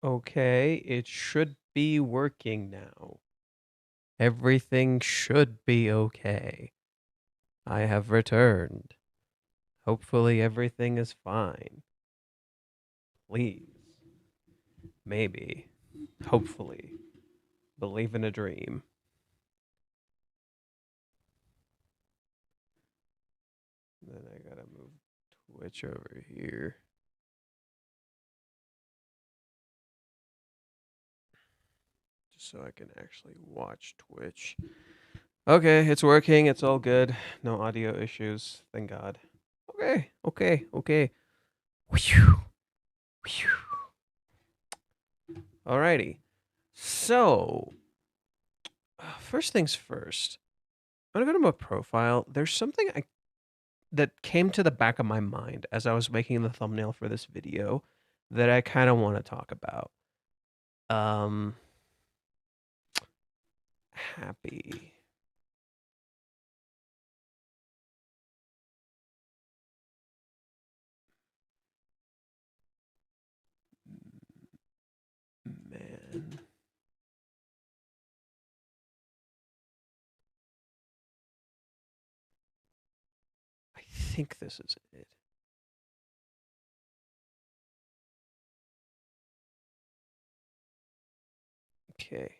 Okay, it should be working now. Everything should be okay. I have returned. Hopefully everything is fine. Please. Maybe. Hopefully. Believe in a dream. Then I gotta move Twitch over here. Just so I can actually watch Twitch. Okay, it's working. It's all good. No audio issues. Thank God. Okay. Whew. Alrighty. So, first things first. I'm gonna go to my profile. There's something that came to the back of my mind as I was making the thumbnail for this video that I kind of want to talk about. Happy. Man. I think this is it. Okay.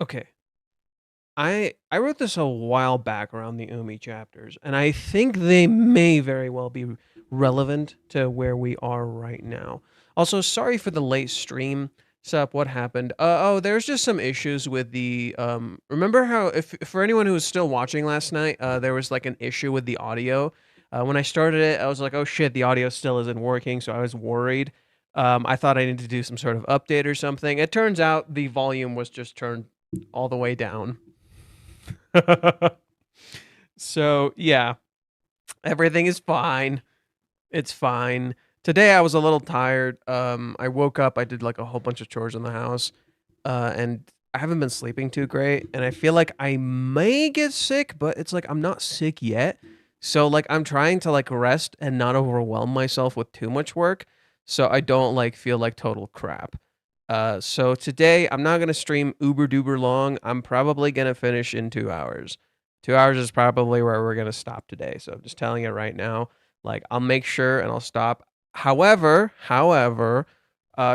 Okay. I wrote this a while back around the Umi chapters, and I think they may very well be relevant to where we are right now. Also, sorry for the late stream. Sup, what happened? There's just some issues with the remember how if for anyone who was still watching last night, there was like an issue with the audio. When I started it, I was like, "Oh shit, the audio still isn't working," so I was worried. I thought I needed to do some sort of update or something. It turns out the volume was just turned all the way down. So, yeah, everything is fine. It's fine. Today I was a little tired. I woke up, I did like a whole bunch of chores in the house, and I haven't been sleeping too great, and I feel like I may get sick, but it's like I'm not sick yet. So like I'm trying to like rest and not overwhelm myself with too much work, so I don't like feel like total crap. So today I'm not gonna stream uber duper long. I'm probably gonna finish in 2 hours. 2 hours is probably where we're gonna stop today. So I'm just telling you right now. Like I'll make sure and I'll stop. However,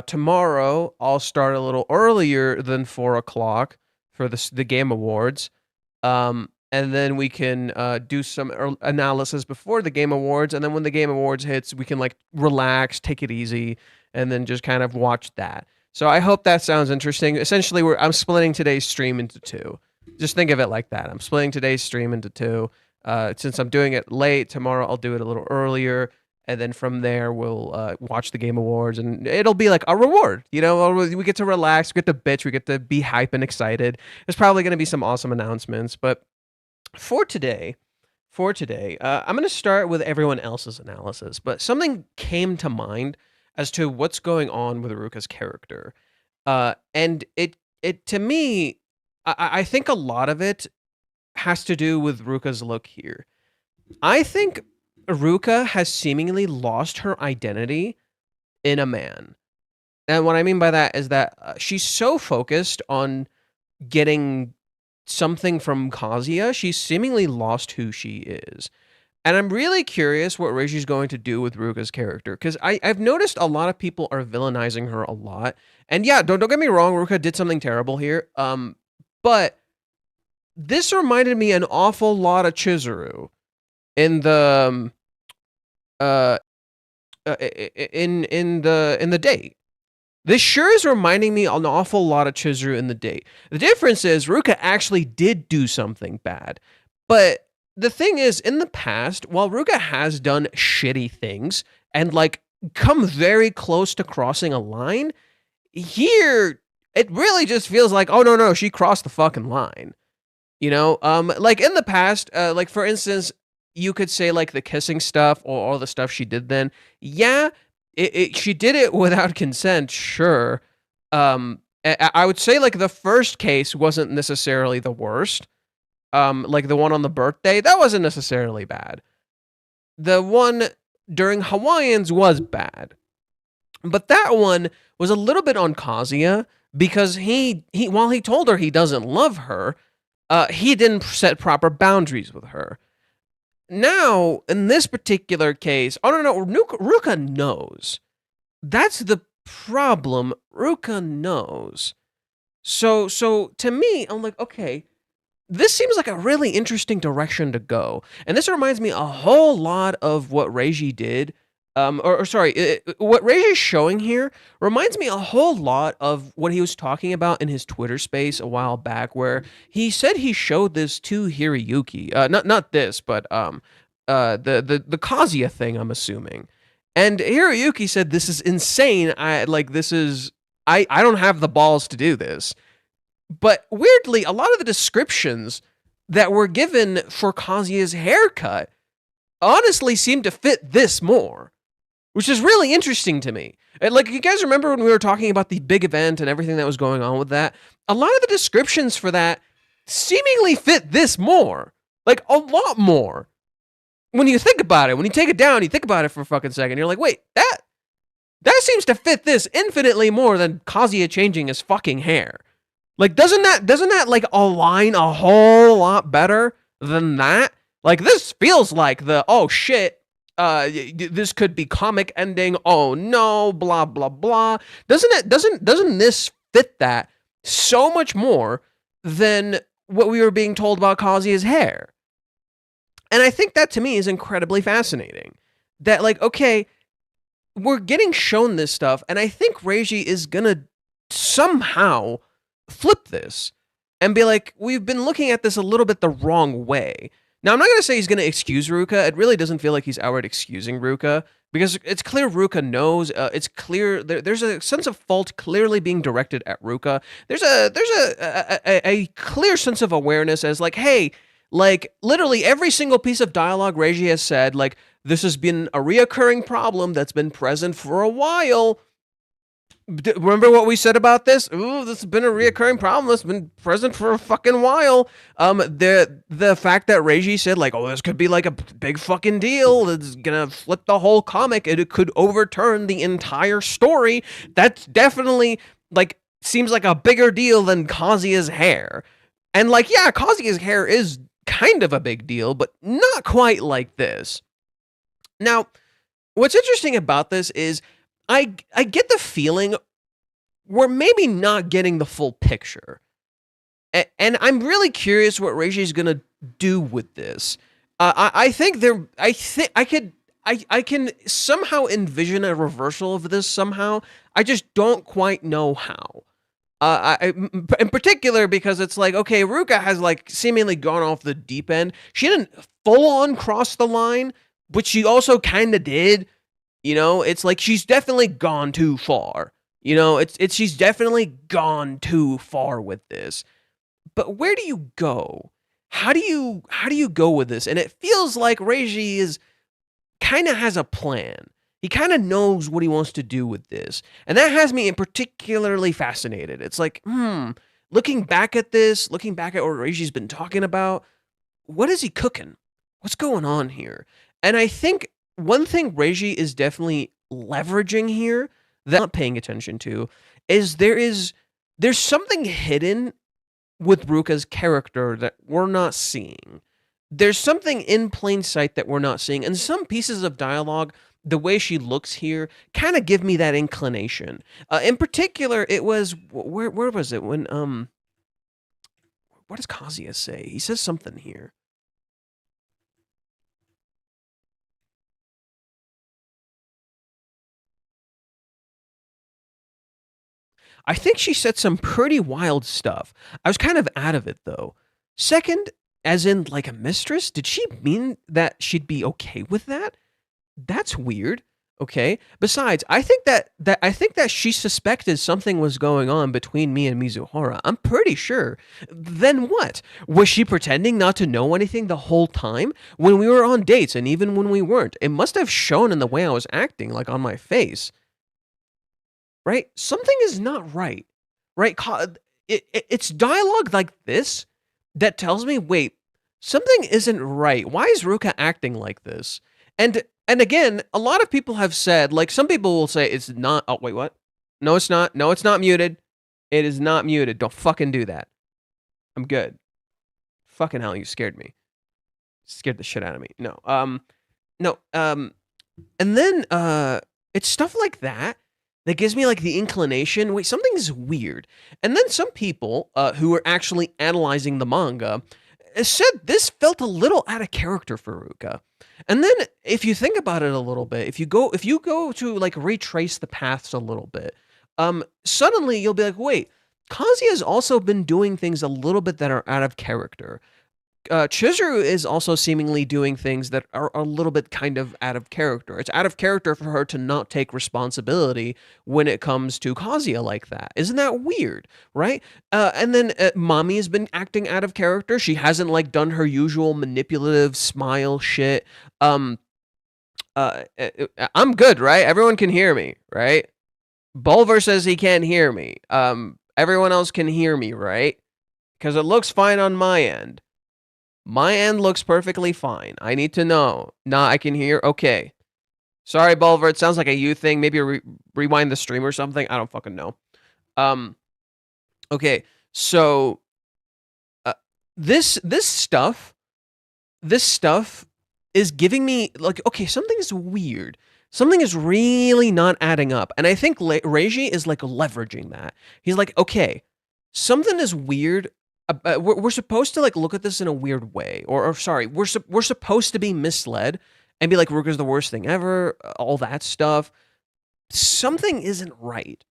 tomorrow I'll start a little earlier than 4 o'clock for the Game Awards. And then we can do some analysis before the Game Awards, and then when the Game Awards hits, we can like relax, take it easy, and then just kind of watch that. So I hope that sounds interesting. Essentially, I'm splitting today's stream into two. Just think of it like that. I'm splitting today's stream into two. Since I'm doing it late, tomorrow I'll do it a little earlier, and then from there we'll watch the Game Awards, and it'll be like a reward. You know, we get to relax, we get to bitch, we get to be hype and excited. There's probably going to be some awesome announcements, but for today, I'm going to start with everyone else's analysis, but something came to mind as to what's going on with Ruka's character. And it to me, I think a lot of it has to do with Ruka's look here. I think Ruka has seemingly lost her identity in a man. And what I mean by that is that she's so focused on getting something from Kazuya, she's seemingly lost who she is. And I'm really curious what Reishi's going to do with Ruka's character, because I've noticed a lot of people are villainizing her a lot. And yeah, don't get me wrong, Ruka did something terrible here. But this reminded me an awful lot of Chizuru in the in the date. This sure is reminding me an awful lot of Chizuru in the date. The difference is Ruka actually did do something bad. But the thing is, in the past, while Ruka has done shitty things and like come very close to crossing a line, here it really just feels like, oh no, she crossed the fucking line. You know, like in the past, like for instance, you could say like the kissing stuff or all the stuff she did then. Yeah, she did it without consent, sure. I would say like the first case wasn't necessarily the worst. Like the one on the birthday, that wasn't necessarily bad. The one during Hawaiians was bad. But that one was a little bit on Kazuya because he while he told her he doesn't love her, he didn't set proper boundaries with her. Now, in this particular case, oh no, Ruka knows. That's the problem. Ruka knows. So to me, I'm like, okay, this seems like a really interesting direction to go. And this reminds me a whole lot of what Reiji did. What Reiji's showing here reminds me a whole lot of what he was talking about in his Twitter space a while back, where he said he showed this to Hiroyuki. Not this, but the Kazuya thing, I'm assuming. And Hiroyuki said, "This is insane. I don't have the balls to do this." But weirdly, a lot of the descriptions that were given for Kazuya's haircut honestly seem to fit this more, which is really interesting to me. Like, you guys remember when we were talking about the big event and everything that was going on with that? A lot of the descriptions for that seemingly fit this more. Like, a lot more. When you think about it, when you take it down, you think about it for a fucking second, you're like, wait, that seems to fit this infinitely more than Kazuya changing his fucking hair. Like, doesn't that like align a whole lot better than that? Like, this feels like oh shit, this could be comic ending. Oh no, blah blah blah. Doesn't this fit that so much more than what we were being told about Kazuya's hair? And I think that to me is incredibly fascinating. That, like, okay, we're getting shown this stuff, and I think Reiji is gonna somehow flip this and be like, we've been looking at this a little bit the wrong way. Now, I'm not going to say he's going to excuse Ruka. It really doesn't feel like he's outright excusing Ruka, because it's clear Ruka knows. It's clear there's a sense of fault clearly being directed at Ruka. There's a clear sense of awareness as, like, hey, like, literally every single piece of dialogue Reiji has said, like, this has been a reoccurring problem that's been present for a while. Remember what we said about this? Ooh, this has been a reoccurring problem that's been present for a fucking while. The fact that Reiji said, like, oh, this could be like a big fucking deal. It's gonna flip the whole comic. It could overturn the entire story. That's definitely, like, seems like a bigger deal than Kazuya's hair. And, like, yeah, Kazuya's hair is kind of a big deal, but not quite like this. Now, what's interesting about this is I get the feeling we're maybe not getting the full picture. And I'm really curious what Reiji is going to do with this. I can somehow envision a reversal of this somehow. I just don't quite know how. In particular, because it's like, okay, Ruka has, like, seemingly gone off the deep end. She didn't full on cross the line, but she also kind of did. You know, it's like she's definitely gone too far. You know, she's definitely gone too far with this. But where do you go? How do you go with this? And it feels like Reiji is kind of has a plan. He kind of knows what he wants to do with this. And that has me particularly fascinated. It's like, looking back at this, looking back at what Reiji's been talking about, what is he cooking? What's going on here? And I think one thing Reiji is definitely leveraging here that I'm not paying attention to is there's something hidden with Ruka's character that we're not seeing. There's something in plain sight that we're not seeing. And some pieces of dialogue, the way she looks here, kind of give me that inclination. In particular, it was, where was it? When, what does Kazuya say? He says something here. I think she said some pretty wild stuff. I was kind of out of it, though. Second, as in, like, a mistress? Did she mean that she'd be okay with that? That's weird. Okay. Besides, I think that she suspected something was going on between me and Mizuhara. I'm pretty sure. Then what? Was she pretending not to know anything the whole time? When we were on dates and even when we weren't, it must have shown in the way I was acting, like on my face. Right? Something is not right. Right? It's dialogue like this that tells me, wait, something isn't right. Why is Ruka acting like this? And And again, a lot of people have said, like, some people will say it's not. Oh, wait, what? No, it's not. No, it's not muted. It is not muted. Don't fucking do that. I'm good. Fucking hell, you scared me. Scared the shit out of me. No. No. And then, it's stuff like that that gives me, like, the inclination. Wait, something's weird. And then some people, who are actually analyzing the manga, said this felt a little out of character for Ruka. And then if you think about it a little bit, if you go to like retrace the paths a little bit, suddenly you'll be like, wait, Kazuya has also been doing things a little bit that are out of character. Chizuru is also seemingly doing things that are a little bit kind of out of character. It's out of character for her to not take responsibility when it comes to Kazuya like that. Isn't that weird, right? And then Mami has been acting out of character. She hasn't like done her usual manipulative smile shit. I'm good, right? Everyone can hear me, right? Bulver says he can't hear me. Everyone else can hear me, right? Because it looks fine on my end. My end looks perfectly fine. I need to know. Nah, I can hear. Okay. Sorry, Bulver. It sounds like a you thing. Maybe rewind the stream or something. I don't fucking know. Okay. So, this stuff is giving me like, okay, something is weird. Something is really not adding up. And I think Reiji is like leveraging that. He's like, okay, something is weird. We're supposed to like look at this in a weird way, or sorry, we're supposed to be misled and be like, Ruka's the worst thing ever, all that stuff. Something isn't right,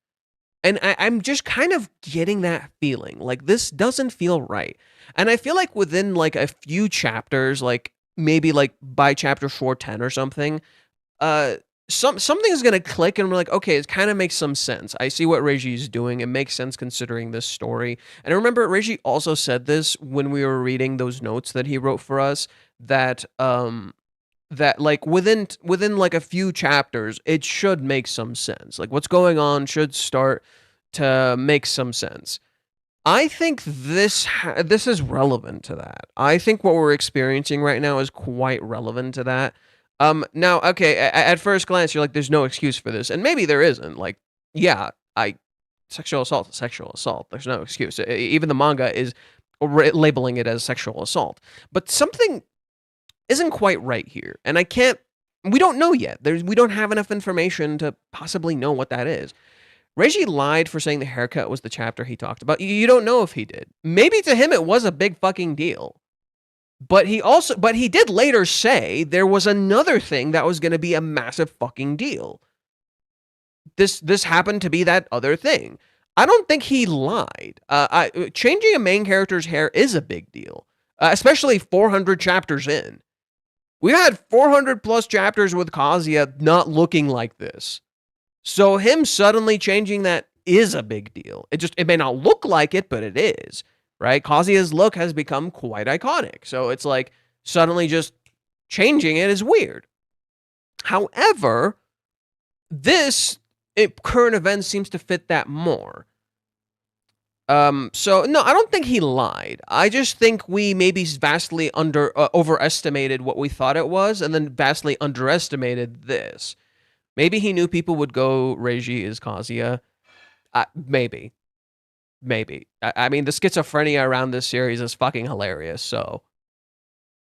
and I'm just kind of getting that feeling like this doesn't feel right. And I feel like within like a few chapters, like maybe like by chapter 410 or something, something's gonna click and we're like, okay, it kind of makes some sense. I see what Reiji is doing. It makes sense considering this story. And I remember Reiji also said this when we were reading those notes that he wrote for us, that that like within like a few chapters, it should make some sense. Like what's going on should start to make some sense. I think this is relevant to that. I think what we're experiencing right now is quite relevant to that. Now, okay, at first glance, you're like, there's no excuse for this. And maybe there isn't. Like, yeah, sexual assault is sexual assault. There's no excuse. Even the manga is labeling it as sexual assault. But something isn't quite right here. And we don't know yet. We don't have enough information to possibly know what that is. Reiji lied for saying the haircut was the chapter he talked about. You don't know if he did. Maybe to him it was a big fucking deal. But he did later say there was another thing that was going to be a massive fucking deal. This happened to be that other thing. I don't think he lied. Changing a main character's hair is a big deal, especially 400 chapters in. We had 400 plus chapters with Kazuya not looking like this. So him suddenly changing that is a big deal. It may not look like it, but it is. Right? Kazuya's look has become quite iconic. So it's like suddenly just changing it is weird. However, this current event seems to fit that more. So no, I don't think he lied. I just think we maybe vastly overestimated what we thought it was, and then vastly underestimated this. Maybe he knew people would go Reiji is Kazuya. Maybe. I mean, the schizophrenia around this series is fucking hilarious, so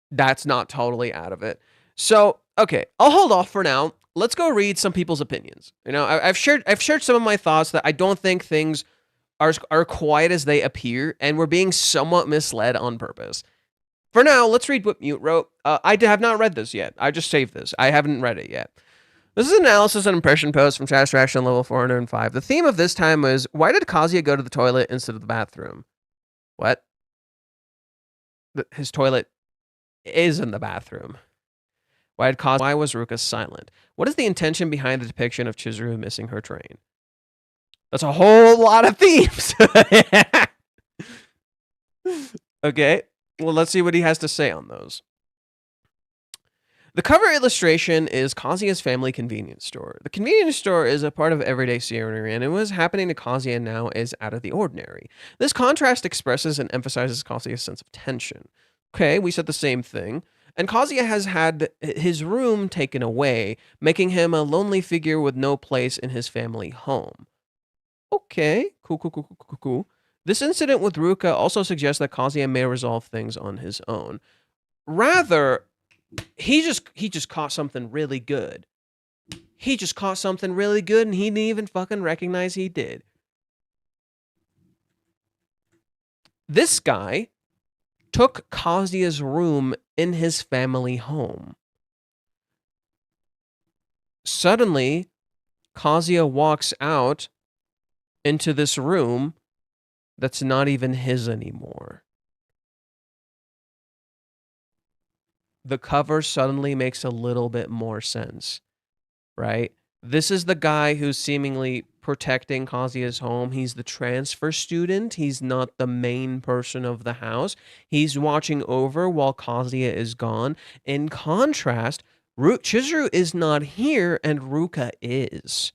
that's not totally out of it. So, okay, I'll hold off for now. Let's go read some people's opinions. You know, I've shared some of my thoughts that I don't think things are quite as they appear, and we're being somewhat misled on purpose. For now, let's read what Mute wrote. I have not read this yet. I just saved this. I haven't read it yet. This is an analysis and impression post from Satisfaction level 405. The theme of this time was, why did Kazuya go to the toilet instead of the bathroom? What? His toilet is in the bathroom. Why was Ruka silent? What is the intention behind the depiction of Chizuru missing her train? That's a whole lot of themes. Okay, well, let's see what he has to say on those. The cover illustration is Kazuya's family convenience store. The convenience store is a part of everyday scenery, and what is happening to Kazuya now is out of the ordinary. This contrast expresses and emphasizes Kazuya's sense of tension. Okay, we said the same thing. And Kazuya has had his room taken away, making him a lonely figure with no place in his family home. Okay, cool. This incident with Ruka also suggests that Kazuya may resolve things on his own. Rather, he just caught something really good. He just caught something really good, and he didn't even fucking recognize he did. This guy took Kazuya's room in his family home. Suddenly, Kazuya walks out into this room that's not even his anymore. The cover suddenly makes a little bit more sense, right? This is the guy who's seemingly protecting Kazuya's home. He's the transfer student. He's not the main person of the house. He's watching over while Kazuya is gone. In contrast, Chizuru is not here and Ruka is.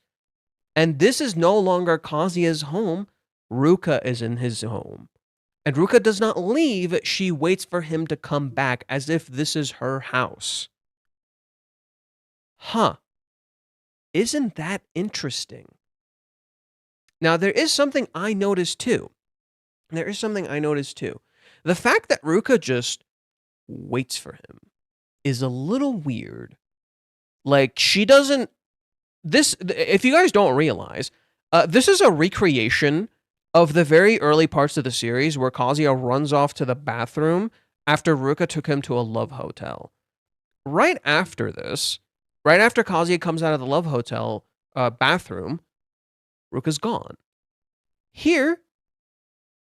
And this is no longer Kazuya's home. Ruka is in his home. And Ruka does not leave. She waits for him to come back as if this is her house. Huh. Isn't that interesting? Now, there is something I noticed too. The fact that Ruka just waits for him is a little weird. Like, she doesn't... if you guys don't realize, this is a recreation of the very early parts of the series where Kazuya runs off to the bathroom after Ruka took him to a love hotel. Right after this, right after Kazuya comes out of the love hotel bathroom, Ruka's gone. Here,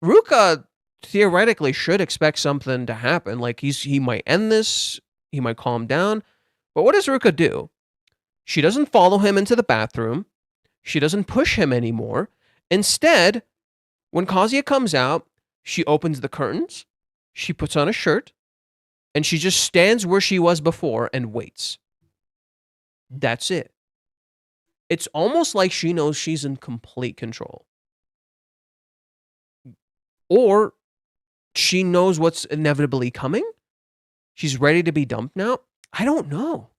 Ruka theoretically should expect something to happen. Like, he might end this, he might calm down. But what does Ruka do? She doesn't follow him into the bathroom. She doesn't push him anymore. Instead, when Kazuya comes out, she opens the curtains, she puts on a shirt, and she just stands where she was before and waits. That's it. It's almost like she knows she's in complete control. Or she knows what's inevitably coming. She's ready to be dumped now. I don't know.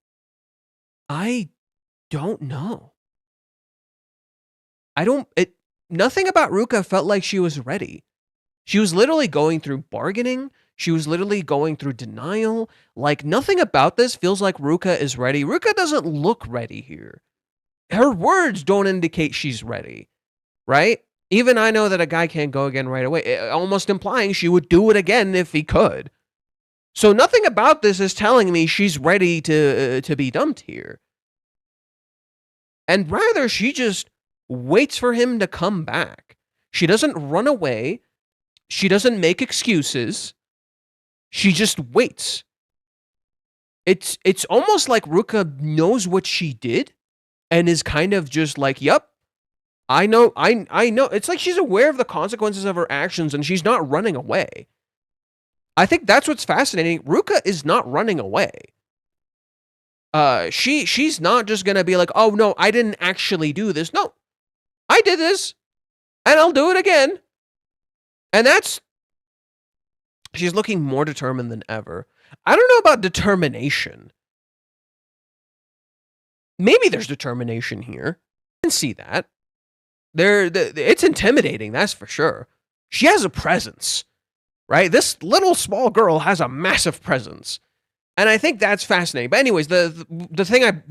Nothing about Ruka felt like she was ready. She was literally going through bargaining. She was literally going through denial. Like, nothing about this feels like Ruka is ready. Ruka doesn't look ready here. Her words don't indicate she's ready, right? Even I know that a guy can't go again right away, almost implying she would do it again if he could. So nothing about this is telling me she's ready to be dumped here. And rather, she just waits for him to come back. She doesn't run away. She doesn't make excuses. She just waits. It's almost like Ruka knows what she did and is kind of just like, yep, I know. It's like she's aware of the consequences of her actions and she's not running away. I think that's what's fascinating. Ruka is not running away. She's not just gonna be like, oh no, I didn't actually do this. No, I did this, and I'll do it again. And she's looking more determined than ever. I don't know about determination. Maybe there's determination here. I can see that. It's intimidating, that's for sure. She has a presence, right? This little small girl has a massive presence. And I think that's fascinating. But anyways, the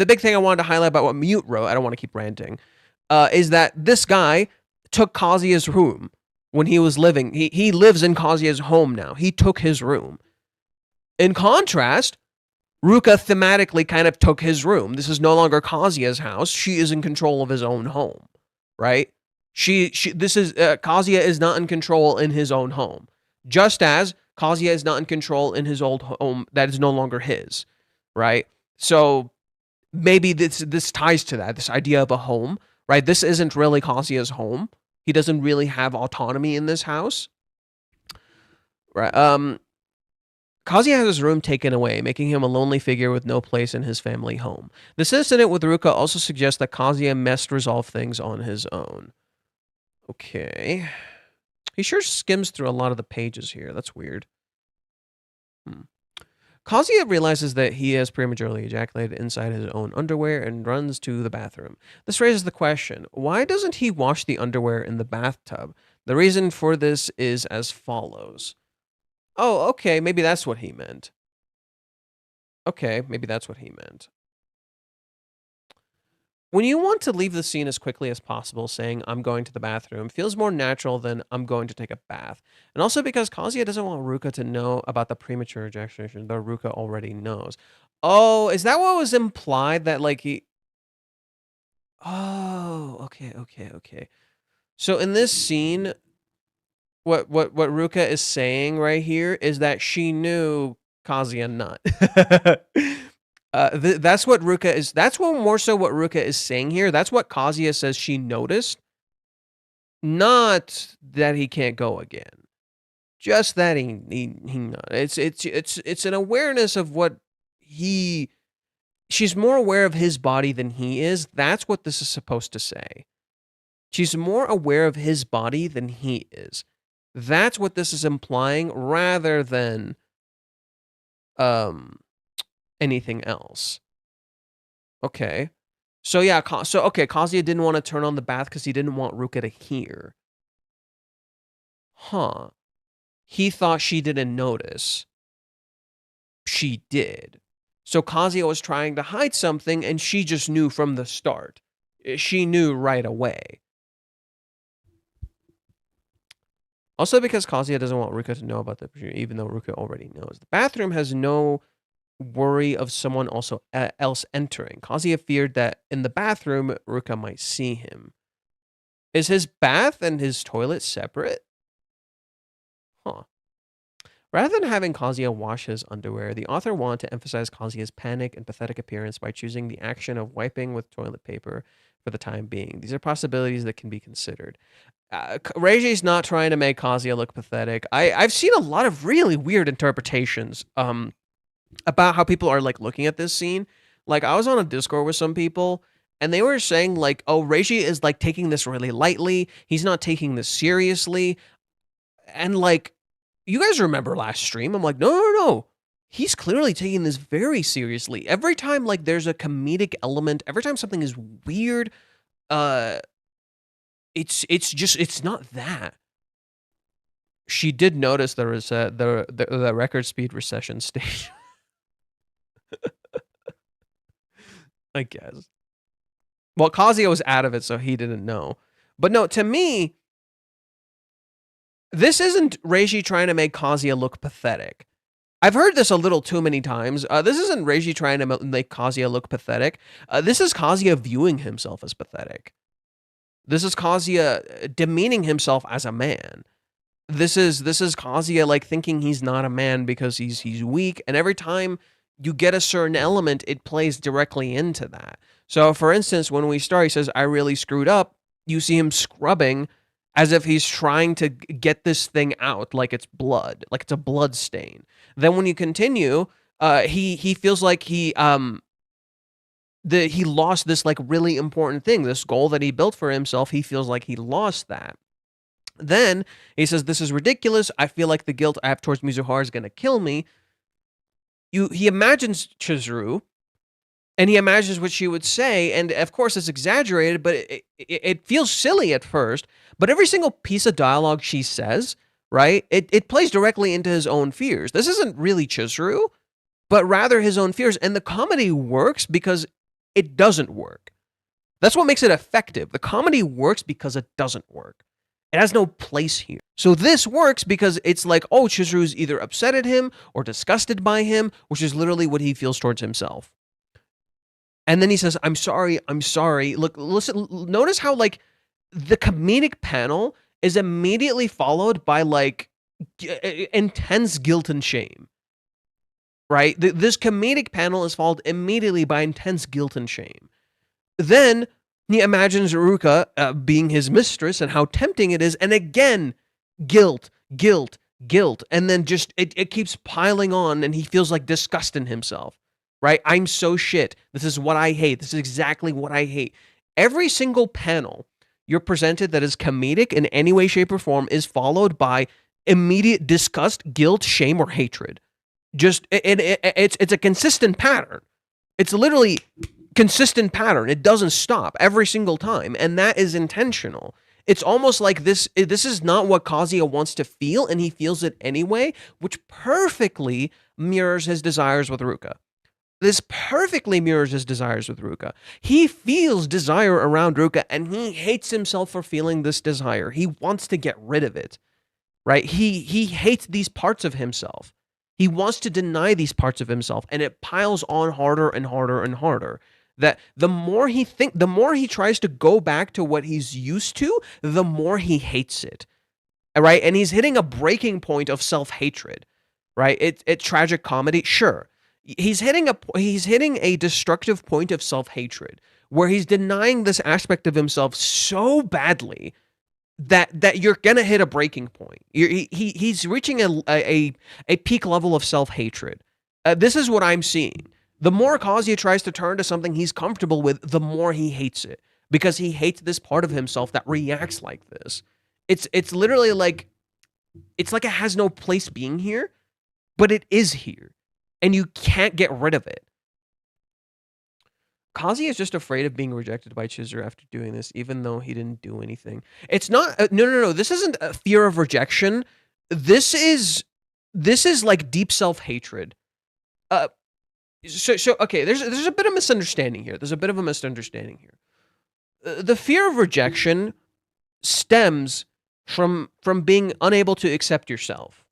big thing I wanted to highlight about what Mute wrote, I don't want to keep ranting, is that this guy took Kazuya's room when he was living. He lives in Kazuya's home now. He took his room. In contrast, Ruka thematically kind of took his room. This is no longer Kazuya's house. She is in control of his own home, right? Kazuya is not in control in his own home. Just as Kazuya is not in control in his old home that is no longer his, right? So maybe this ties to that, this idea of a home, right? This isn't really Kazuya's home. He doesn't really have autonomy in this house, right? Kazuya has his room taken away, making him a lonely figure with no place in his family home. This incident with Ruka also suggests that Kazuya must resolve things on his own. Okay. He sure skims through a lot of the pages here. That's weird. Kazuya realizes that he has prematurely ejaculated inside his own underwear and runs to the bathroom. This raises the question, why doesn't he wash the underwear in the bathtub? The reason for this is as follows. Oh, okay, maybe that's what he meant. Okay, maybe that's what he meant. When you want to leave the scene as quickly as possible, saying, I'm going to the bathroom, feels more natural than I'm going to take a bath. And also because Kazuya doesn't want Ruka to know about the premature ejaculation, though Ruka already knows. Oh, is that what was implied? That, like, he... Oh, okay. So in this scene, what Ruka is saying right here is that she knew Kazuya nut. That's what Ruka is. That's what more so what Ruka is saying here. That's what Kazuya says she noticed. Not that he can't go again. Just that he not. It's an awareness of what he. She's more aware of his body than he is. That's what this is supposed to say. She's more aware of his body than he is. That's what this is implying, rather than anything else. Okay. So yeah, Kazuya didn't want to turn on the bath because he didn't want Ruka to hear. Huh. He thought she didn't notice. She did. So Kazuya was trying to hide something, and she just knew from the start. She knew right away. Also because Kazuya doesn't want Ruka to know about the procedure, even though Ruka already knows. The bathroom has no worry of someone else entering. Kazuya feared that in the bathroom, Ruka might see him. Is his bath and his toilet separate? Huh. Rather than having Kazuya wash his underwear, the author wanted to emphasize Kazuya's panic and pathetic appearance by choosing the action of wiping with toilet paper for the time being. These are possibilities that can be considered. Reiji's not trying to make Kazuya look pathetic. I've seen a lot of really weird interpretations about how people are like looking at this scene. Like, I was on a Discord with some people, and they were saying like, oh, Reiji is like taking this really lightly. He's not taking this seriously. And like, you guys remember last stream? I'm like, no. He's clearly taking this very seriously. Every time like there's a comedic element, every time something is weird, it's not that. She did notice there was the record speed recession stage. I guess. Well, Kazuya was out of it, so he didn't know. But no, to me, this isn't Reiji trying to make Kazuya look pathetic. I've heard this a little too many times. This isn't Reiji trying to make Kazuya look pathetic. This is Kazuya viewing himself as pathetic. This is Kazuya demeaning himself as a man. This is Kazuya like thinking he's not a man because he's weak, and every time you get a certain element, it plays directly into that. So, for instance, when we start, he says, I really screwed up. You see him scrubbing as if he's trying to get this thing out like it's blood, like it's a blood stain. Then when you continue, he feels like he lost this like really important thing, this goal that he built for himself. He feels like he lost that. Then he says, this is ridiculous. I feel like the guilt I have towards Mizuhara is going to kill me. He imagines Chizuru, and he imagines what she would say, and of course it's exaggerated, but it feels silly at first, but every single piece of dialogue she says, right, it plays directly into his own fears. This isn't really Chizuru, but rather his own fears, and the comedy works because it doesn't work. That's what makes it effective. The comedy works because it doesn't work. It has no place here. So this works because it's like, oh, Chizuru's either upset at him or disgusted by him, which is literally what he feels towards himself. And then he says, I'm sorry. Look, listen, notice how like the comedic panel is immediately followed by like intense guilt and shame, right? This comedic panel is followed immediately by intense guilt and shame. Then he imagines Ruka being his mistress and how tempting it is. And again, guilt. And then just, it keeps piling on and he feels like disgust in himself, right? I'm so shit. This is what I hate. This is exactly what I hate. Every single panel you're presented that is comedic in any way, shape, or form is followed by immediate disgust, guilt, shame, or hatred. It's a consistent pattern. It's literally consistent pattern. It doesn't stop every single time, and that is intentional. It's almost like this is not what Kazuya wants to feel, and he feels it anyway, which perfectly mirrors his desires with Ruka. This perfectly mirrors his desires with Ruka. He feels desire around Ruka, and he hates himself for feeling this desire. He wants to get rid of it, right? He hates these parts of himself. He wants to deny these parts of himself, and it piles on harder and harder and harder. That the more he tries to go back to what he's used to, the more he hates it, right? And he's hitting a breaking point of self-hatred, right? It's tragic comedy, sure. He's hitting a destructive point of self-hatred where he's denying this aspect of himself so badly that you're gonna hit a breaking point. He's reaching a peak level of self-hatred. This is what I'm seeing. The more Kazuya tries to turn to something he's comfortable with, the more he hates it, because he hates this part of himself that reacts like this. It's literally like it has no place being here, but it is here, and you can't get rid of it. Kazuya is just afraid of being rejected by Chizuru after doing this, even though he didn't do anything. It's not no. This isn't a fear of rejection. This is like deep self-hatred. So okay, there's a bit of misunderstanding here. The fear of rejection stems from being unable to accept yourself.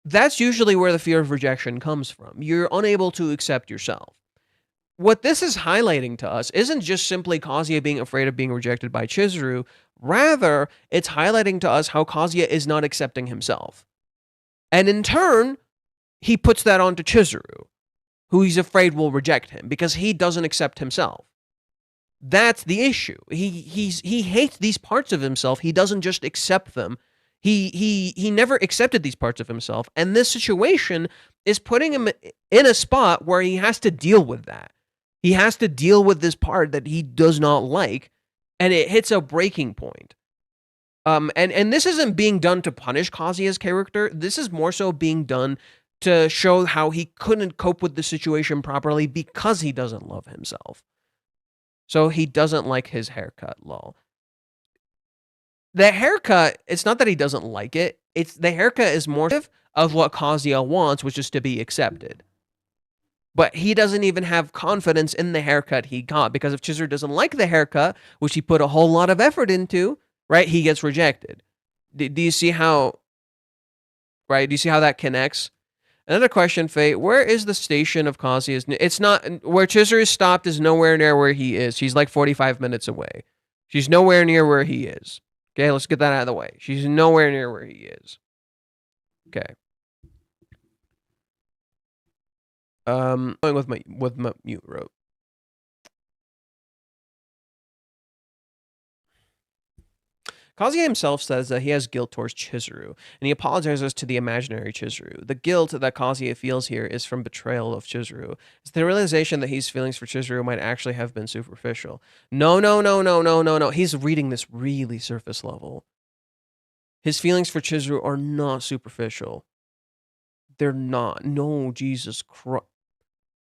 That's usually where the fear of rejection comes from. You're unable to accept yourself. What this is highlighting to us isn't just simply Kazuya being afraid of being rejected by Chizuru. Rather, it's highlighting to us how Kazuya is not accepting himself. And in turn, he puts that onto Chizuru, who he's afraid will reject him because he doesn't accept himself. That's the issue. He hates these parts of himself. He doesn't just accept them. He never accepted these parts of himself, and this situation is putting him in a spot where he has to deal with that. He has to deal with this part that he does not like, and it hits a breaking point. And this isn't being done to punish Kazuya's character. This is more so being done to show how he couldn't cope with the situation properly because he doesn't love himself. So he doesn't like his haircut, lol. The haircut, it's not that he doesn't like it. It's the haircut is more of what Kazuya wants, which is to be accepted. But he doesn't even have confidence in the haircut he got, because if Chizuru doesn't like the haircut, which he put a whole lot of effort into, right, he gets rejected. Do you see how, right? Do you see how that connects? Another question, Faye. Where is the station of Kazuya's? It's not where Chizuru stopped. Is nowhere near where he is. She's like 45 minutes away. She's nowhere near where he is. Okay, let's get that out of the way. She's nowhere near where he is. Okay. Going with my mute rope. Kazuya himself says that he has guilt towards Chizuru, and he apologizes to the imaginary Chizuru. The guilt that Kazuya feels here is from betrayal of Chizuru. It's the realization that his feelings for Chizuru might actually have been superficial. No. He's reading this really surface level. His feelings for Chizuru are not superficial. They're not. No, Jesus Christ.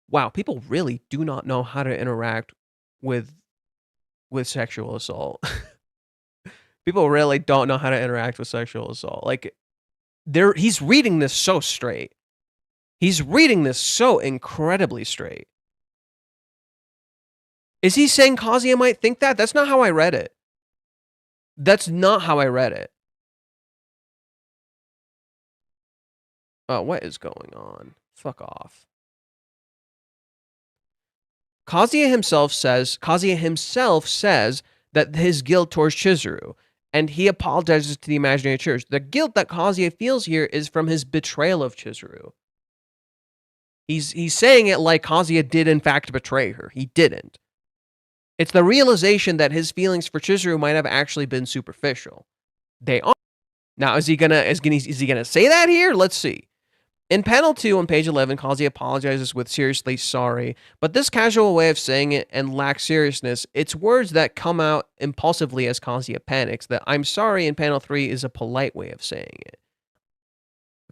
Wow, people really do not know how to interact with sexual assault. People really don't know how to interact with sexual assault. Like, he's reading this so straight. He's reading this so incredibly straight. Is he saying Kazuya might think that? That's not how I read it. That's not how I read it. Oh, what is going on? Fuck off. Kazuya himself says that his guilt towards Chizuru, and he apologizes to the imaginary church. The guilt that Kazuya feels here is from his betrayal of Chizuru. He's saying it like Kazuya did in fact betray her. He didn't. It's the realization that his feelings for Chizuru might have actually been superficial. They are. Now, is he gonna say that here? Let's see. In panel 2 on page 11, Kazuya apologizes with seriously sorry, but this casual way of saying it and lacks seriousness, it's words that come out impulsively as Kazuya panics. That I'm sorry in panel 3 is a polite way of saying it.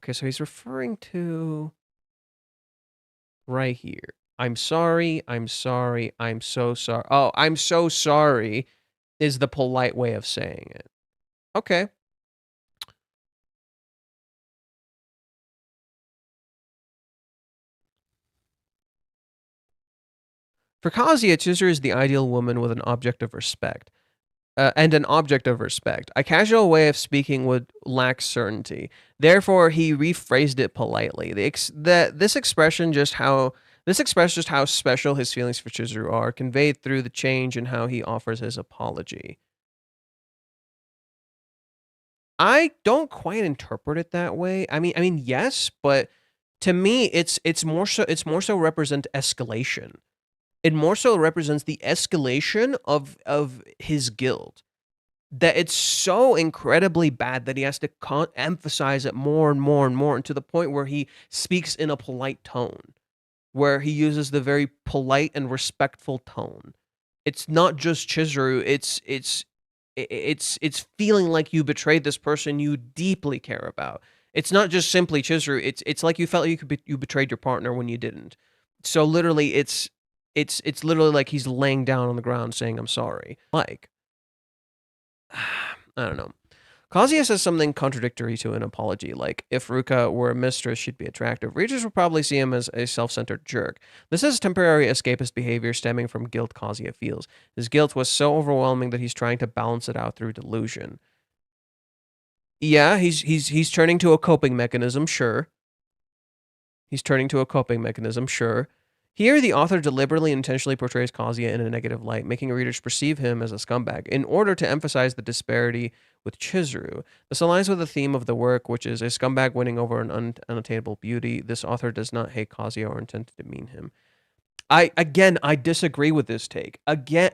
Okay, so he's referring to right here. I'm sorry, I'm sorry, I'm so sorry. Oh, I'm so sorry is the polite way of saying it. Okay. For Kazuya, Chizuru is the ideal woman with an object of respect. And an object of respect. A casual way of speaking would lack certainty. Therefore, he rephrased it politely. This expression just how special his feelings for Chizuru are, conveyed through the change in how he offers his apology. I don't quite interpret it that way. I mean, yes, but to me, it's more so represent escalation. It more so represents the escalation of his guilt. That it's so incredibly bad that he has to emphasize it more and more and more, and to the point where he speaks in a polite tone, where he uses the very polite and respectful tone. It's not just Chizuru. It's feeling like you betrayed this person you deeply care about. It's not just simply Chizuru. It's like you felt like you betrayed your partner when you didn't. So literally, it's literally like he's laying down on the ground saying, "I'm sorry." Like, I don't know. Kazuya says something contradictory to an apology, like, if Ruka were a mistress, she'd be attractive. Readers would probably see him as a self-centered jerk. This is temporary escapist behavior stemming from guilt Kazuya feels. His guilt was so overwhelming that he's trying to balance it out through delusion. Yeah, he's turning to a coping mechanism, sure. He's turning to a coping mechanism, sure. Here, the author deliberately and intentionally portrays Kazuya in a negative light, making readers perceive him as a scumbag, in order to emphasize the disparity with Chizuru. This aligns with the theme of the work, which is a scumbag winning over an unattainable beauty. This author does not hate Kazuya or intend to demean him. I disagree with this take. Again,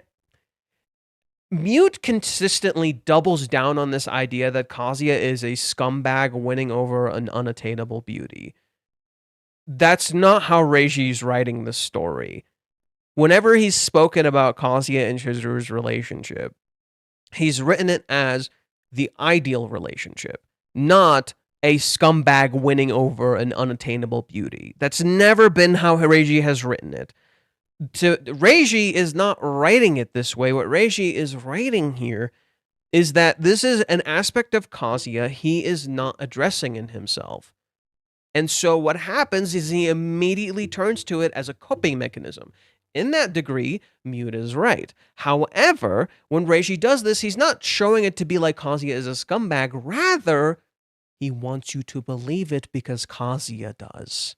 Mute consistently doubles down on this idea that Kazuya is a scumbag winning over an unattainable beauty. That's not how Reiji's writing the story. Whenever he's spoken about Kazuya and Chizuru's relationship, he's written it as the ideal relationship, not a scumbag winning over an unattainable beauty. That's never been how Reiji has written it. Reiji is not writing it this way. What Reiji is writing here is that this is an aspect of Kazuya he is not addressing in himself. And so what happens is he immediately turns to it as a coping mechanism. In that degree, Mute is right. However, when Reishi does this, he's not showing it to be like Kazuya is a scumbag. Rather, he wants you to believe it because Kazuya does.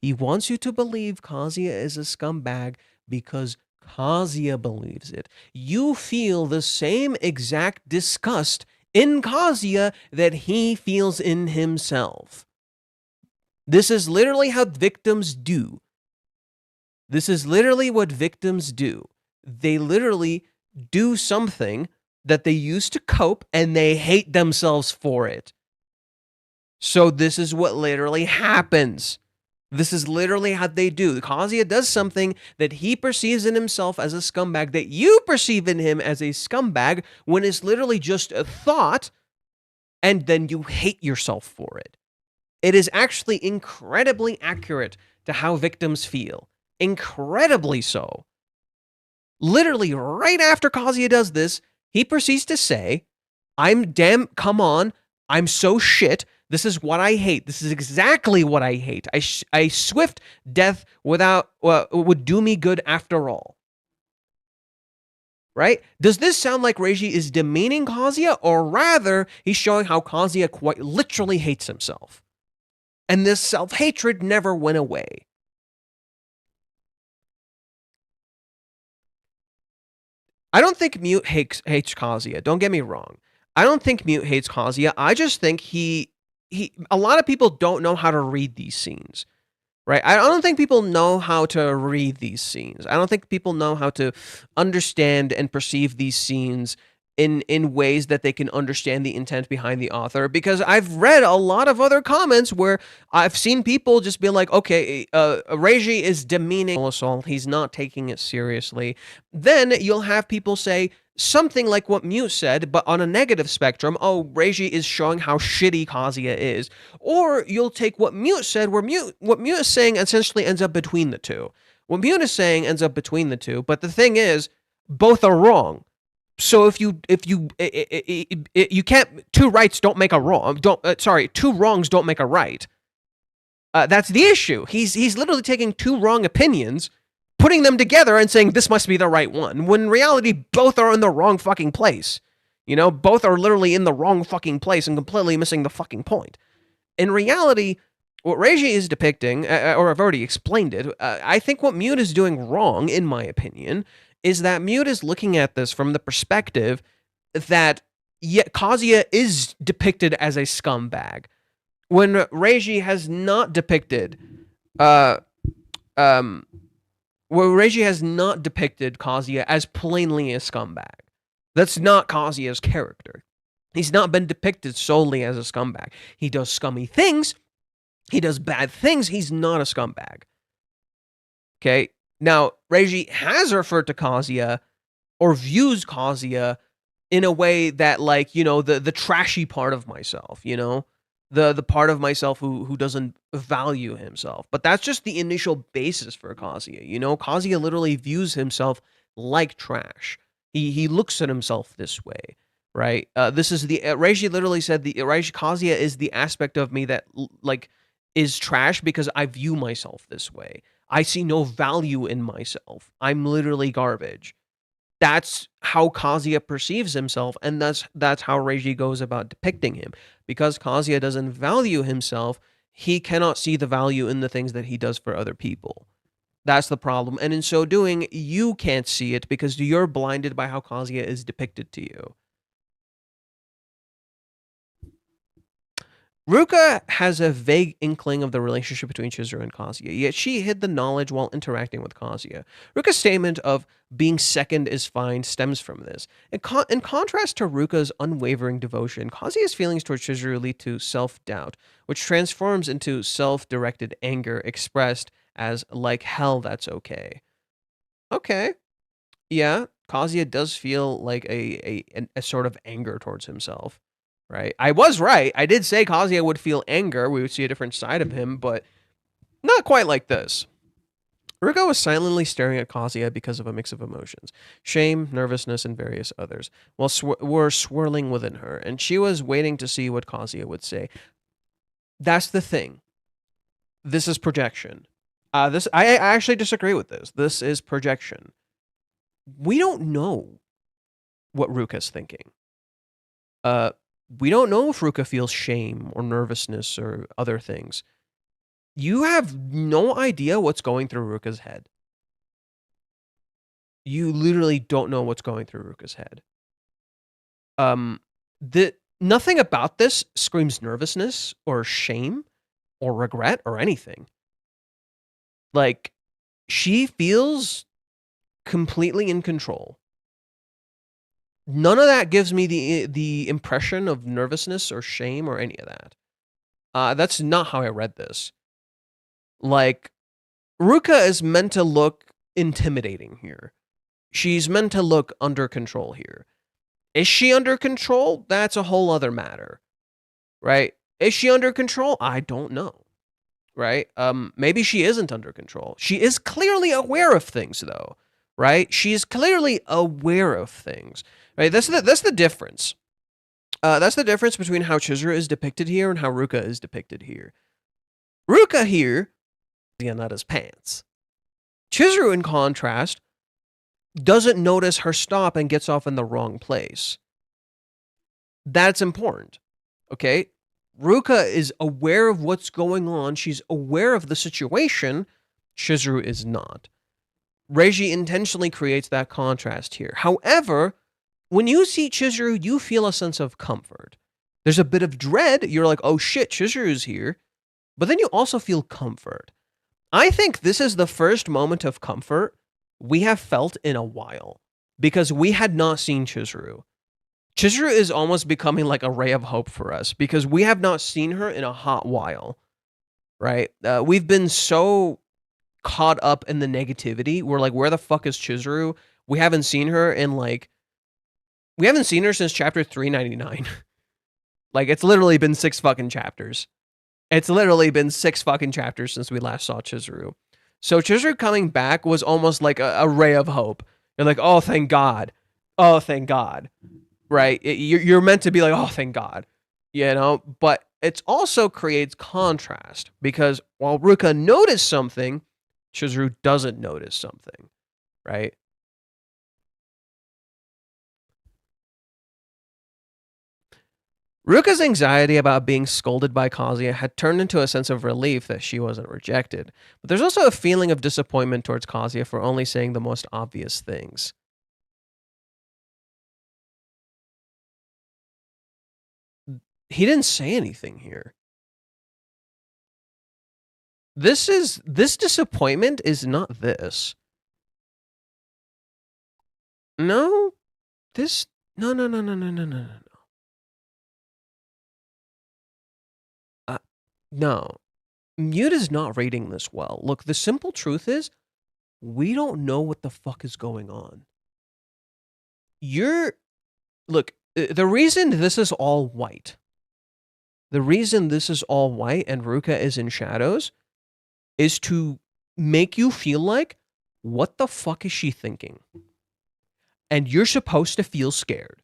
He wants you to believe Kazuya is a scumbag because Kazuya believes it. You feel the same exact disgust in Kazuya that he feels in himself. This is literally how victims do. This is literally what victims do. They literally do something that they use to cope and they hate themselves for it. So this is what literally happens. This is literally how they do. Kazuya does something that he perceives in himself as a scumbag that you perceive in him as a scumbag when it's literally just a thought, and then you hate yourself for it. It is actually incredibly accurate to how victims feel. Incredibly so. Literally, right after Kazuya does this, he proceeds to say, come on, I'm so shit. This is what I hate. This is exactly what I hate. A swift death would do me good after all. Right? Does this sound like Reiji is demeaning Kazuya, or rather, he's showing how Kazuya quite literally hates himself? And this self-hatred never went away. I don't think Mute hates Kazuya. Don't get me wrong. I don't think Mute hates Kazuya. I just think a lot of people don't know how to read these scenes, right? I don't think people know how to read these scenes. I don't think people know how to understand and perceive these scenes in ways that they can understand the intent behind the author, because I've read a lot of other comments where I've seen people just be like, okay, Reiji is demeaning assault. He's not taking it seriously. Then you'll have people say, something like what Mute said, but on a negative spectrum. Oh, Reiji is showing how shitty Kazuya is. Or you'll take what Mute said, where what Mute is saying essentially ends up between the two. What Mute is saying ends up between the two, but the thing is, both are wrong. So if you can't, two rights don't make a wrong. Two wrongs don't make a right. That's the issue. He's literally taking two wrong opinions, putting them together and saying this must be the right one, when in reality both are in the wrong fucking place. Both are literally in the wrong fucking place and completely missing the fucking point. In reality, what Reiji is depicting, or I've already explained it, I think what Mute is doing wrong, in my opinion, is that Mute is looking at this from the perspective that Kazuya is depicted as a scumbag, when Reiji has not depicted Kazuya as plainly a scumbag. That's not Kazuya's character. He's not been depicted solely as a scumbag. He does scummy things. He does bad things. He's not a scumbag. Okay? Now, Reiji has referred to Kazuya, or views Kazuya, in a way that, like, the trashy part of myself, the part of myself who doesn't value himself. But that's just the initial basis for Kazuya. Kazuya literally views himself like trash. He looks at himself this way, right? This is the Reiji literally said Kazuya is the aspect of me that is trash because I view myself this way. I see no value in myself. I'm literally garbage. That's how Kazuya perceives himself, and that's how Reiji goes about depicting him. Because Kazuya doesn't value himself, he cannot see the value in the things that he does for other people. That's the problem, and in so doing, you can't see it because you're blinded by how Kazuya is depicted to you. Ruka has a vague inkling of the relationship between Chizuru and Kazuya, yet she hid the knowledge while interacting with Kazuya. Ruka's statement of being second is fine stems from this. In contrast to Ruka's unwavering devotion, Kazuya's feelings towards Chizuru lead to self-doubt, which transforms into self-directed anger expressed as, like hell, that's okay. Okay. Yeah, Kazuya does feel like a sort of anger towards himself. Right? I was right. I did say Kazuya would feel anger. We would see a different side of him, but not quite like this. Ruka was silently staring at Kazuya because of a mix of emotions. Shame, nervousness, and various others, while were swirling within her, and she was waiting to see what Kazuya would say. That's the thing. This is projection. I actually disagree with this. This is projection. We don't know what Ruka's thinking. We don't know if Ruka feels shame or nervousness or other things. You have no idea what's going through Ruka's head. You literally don't know what's going through Ruka's head. Nothing about this screams nervousness or shame or regret or anything. Like, she feels completely in control. None of that gives me the impression of nervousness or shame or any of that. That's not how I read this. Like, Ruka is meant to look intimidating here. She's meant to look under control here. Is she under control? That's a whole other matter, right? Is she under control? I don't know, right? Maybe she isn't under control. She is clearly aware of things, though, right? She is clearly aware of things. Right, that's the difference. That's the difference between how Chizuru is depicted here and how Ruka is depicted here. Ruka here, not his pants. Chizuru, in contrast, doesn't notice her stop and gets off in the wrong place. That's important. Okay, Ruka is aware of what's going on. She's aware of the situation. Chizuru is not. Reiji intentionally creates that contrast here. However, when you see Chizuru, you feel a sense of comfort. There's a bit of dread. You're like, oh shit, Chizuru's here. But then you also feel comfort. I think this is the first moment of comfort we have felt in a while, because we had not seen Chizuru. Chizuru is almost becoming like a ray of hope for us, because we have not seen her in a hot while, right? We've been so caught up in the negativity. We're like, where the fuck is Chizuru? We haven't seen her in like We haven't seen her since chapter 399. Like, it's literally been 6 fucking chapters. It's literally been 6 fucking chapters since we last saw Chizuru. So Chizuru coming back was almost like a ray of hope. You're like, oh, thank God. Oh, thank God. Right? You're meant to be like, oh, thank God. You know? But it also creates contrast because while Ruka noticed something, Chizuru doesn't notice something. Right? Ruka's anxiety about being scolded by Kazuya had turned into a sense of relief that she wasn't rejected. But there's also a feeling of disappointment towards Kazuya for only saying the most obvious things. He didn't say anything here. This disappointment is not this. No. No. No. Mute is not rating this well. Look, the simple truth is, we don't know what the fuck is going on. Look, the reason this is all white, and Ruka is in shadows, is to make you feel like, what the fuck is she thinking? And you're supposed to feel scared.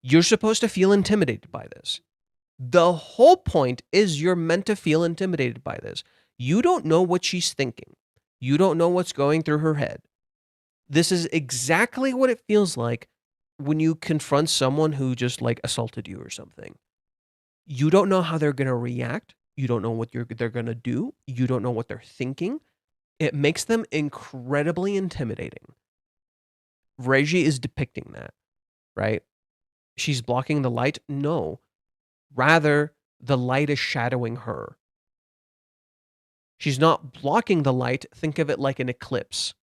You're supposed to feel intimidated by this. The whole point is you're meant to feel intimidated by this. You don't know what she's thinking. You don't know what's going through her head. This is exactly what it feels like when you confront someone who just like assaulted you or something. You don't know how they're going to react. You don't know what they're going to do. You don't know what they're thinking. It makes them incredibly intimidating. Reiji is depicting that, right? She's blocking the light? No. Rather, the light is shadowing her. She's not blocking the light. Think of it like an eclipse.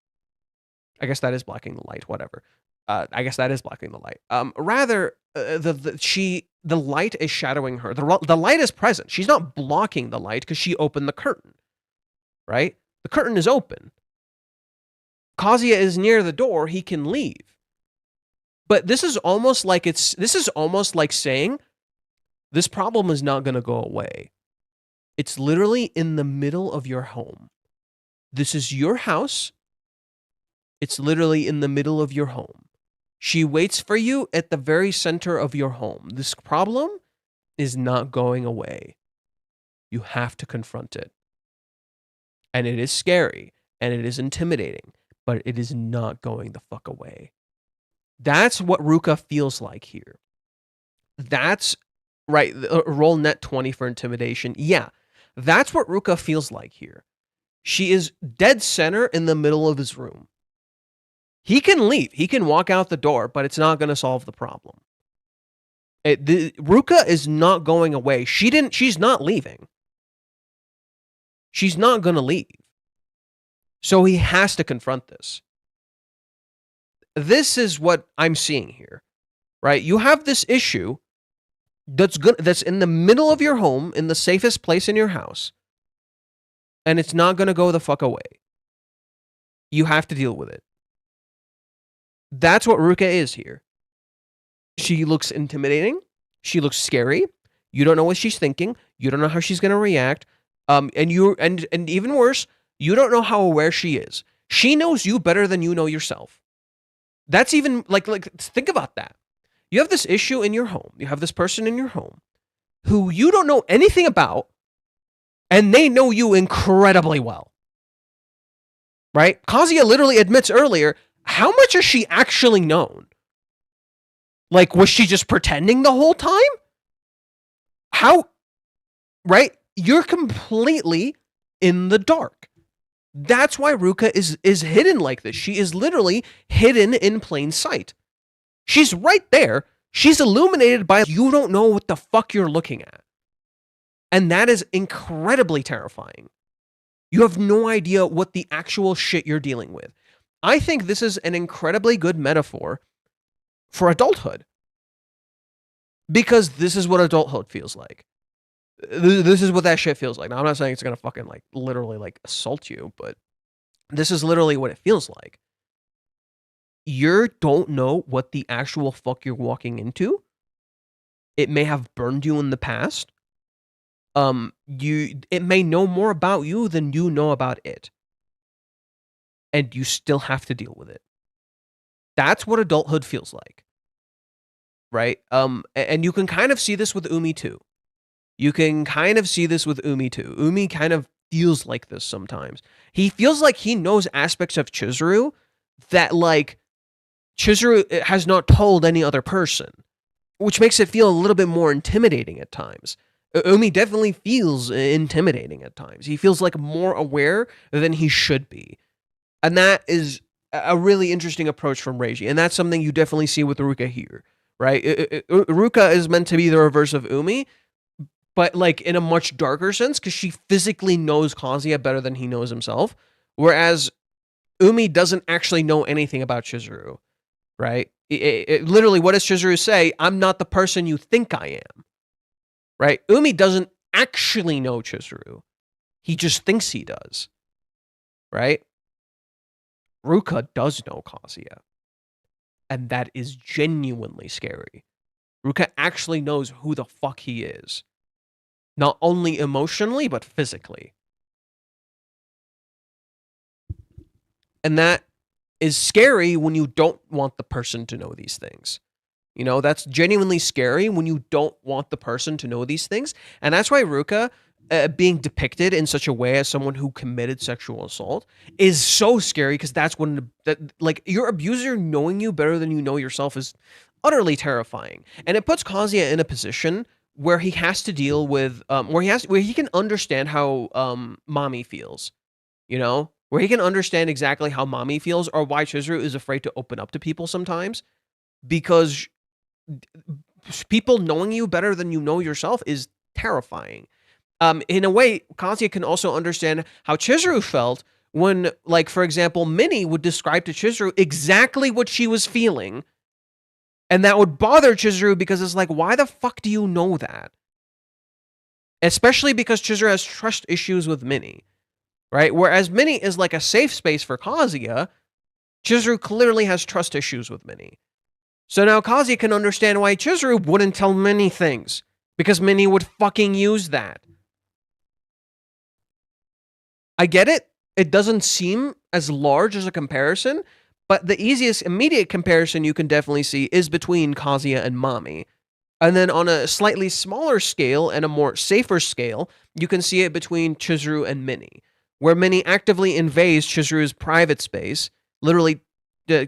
I guess that is blocking the light, whatever. I guess that is blocking the light. Rather, the light is shadowing her. The light is present. She's not blocking the light because she opened the curtain, right? The curtain is open. Kazuya is near the door. He can leave. But this is almost like saying, this problem is not going to go away. It's literally in the middle of your home. This is your house. It's literally in the middle of your home. She waits for you at the very center of your home. This problem is not going away. You have to confront it. And it is scary, and it is intimidating, but it is not going the fuck away. That's what Ruka feels like here. That's right. Roll net 20 for intimidation. Yeah, that's what Ruka feels like here. She is dead center in the middle of his room. He can leave. He can walk out the door, but it's not going to solve the problem. Ruka is not going away. She's not leaving. She's not going to leave. So he has to confront this. This is what I'm seeing here, right? You have this issue that's in the middle of your home, in the safest place in your house, and it's not going to go the fuck away. You have to deal with it. That's what Ruka is here. She looks intimidating. She looks scary. You don't know what she's thinking. You don't know how she's going to react. And even worse, you don't know how aware she is. She knows you better than you know yourself. That's even like think about that. You have this issue in your home. You have this person in your home who you don't know anything about, and they know you incredibly well. Right? Kazuya literally admits earlier, how much has she actually known? Like, was she just pretending the whole time? How? Right? You're completely in the dark. That's why Ruka is hidden like this. She is literally hidden in plain sight. She's right there. She's illuminated by you don't know what the fuck you're looking at. And that is incredibly terrifying. You have no idea what the actual shit you're dealing with. I think this is an incredibly good metaphor for adulthood. Because this is what adulthood feels like. This is what that shit feels like. Now, I'm not saying it's going to fucking like literally like assault you, but this is literally what it feels like. you don't know what the actual fuck you're walking into. It may have burned you in the past. It may know more about you than you know about it. And you still have to deal with it. That's what adulthood feels like. Right? And you can kind of see this with Umi too. Umi kind of feels like this sometimes. He feels like he knows aspects of Chizuru that, like, Chizuru has not told any other person, which makes it feel a little bit more intimidating at times. Umi definitely feels intimidating at times. He feels like more aware than he should be. And that is a really interesting approach from Reiji. And that's something you definitely see with Ruka here, right? Ruka is meant to be the reverse of Umi, but like in a much darker sense, because she physically knows Kazuya better than he knows himself. Whereas Umi doesn't actually know anything about Chizuru, right? Literally, what does Chizuru say? I'm not the person you think I am, right? Umi doesn't actually know Chizuru. He just thinks he does, right? Ruka does know Kazuya. And that is genuinely scary. Ruka actually knows who the fuck he is. Not only emotionally, but physically. And that is scary when you don't want the person to know these things. You know, that's genuinely scary when you don't want the person to know these things. And that's why Ruka being depicted in such a way as someone who committed sexual assault is so scary, because that's when like your abuser knowing you better than you know yourself is utterly terrifying. And it puts Kazuya in a position where he has to deal with where he can understand how mommy feels, you know, where he can understand exactly how mommy feels, or why Chizuru is afraid to open up to people sometimes, because people knowing you better than you know yourself is terrifying. In a way, Kazuya can also understand how Chizuru felt when, like, for example, Minnie would describe to Chizuru exactly what she was feeling, and that would bother Chizuru because it's like, why the fuck do you know that? Especially because Chizuru has trust issues with Minnie, right? Whereas Minnie is like a safe space for Kazuya, Chizuru clearly has trust issues with Minnie. So now Kazuya can understand why Chizuru wouldn't tell Minnie things, because Minnie would fucking use that. I get it. It doesn't seem as large as a comparison, but the easiest immediate comparison you can definitely see is between Kazuya and Mami. And then on a slightly smaller scale and a more safer scale, you can see it between Chizuru and Minnie, where Minnie actively invades Chizuru's private space, literally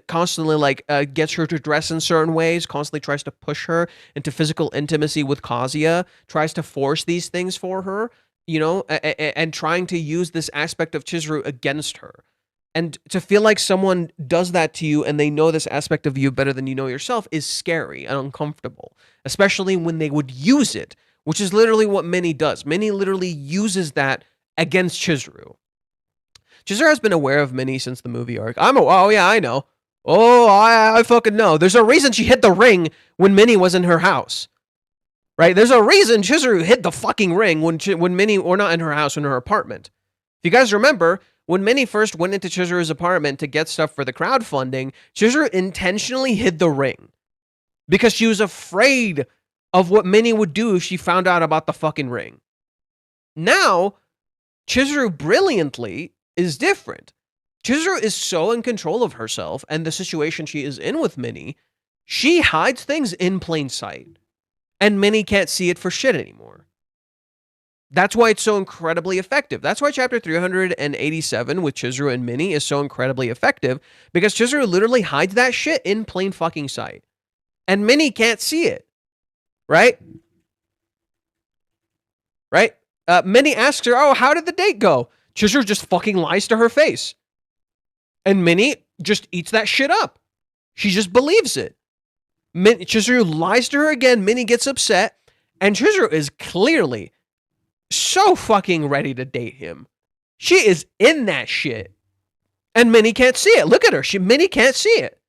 constantly gets her to dress in certain ways, constantly tries to push her into physical intimacy with Kazuya, tries to force these things for her, you know, and trying to use this aspect of Chizuru against her. And to feel like someone does that to you and they know this aspect of you better than you know yourself is scary and uncomfortable, especially when they would use it, which is literally what Minnie does. Minnie literally uses that against Chizuru. Chizuru has been aware of Minnie since the movie arc. Oh yeah, I know. Oh, I fucking know. There's a reason she hid the ring when Minnie was in her house. Right? There's a reason Chizuru hid the fucking ring when Minnie, or not in her house, in her apartment. If you guys remember, when Minnie first went into Chizuru's apartment to get stuff for the crowdfunding, Chizuru intentionally hid the ring because she was afraid of what Minnie would do if she found out about the fucking ring. Now, Chizuru brilliantly is different. Chizuru is so in control of herself and the situation she is in with Minnie, she hides things in plain sight. And Minnie can't see it for shit anymore. That's why it's so incredibly effective. That's why chapter 387 with Chizuru and Minnie is so incredibly effective, because Chizuru literally hides that shit in plain fucking sight. And Minnie can't see it. Right? Right? Minnie asks her, oh, how did the date go? Chizuru just fucking lies to her face. And Minnie just eats that shit up. She just believes it. Chizuru lies to her again. Minnie gets upset. And Chizuru is clearly so fucking ready to date him. She is in that shit. And Minnie can't see it. Look at her. Minnie can't see it.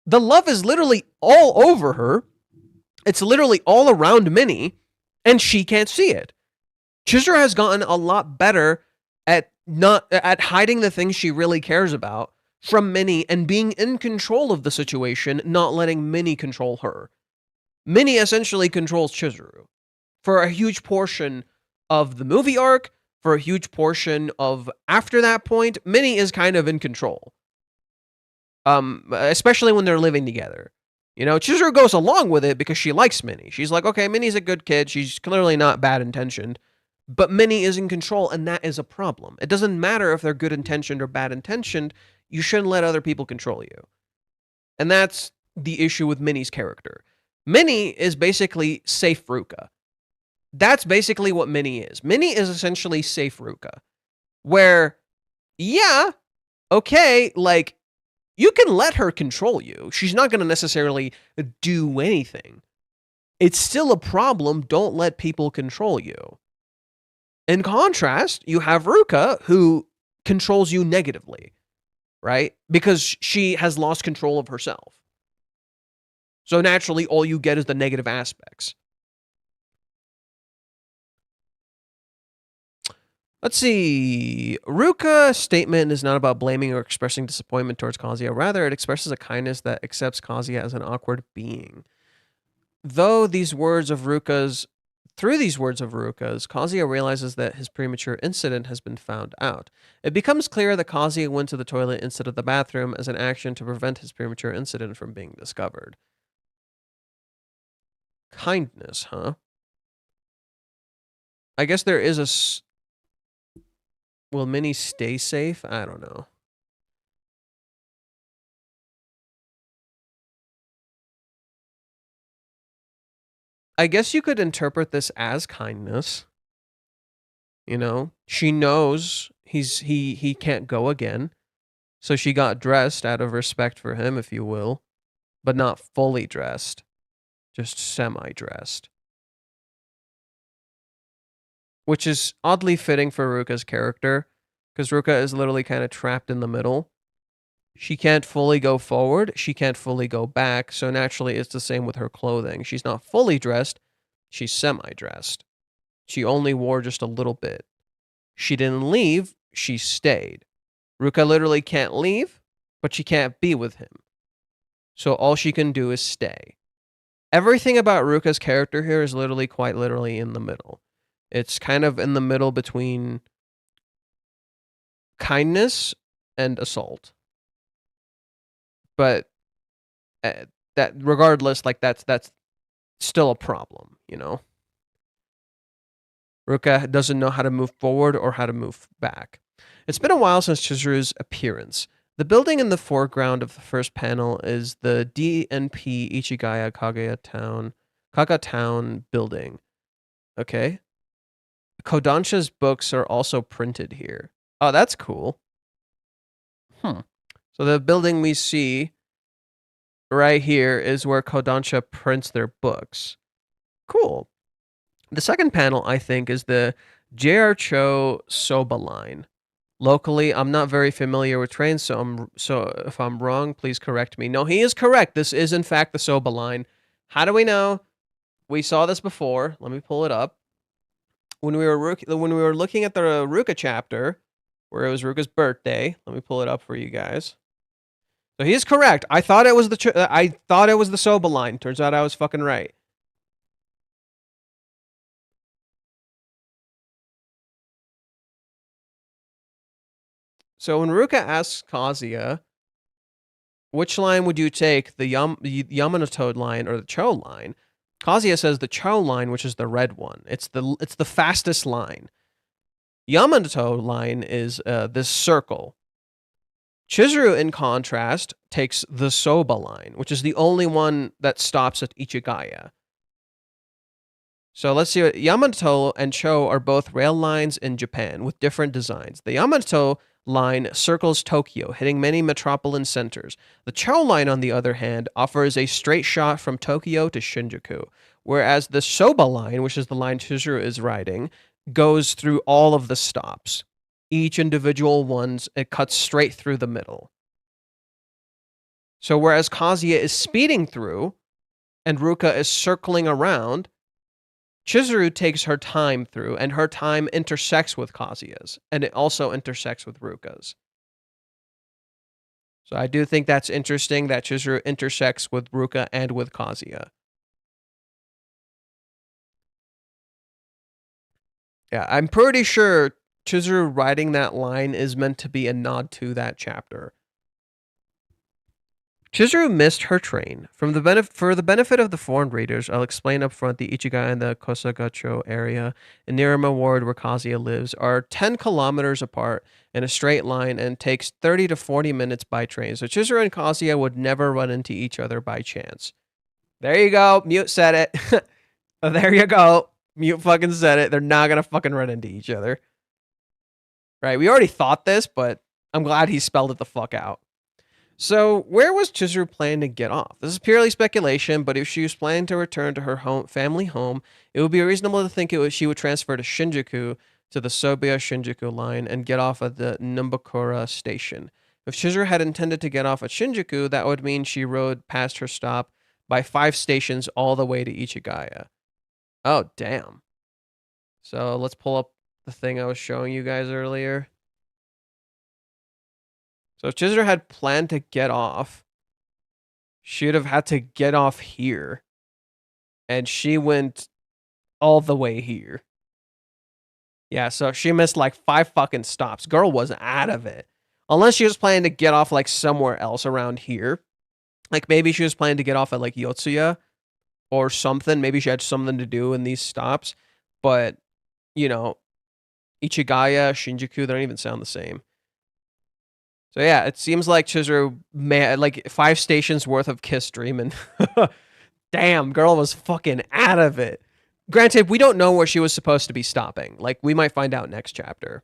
The love is literally all over her. It's literally all around Minnie. And she can't see it. Chizuru has gotten a lot better at hiding the things she really cares about, from Minnie and being in control of the situation, not letting Minnie control her. Minnie essentially controls Chizuru for a huge portion of the movie arc, for a huge portion of after that point. Minnie is kind of in control. Especially when they're living together. You know, Chizuru goes along with it because she likes Minnie. She's like, okay, Minnie's a good kid. She's clearly not bad intentioned. But Minnie is in control, and that is a problem. It doesn't matter if they're good intentioned or bad intentioned. You shouldn't let other people control you. And that's the issue with Minnie's character. Minnie is basically safe Ruka. That's basically what Minnie is. Minnie is essentially safe Ruka. Where, yeah, okay, like, you can let her control you. She's not going to necessarily do anything. It's still a problem. Don't let people control you. In contrast, you have Ruka, who controls you negatively, right? Because she has lost control of herself. So naturally, all you get is the negative aspects. Let's see. Ruka's statement is not about blaming or expressing disappointment towards Kazuya. Rather, it expresses a kindness that accepts Kazuya as an awkward being. Through these words of Ruka's, Kazuya realizes that his premature incident has been found out. It becomes clear that Kazuya went to the toilet instead of the bathroom as an action to prevent his premature incident from being discovered. Kindness, huh? I guess there is a... Will Minnie stay safe? I don't know. I guess you could interpret this as kindness. You know, she knows he can't go again. So she got dressed out of respect for him, if you will, but not fully dressed, just semi-dressed. Which is oddly fitting for Ruka's character, because Ruka is literally kind of trapped in the middle. She can't fully go forward, she can't fully go back, so naturally it's the same with her clothing. She's not fully dressed, she's semi-dressed. She only wore just a little bit. She didn't leave, she stayed. Ruka literally can't leave, but she can't be with him. So all she can do is stay. Everything about Ruka's character here is literally quite literally in the middle. It's kind of in the middle between kindness and assault. But that regardless, like that's still a problem, you know? Ruka doesn't know how to move forward or how to move back. It's been a while since Chizuru's appearance. The building in the foreground of the first panel is the DNP Ichigaya Kaga Town building. Okay. Kodansha's books are also printed here. Oh, that's cool. So the building we see right here is where Kodansha prints their books. Cool. The second panel, I think, is the J.R. Cho Soba line. Locally, I'm not very familiar with trains, so if I'm wrong, please correct me. No, he is correct. This is, in fact, the Soba line. How do we know? We saw this before. Let me pull it up. When we were looking at the Ruka chapter, where it was Ruka's birthday, let me pull it up for you guys. So he is correct. I thought it was the Soba line. Turns out I was fucking right. So when Ruka asks Kazuya, which line would you take, the Yamanote line or the Cho line? Kazuya says the Cho line, which is the red one. It's the fastest line. Yamanote line is this circle. Chizuru, in contrast, takes the Soba line, which is the only one that stops at Ichigaya. So let's see. Yamanote and Cho are both rail lines in Japan with different designs. The Yamanote line circles Tokyo, hitting many metropolitan centers. The Cho line, on the other hand, offers a straight shot from Tokyo to Shinjuku, whereas the Soba line, which is the line Chizuru is riding, goes through all of the stops. Each individual ones, it cuts straight through the middle. So whereas Kazuya is speeding through and Ruka is circling around, Chizuru takes her time through, and her time intersects with Kazuya's, and it also intersects with Ruka's. So I do think that's interesting that Chizuru intersects with Ruka and with Kazuya. Yeah, I'm pretty sure Chizuru writing that line is meant to be a nod to that chapter. Chizuru missed her train. For the benefit of the foreign readers, I'll explain up front the Ichigai and the Kosagacho area in Nirama Ward where Kazuya lives are 10 kilometers apart in a straight line and takes 30 to 40 minutes by train. So Chizuru and Kazuya would never run into each other by chance. There you go. Mute said it. There you go. Mute fucking said it. They're not going to fucking run into each other. Right? We already thought this, but I'm glad he spelled it the fuck out. So, where was Chizuru planning to get off? This is purely speculation, but if she was planning to return to her family home, it would be reasonable to think she would transfer to Shinjuku to the Sobiya Shinjuku line and get off at the Numbakura station. If Chizuru had intended to get off at Shinjuku, that would mean she rode past her stop by 5 stations all the way to Ichigaya. Oh, damn. So, let's pull up the thing I was showing you guys earlier. So if Chizuru had planned to get off, she would have had to get off here. And she went all the way here. Yeah, so she missed like 5 fucking stops. Girl was out of it. Unless she was planning to get off like somewhere else around here. Like maybe she was planning to get off at like Yotsuya or something. Maybe she had something to do in these stops. But, you know, Ichigaya, Shinjuku, they don't even sound the same. So yeah, it seems like Chizuru like 5 stations worth of kiss dream, and damn, girl was fucking out of it. Granted, we don't know where she was supposed to be stopping. Like, we might find out next chapter.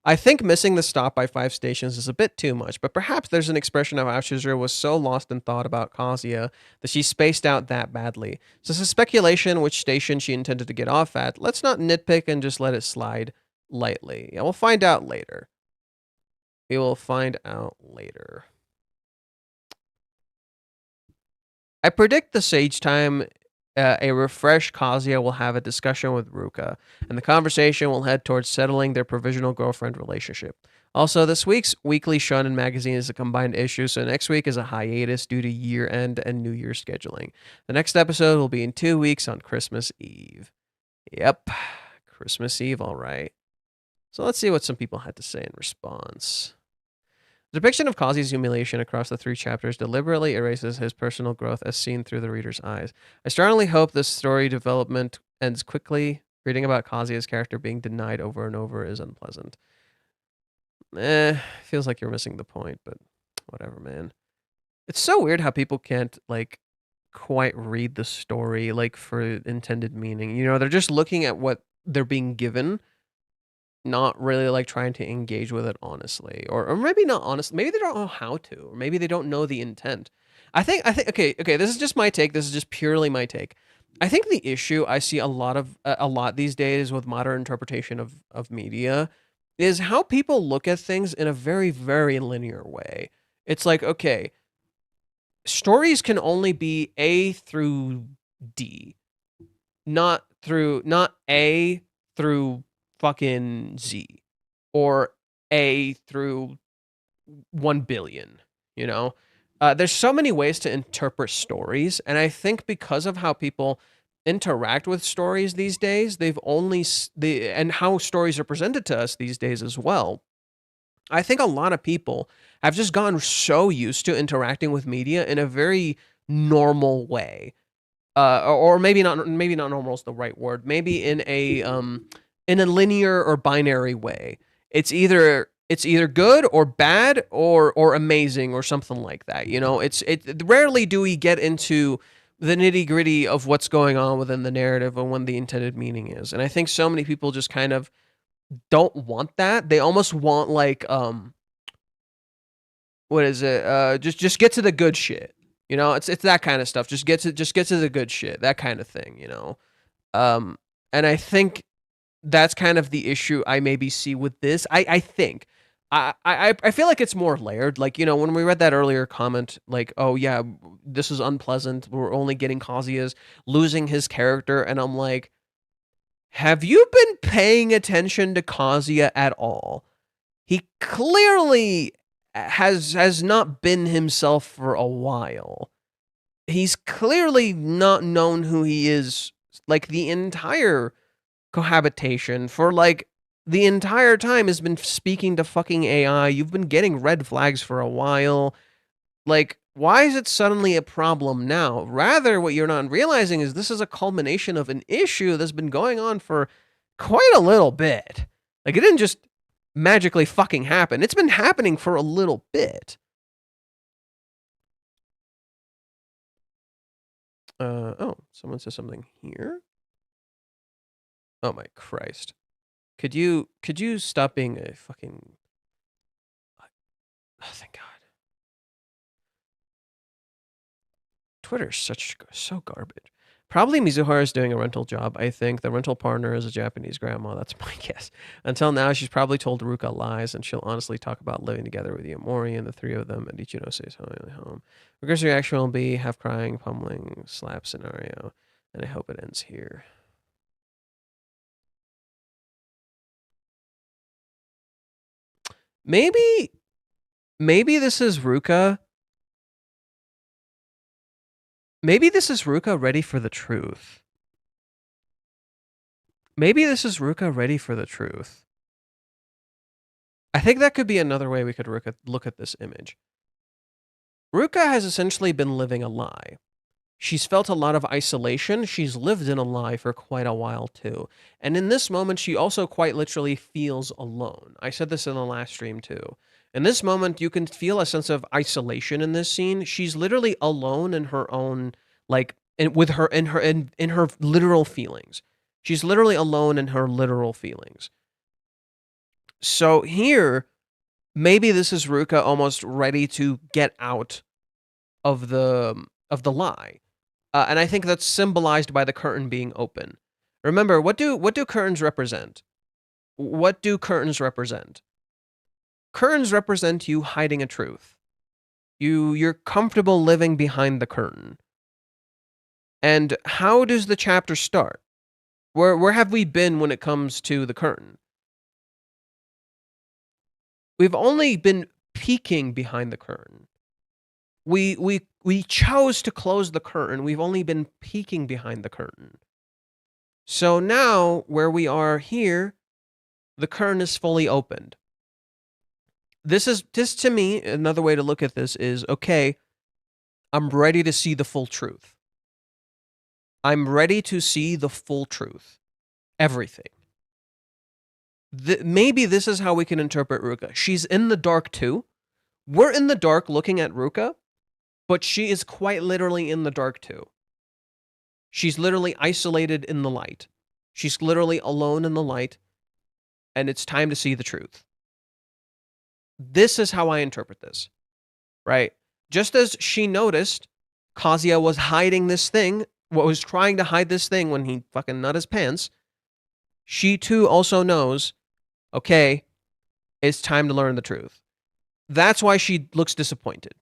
I think missing the stop by 5 stations is a bit too much, but perhaps there's an expression of how Chizuru was so lost in thought about Kazuya that she spaced out that badly. So it's a speculation which station she intended to get off at. Let's not nitpick and just let it slide lightly. Yeah, we'll find out later. We will find out later. I predict the Sage Time, a refreshed Kazuya will have a discussion with Ruka, and the conversation will head towards settling their provisional girlfriend relationship. Also, this week's weekly Shonen magazine is a combined issue, so next week is a hiatus due to year-end and New Year scheduling. The next episode will be in 2 weeks on Christmas Eve. Yep, Christmas Eve, all right. So let's see what some people had to say in response. The depiction of Kazuya's humiliation across the 3 chapters deliberately erases his personal growth as seen through the reader's eyes. I strongly hope this story development ends quickly. Reading about Kazuya's character being denied over and over is unpleasant. Feels like you're missing the point, but whatever, man. It's so weird how people can't, like, quite read the story, like, for intended meaning. You know, they're just looking at what they're being given, not really like trying to engage with it honestly, or maybe not honest. Maybe they don't know how to, or maybe they don't know the intent. I think okay. This is just my take. This is just purely my take. I think the issue I see a lot these days with modern interpretation of media is how people look at things in a very, very linear way. It's like, okay, stories can only be A through D, not A through fucking Z or A through 1 billion, you know? There's so many ways to interpret stories, and I think because of how people interact with stories these days, and how stories are presented to us these days as well. I think a lot of people have just gone so used to interacting with media in a very normal way. Or maybe not normal is the right word. Maybe in a linear or binary way. It's either good or bad or amazing or something like that. You know, rarely do we get into the nitty-gritty of what's going on within the narrative and what the intended meaning is. And I think so many people just kind of don't want that. They almost want like what is it? Just get to the good shit. You know, it's that kind of stuff. Just get to the good shit. That kind of thing, you know. And I think that's kind of the issue I maybe see with this. I think I feel like it's more layered. Like, you know, when we read that earlier comment, like, oh yeah, this is unpleasant. We're only getting Kazuya's losing his character, and I'm like, have you been paying attention to Kazuya at all? he clearly has not been himself for a while. He's clearly not known who he is, like, the entire cohabitation. For, like, the entire time has been speaking to fucking AI. You've been getting red flags for a while. Like, why is it suddenly a problem now? Rather, what you're not realizing is this is a culmination of an issue that's been going on for quite a little bit. Like, it didn't just magically fucking happen. It's been happening for a little bit. Oh, someone says something here? Oh my Christ. Could you stop being a fucking... Oh, thank God. Twitter's so garbage. Probably Mizuhara is doing a rental job, I think. The rental partner is a Japanese grandma. That's my guess. Until now, she's probably told Ruka lies, and she'll honestly talk about living together with Yamori and the three of them, and Ichino stays home. Ruka's reaction will be half-crying, pummeling, slap scenario, and I hope it ends here. Maybe this is Ruka. Maybe this is Ruka ready for the truth. Maybe this is Ruka ready for the truth. I think that could be another way we could look at this image. Ruka has essentially been living a lie. She's felt a lot of isolation. She's lived in a lie for quite a while too. And in this moment, she also quite literally feels alone. I said this in the last stream too. In this moment, you can feel a sense of isolation in this scene. She's literally alone in her own, like, in her literal feelings. She's literally alone in her literal feelings. So here, maybe this is Ruka almost ready to get out of the lie. And I think that's symbolized by the curtain being open. Remember, what do curtains represent? What do curtains represent? Curtains represent you hiding a truth. You're comfortable living behind the curtain. And how does the chapter start? Where have we been when it comes to the curtain? We've only been peeking behind the curtain. We chose to close the curtain. We've only been peeking behind the curtain. So now, where we are here, the curtain is fully opened. This to me, another way to look at this is, okay, I'm ready to see the full truth. I'm ready to see the full truth. Everything. Maybe this is how we can interpret Ruka. She's in the dark too. We're in the dark looking at Ruka, but she is quite literally in the dark too. She's literally isolated in the light. She's literally alone in the light, and it's time to see the truth. This is how I interpret this, right? Just as she noticed Kazuya was hiding this thing, was trying to hide this thing when he fucking nut his pants, she too also knows, okay, it's time to learn the truth. That's why she looks disappointed.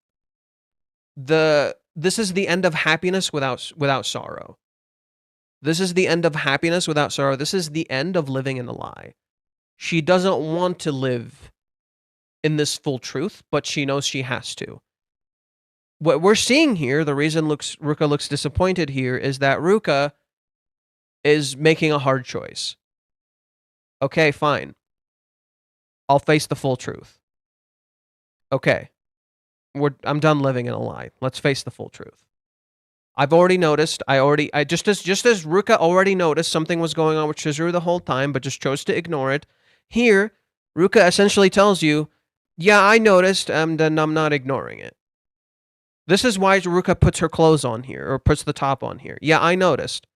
This is the end of happiness without sorrow. This is the end of happiness without sorrow. This is the end of living in a lie. She doesn't want to live in this full truth, but she knows she has to. What we're seeing here, the reason Ruka looks disappointed here, is that Ruka is making a hard choice. Okay, fine. I'll face the full truth. Okay. I'm done living in a lie. Let's face the full truth. I've already noticed. Just as Ruka already noticed something was going on with Chizuru the whole time, but just chose to ignore it. Here, Ruka essentially tells you, yeah, I noticed, and I'm not ignoring it. This is why Ruka puts her clothes on here, or puts the top on here. Yeah, I noticed.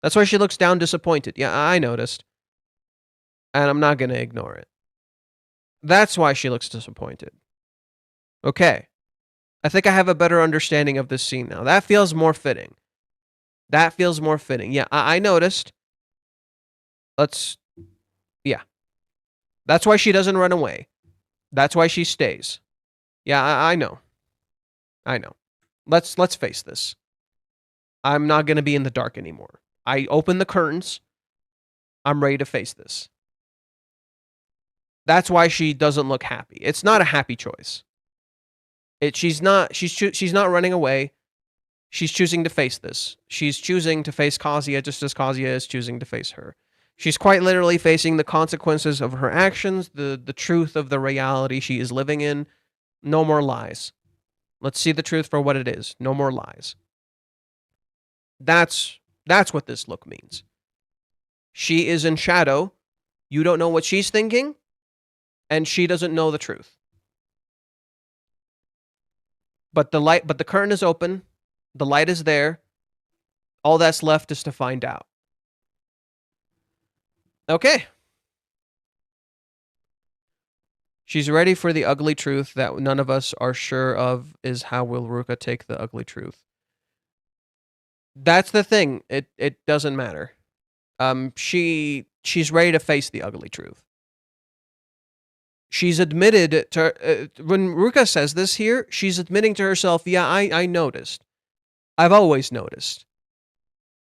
That's why she looks down disappointed. Yeah, I noticed. And I'm not going to ignore it. That's why she looks disappointed. Okay. I think I have a better understanding of this scene now. That feels more fitting. That feels more fitting. Yeah, I noticed. Yeah. That's why she doesn't run away. That's why she stays. Yeah, I know. I know. Let's face this. I'm not going to be in the dark anymore. I open the curtains. I'm ready to face this. That's why she doesn't look happy. It's not a happy choice. She's not running away. She's choosing to face this. She's choosing to face Kazuya just as Kazuya is choosing to face her. She's quite literally facing the consequences of her actions, the truth of the reality she is living in. No more lies. Let's see the truth for what it is. No more lies. That's what this look means. She is in shadow. You don't know what she's thinking, and she doesn't know the truth. But the curtain is open. The light is there. All that's left is to find out. Okay. She's ready for the ugly truth that none of us are sure of is how will Ruka take the ugly truth. That's the thing. It doesn't matter. She's ready to face the ugly truth. She's admitted to when Ruka says this here, she's admitting to herself, yeah, I noticed. I've always noticed.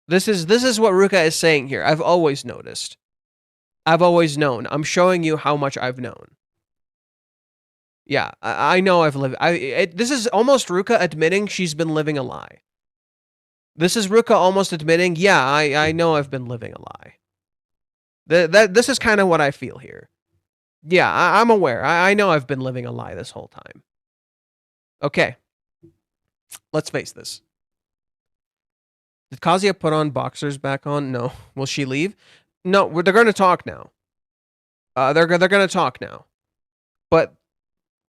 This is what Ruka is saying here. I've always noticed. I've always known. I'm showing you how much I've known. Yeah, I know I've lived. This is almost Ruka admitting she's been living a lie. This is Ruka almost admitting, yeah, I know I've been living a lie. This is kind of what I feel here. Yeah, I'm aware. I know I've been living a lie this whole time. Okay. Let's face this. Did Kazuya put on boxers back on? No. Will she leave? No, they're going to talk now. They're going to talk now. But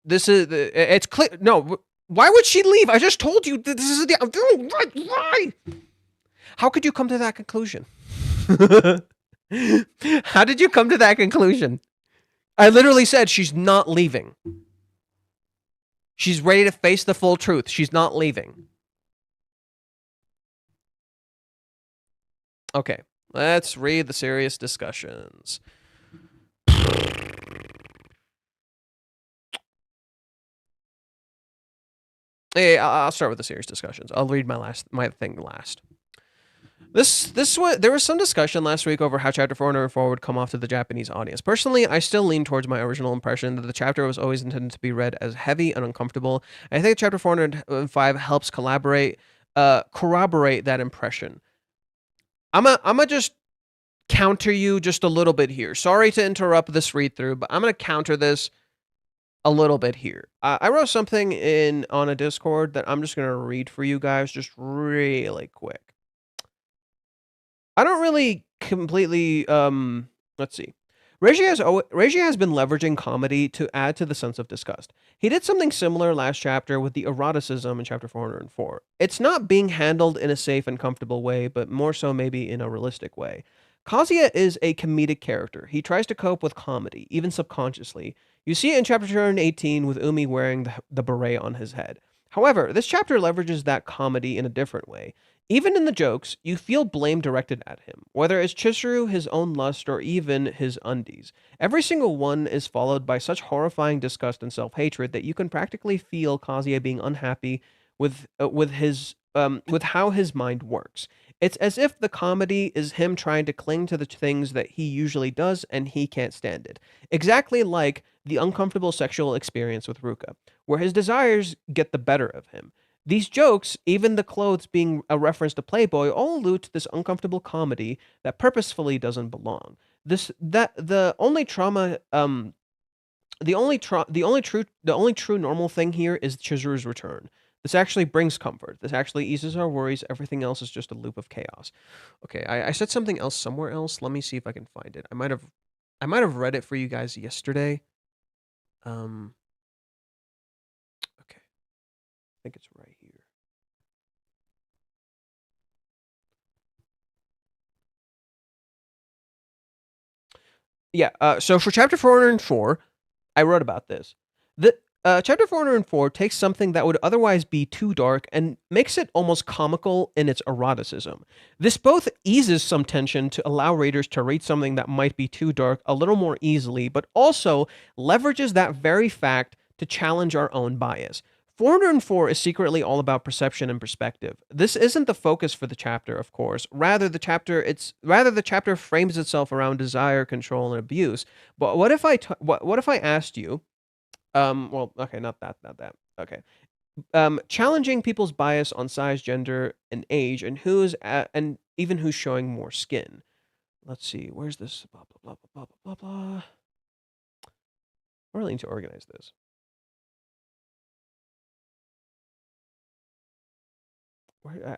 this is it's clear. No, why would she leave? I just told you this is the why? How could you come to that conclusion? How did you come to that conclusion? I literally said she's not leaving. She's ready to face the full truth. She's not leaving. Okay, let's read the serious discussions. Hey, I'll start with the serious discussions. I'll read my thing last. There was some discussion last week over how Chapter 404 would come off to the Japanese audience. Personally, I still lean towards my original impression that the chapter was always intended to be read as heavy and uncomfortable. I think Chapter 405 helps corroborate that impression. I'm a just counter you just a little bit here. Sorry to interrupt this read through, but I'm gonna counter this a little bit here. I wrote something on a Discord that I'm just gonna read for you guys just really quick. I don't really completely let's see. Reiji has been leveraging comedy to add to the sense of disgust. He did something similar last chapter with the eroticism in chapter 404. It's not being handled in a safe and comfortable way, but more so maybe in a realistic way. Kazuya is a comedic character. He tries to cope with comedy, even subconsciously. You see it in chapter 218 with Umi wearing the beret on his head. However, this chapter leverages that comedy in a different way. Even in the jokes, you feel blame directed at him, whether it's Chizuru, his own lust, or even his undies. Every single one is followed by such horrifying disgust and self-hatred that you can practically feel Kazuya being unhappy with how his mind works. It's as if the comedy is him trying to cling to the things that he usually does and he can't stand it. Exactly like the uncomfortable sexual experience with Ruka, where his desires get the better of him. These jokes, even the clothes being a reference to Playboy, all allude to this uncomfortable comedy that purposefully doesn't belong. The only true normal thing here is Chizuru's return. This actually brings comfort. This actually eases our worries. Everything else is just a loop of chaos. Okay, I said something else somewhere else. Let me see if I can find it. I might have read it for you guys yesterday. Okay. I think it's right here. Yeah, so for chapter 404, I wrote about this. Chapter 404 takes something that would otherwise be too dark and makes it almost comical in its eroticism. This both eases some tension to allow readers to read something that might be too dark a little more easily, but also leverages that very fact to challenge our own bias. 404 is secretly all about perception and perspective. This isn't the focus for the chapter, of course. Rather, the chapter frames itself around desire, control, and abuse. But what if what if I asked you? Well, okay, not that. Okay. Challenging people's bias on size, gender, and age, and even who's showing more skin. Let's see. Where's this? Blah blah blah blah blah blah. I really need to organize this.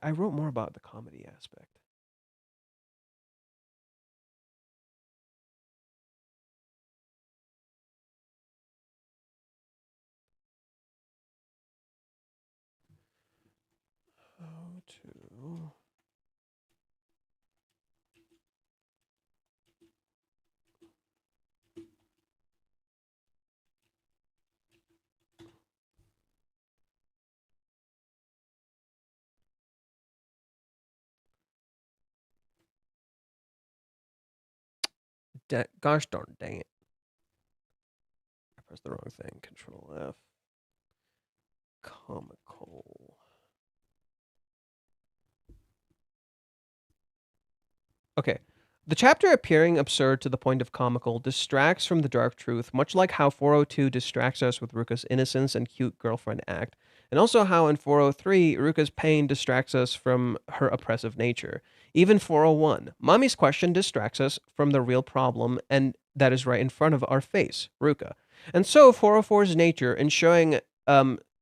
I wrote more about the comedy aspect. How to... Gosh darn dang it. I pressed the wrong thing. Control F. Comical. Okay. The chapter appearing absurd to the point of comical distracts from the dark truth, much like how 402 distracts us with Ruka's innocence and cute girlfriend act, and also how in 403 Ruka's pain distracts us from her oppressive nature. Even 401, Mommy's question distracts us from the real problem, and that is right in front of our face, Ruka. And so 404's nature in showing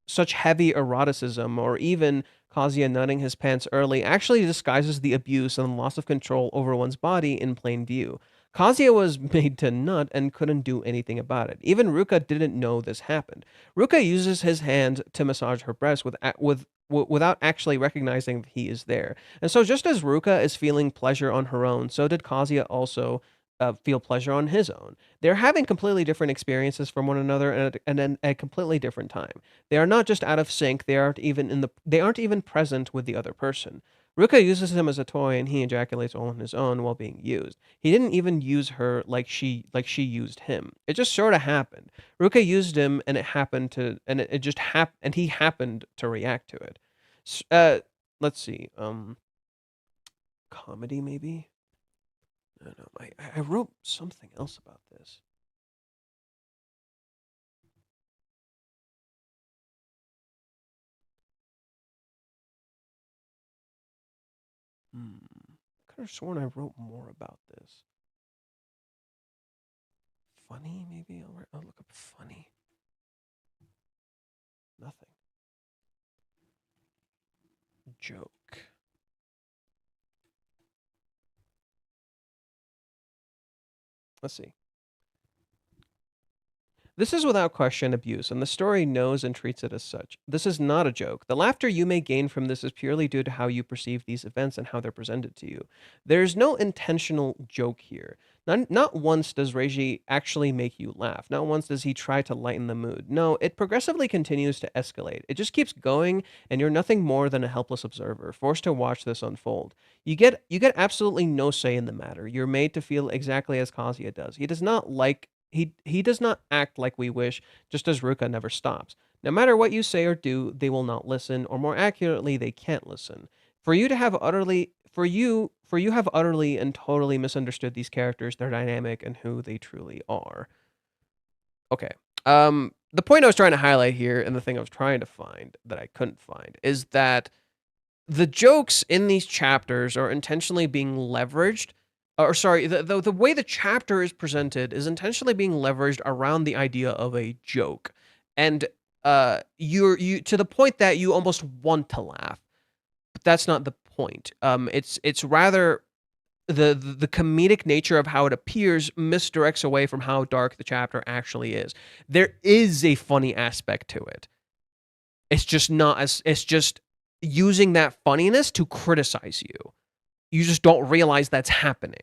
such heavy eroticism, or even Kazuya nutting his pants early, actually disguises the abuse and loss of control over one's body in plain view. Kazuya was made to nut and couldn't do anything about it. Even Ruka didn't know this happened. Ruka uses his hand to massage her breast without actually recognizing that he is there. And so just as Ruka is feeling pleasure on her own, so did Kazuya also feel pleasure on his own. They're having completely different experiences from one another and at a completely different time. They are not just out of sync, they aren't even present with the other person. Ruka uses him as a toy and he ejaculates all on his own while being used. He didn't even use her like she used him. It just sort of happened. Ruka used him and he happened to react to it. Let's see. Comedy maybe? No, I wrote something else about this. I could have sworn I wrote more about this. Funny, maybe? I'll look up funny. Nothing. Joke. Let's see. This is without question abuse, and the story knows and treats it as such. This is not a joke. The laughter you may gain from this is purely due to how you perceive these events and how they're presented to you. There's no intentional joke here. Not once does Reiji actually make you laugh. Not once does he try to lighten the mood. No, it progressively continues to escalate. It just keeps going, and you're nothing more than a helpless observer, forced to watch this unfold. You get absolutely no say in the matter. You're made to feel exactly as Kazuya does. He does not act like we wish, just as Ruka never stops. No matter what you say or do, they will not listen, or more accurately, they can't listen. You have utterly and totally misunderstood these characters, their dynamic, and who they truly are. Okay. The point I was trying to highlight here, and the thing I was trying to find that I couldn't find, is that the jokes in these chapters are intentionally being leveraged. Or sorry, the way the chapter is presented is intentionally being leveraged around the idea of a joke, and you to the point that you almost want to laugh, but that's not the point. It's rather the comedic nature of how it appears misdirects away from how dark the chapter actually is. There is a funny aspect to it. It's just using that funniness to criticize you. You just don't realize that's happening.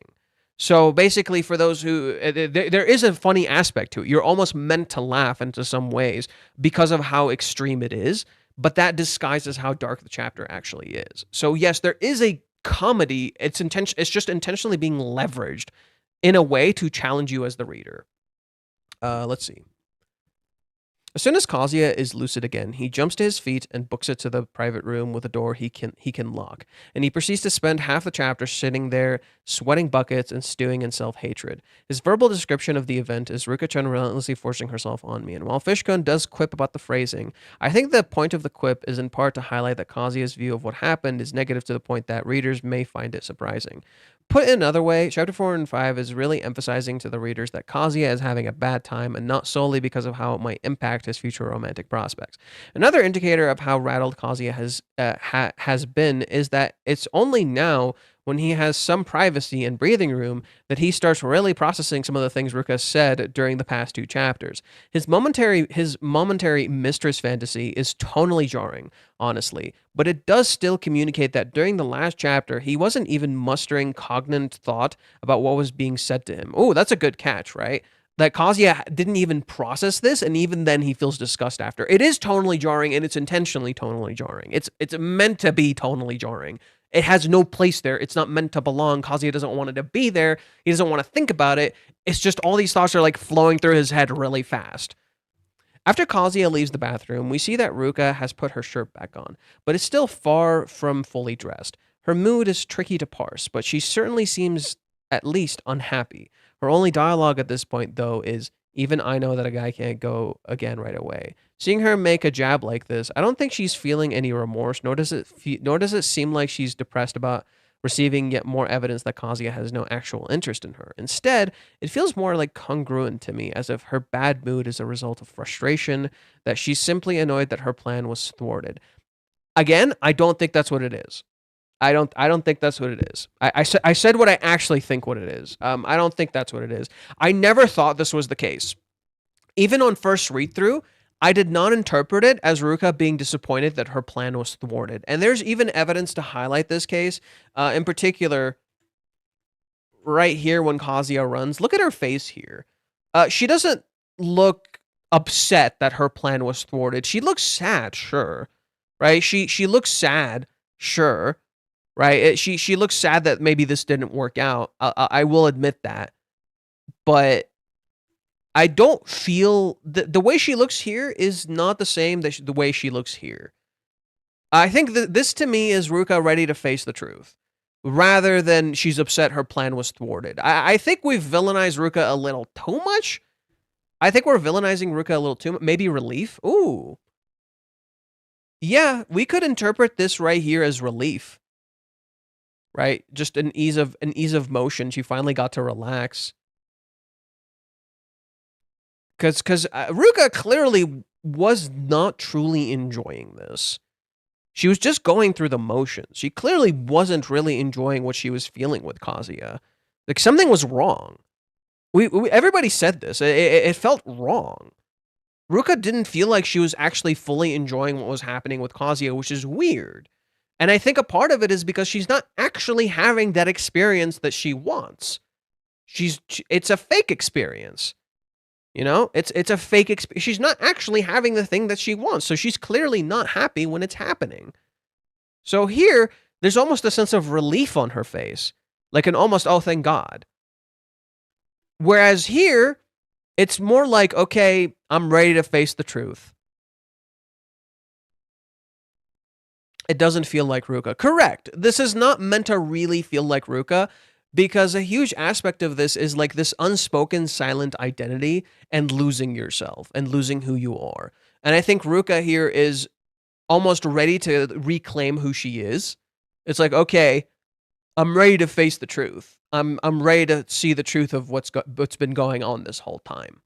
So basically, for those who there is a funny aspect to it. You're almost meant to laugh into some ways because of how extreme it is, but that disguises how dark the chapter actually is. So yes, there is a comedy. It's just intentionally being leveraged in a way to challenge you as the reader. Let's see. As soon as Kazuya is lucid again, he jumps to his feet and books it to the private room with a door he can lock. And he proceeds to spend half the chapter sitting there, sweating buckets and stewing in self-hatred. His verbal description of the event is Ruka-chan relentlessly forcing herself on me. And while Fishkun does quip about the phrasing, I think the point of the quip is in part to highlight that Kazuya's view of what happened is negative to the point that readers may find it surprising. Put in another way, Chapter 4 and 5 is really emphasizing to the readers that Kazuya is having a bad time and not solely because of how it might impact his future romantic prospects. Another indicator of how rattled Kazuya has been is that it's only now when he has some privacy and breathing room that he starts really processing some of the things Ruka said during the past 2 chapters. His momentary mistress fantasy is tonally jarring, honestly, but it does still communicate that during the last chapter, he wasn't even mustering cognate thought about what was being said to him. Oh, that's a good catch, right? That Kazuya didn't even process this, and even then he feels disgust after. It is tonally jarring, and it's intentionally tonally jarring. It's meant to be tonally jarring. It has no place there. It's not meant to belong. Kazuya doesn't want it to be there. He doesn't want to think about it. It's just all these thoughts are like flowing through his head really fast. After Kazuya leaves the bathroom, we see that Ruka has put her shirt back on, but is still far from fully dressed. Her mood is tricky to parse, but she certainly seems at least unhappy. Her only dialogue at this point, though, is, "Even I know that a guy can't go again right away." Seeing her make a jab like this, I don't think she's feeling any remorse, nor does it seem like she's depressed about receiving yet more evidence that Kazuya has no actual interest in her. Instead, it feels more like congruent to me, as if her bad mood is a result of frustration, that she's simply annoyed that her plan was thwarted. Again, I don't think that's what it is. I don't think that's what it is. I said what I actually think what it is. I don't think that's what it is. I never thought this was the case. Even on first read through, I did not interpret it as Ruka being disappointed that her plan was thwarted. And there's even evidence to highlight this case. In particular, right here when Kazuya runs, look at her face here. She doesn't look upset that her plan was thwarted. She looks sad, sure. Right? She looks sad, sure. Right? She looks sad that maybe this didn't work out. I will admit that. But I don't feel the way she looks here is not the same the way she looks here. I think that this to me is Ruka ready to face the truth, rather than she's upset her plan was thwarted. I think we've villainized Ruka a little too much. I think we're villainizing Ruka a little too much. Maybe relief. Ooh, yeah, we could interpret this right here as relief. Right, just an ease of motion. She finally got to relax. Because Ruka clearly was not truly enjoying this. She was just going through the motions. She clearly wasn't really enjoying what she was feeling with Kazuya. Like, something was wrong. Everybody said this. It felt wrong. Ruka didn't feel like she was actually fully enjoying what was happening with Kazuya, which is weird. And I think a part of it is because she's not actually having that experience that she wants. It's a fake experience. You know, it's a fake experience. She's not actually having the thing that she wants. So she's clearly not happy when it's happening. So here, there's almost a sense of relief on her face. Like an almost, oh, thank God. Whereas here, it's more like, okay, I'm ready to face the truth. It doesn't feel like Ruka. Correct. This is not meant to really feel like Ruka, because a huge aspect of this is like this unspoken silent identity and losing yourself and losing who you are. And I think Ruka here is almost ready to reclaim who she is. It's like, okay, I'm ready to face the truth. I'm ready to see the truth of what's been going on this whole time.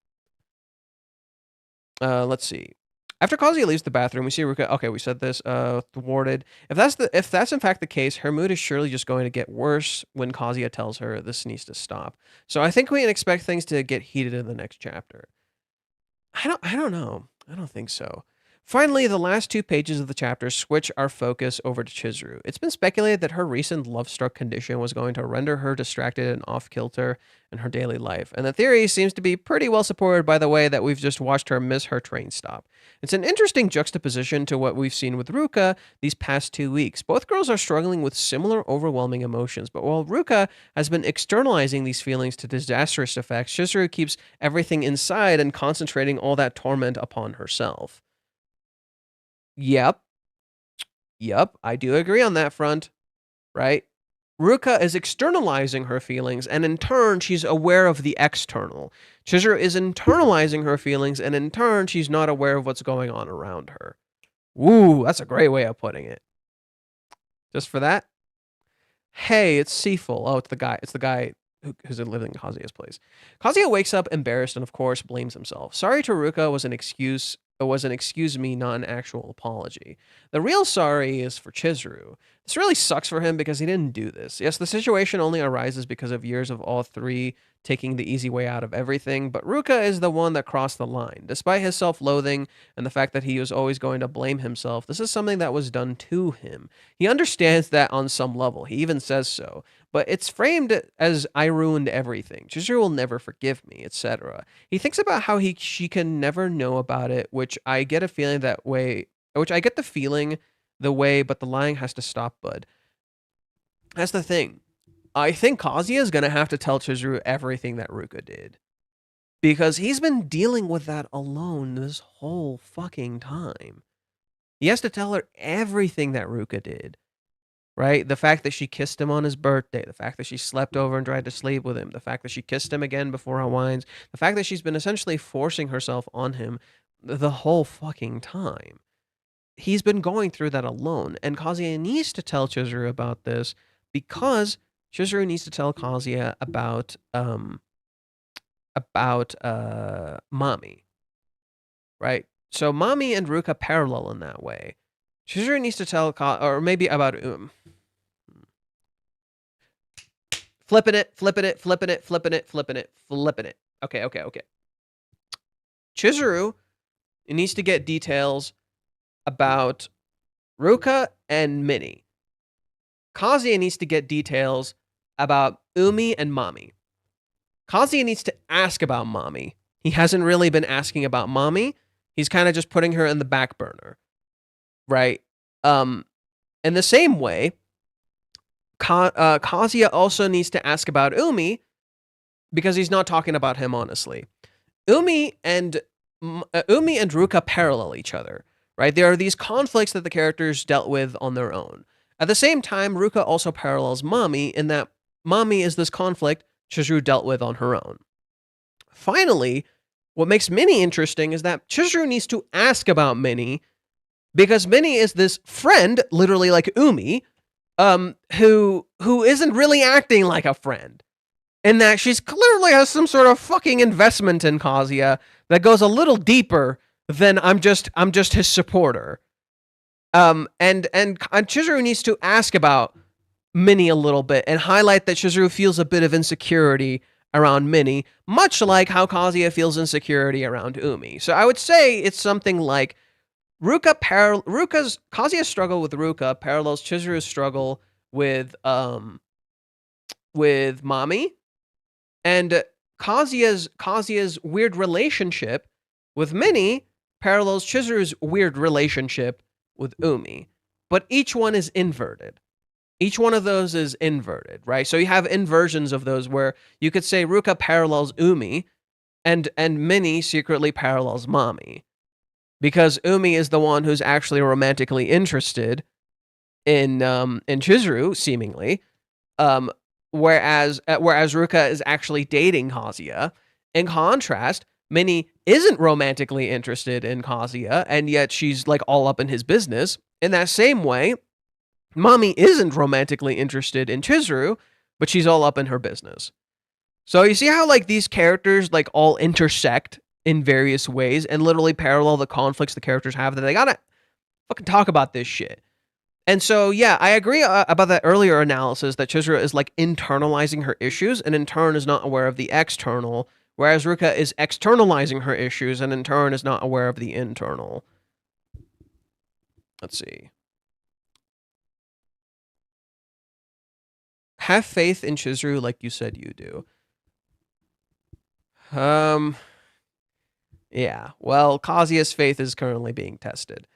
Let's see. After Kazuya leaves the bathroom, we see Ruka. Okay, we said this. Thwarted. If that's in fact the case, her mood is surely just going to get worse when Kazuya tells her this needs to stop. So I think we can expect things to get heated in the next chapter. I don't know. I don't think so. Finally, the last 2 pages of the chapter switch our focus over to Chizuru. It's been speculated that her recent love-struck condition was going to render her distracted and off-kilter in her daily life, and the theory seems to be pretty well supported by the way that we've just watched her miss her train stop. It's an interesting juxtaposition to what we've seen with Ruka these past 2 weeks. Both girls are struggling with similar overwhelming emotions, but while Ruka has been externalizing these feelings to disastrous effects, Chizuru keeps everything inside and concentrating all that torment upon herself. Yep. I do agree on that front, right? Ruka is externalizing her feelings, and in turn, she's aware of the external. Chizuru is internalizing her feelings, and in turn, she's not aware of what's going on around her. Woo, that's a great way of putting it. Just for that. Hey, it's Seaful. Oh, it's the guy who's living in Kazuya's place. Kazuya wakes up embarrassed and, of course, blames himself. Sorry to Ruka was an excuse me, not an actual apology. The real sorry is for Chizuru. This really sucks for him because he didn't do this. Yes, the situation only arises because of years of all three taking the easy way out of everything, but Ruka is the one that crossed the line. Despite his self-loathing and the fact that he was always going to blame himself, this is something that was done to him. He understands that on some level. He even says so. But it's framed as I ruined everything. Chizuru will never forgive me, etc. He thinks about how she can never know about it, which I get a feeling that way, which I get the feeling the way, but the lying has to stop, bud. That's the thing. I think Kazuya is going to have to tell Chizuru everything that Ruka did. Because he's been dealing with that alone this whole fucking time. He has to tell her everything that Ruka did. Right? The fact that she kissed him on his birthday, the fact that she slept over and tried to sleep with him, the fact that she kissed him again before Hawaiians, the fact that she's been essentially forcing herself on him the whole fucking time. He's been going through that alone, and Kazuya needs to tell Chizuru about this because Chizuru needs to tell Kazuya about Mami. Right? So Mami and Ruka parallel in that way. Chizuru needs to tell, or maybe about flipping it. Okay. Chizuru needs to get details about Ruka and Minnie. Kazuya needs to get details about Umi and Mami. Kazuya needs to ask about Mami. He hasn't really been asking about Mami. He's kind of just putting her in the back burner. Right? In the same way, Kazuya also needs to ask about Umi because he's not talking about him honestly. Umi and Ruka parallel each other, right? There are these conflicts that the characters dealt with on their own. At the same time, Ruka also parallels Mami in that Mami is this conflict Chizuru dealt with on her own. Finally, what makes Minnie interesting is that Chizuru needs to ask about Minnie because Minnie is this friend, literally like Umi, who isn't really acting like a friend. In that she's clearly has some sort of fucking investment in Kazuya that goes a little deeper than I'm just his supporter. And Chizuru needs to ask about Minnie a little bit and highlight that Chizuru feels a bit of insecurity around Minnie, much like how Kazuya feels insecurity around Umi. So I would say it's something like Kazuya's struggle with Ruka parallels Chizuru's struggle with Mami, and Kazuya's weird relationship with Minnie parallels Chizuru's weird relationship with Umi. But each one is inverted. Each one of those is inverted, right? So you have inversions of those where you could say Ruka parallels Umi, and Minnie secretly parallels Mami. Because Umi is the one who's actually romantically interested in Chizuru, seemingly, whereas Ruka is actually dating Kazuya. In contrast, Minnie isn't romantically interested in Kazuya, and yet she's like all up in his business. In that same way, Mami isn't romantically interested in Chizuru, but she's all up in her business. So you see how like these characters like all intersect in various ways and literally parallel the conflicts the characters have, that they gotta fucking talk about this shit. And so, yeah, I agree about that earlier analysis that Chizuru is like internalizing her issues and in turn is not aware of the external, whereas Ruka is externalizing her issues and in turn is not aware of the internal. Let's see. Have faith in Chizuru like you said you do. Yeah. Well, Kazuya's faith is currently being tested.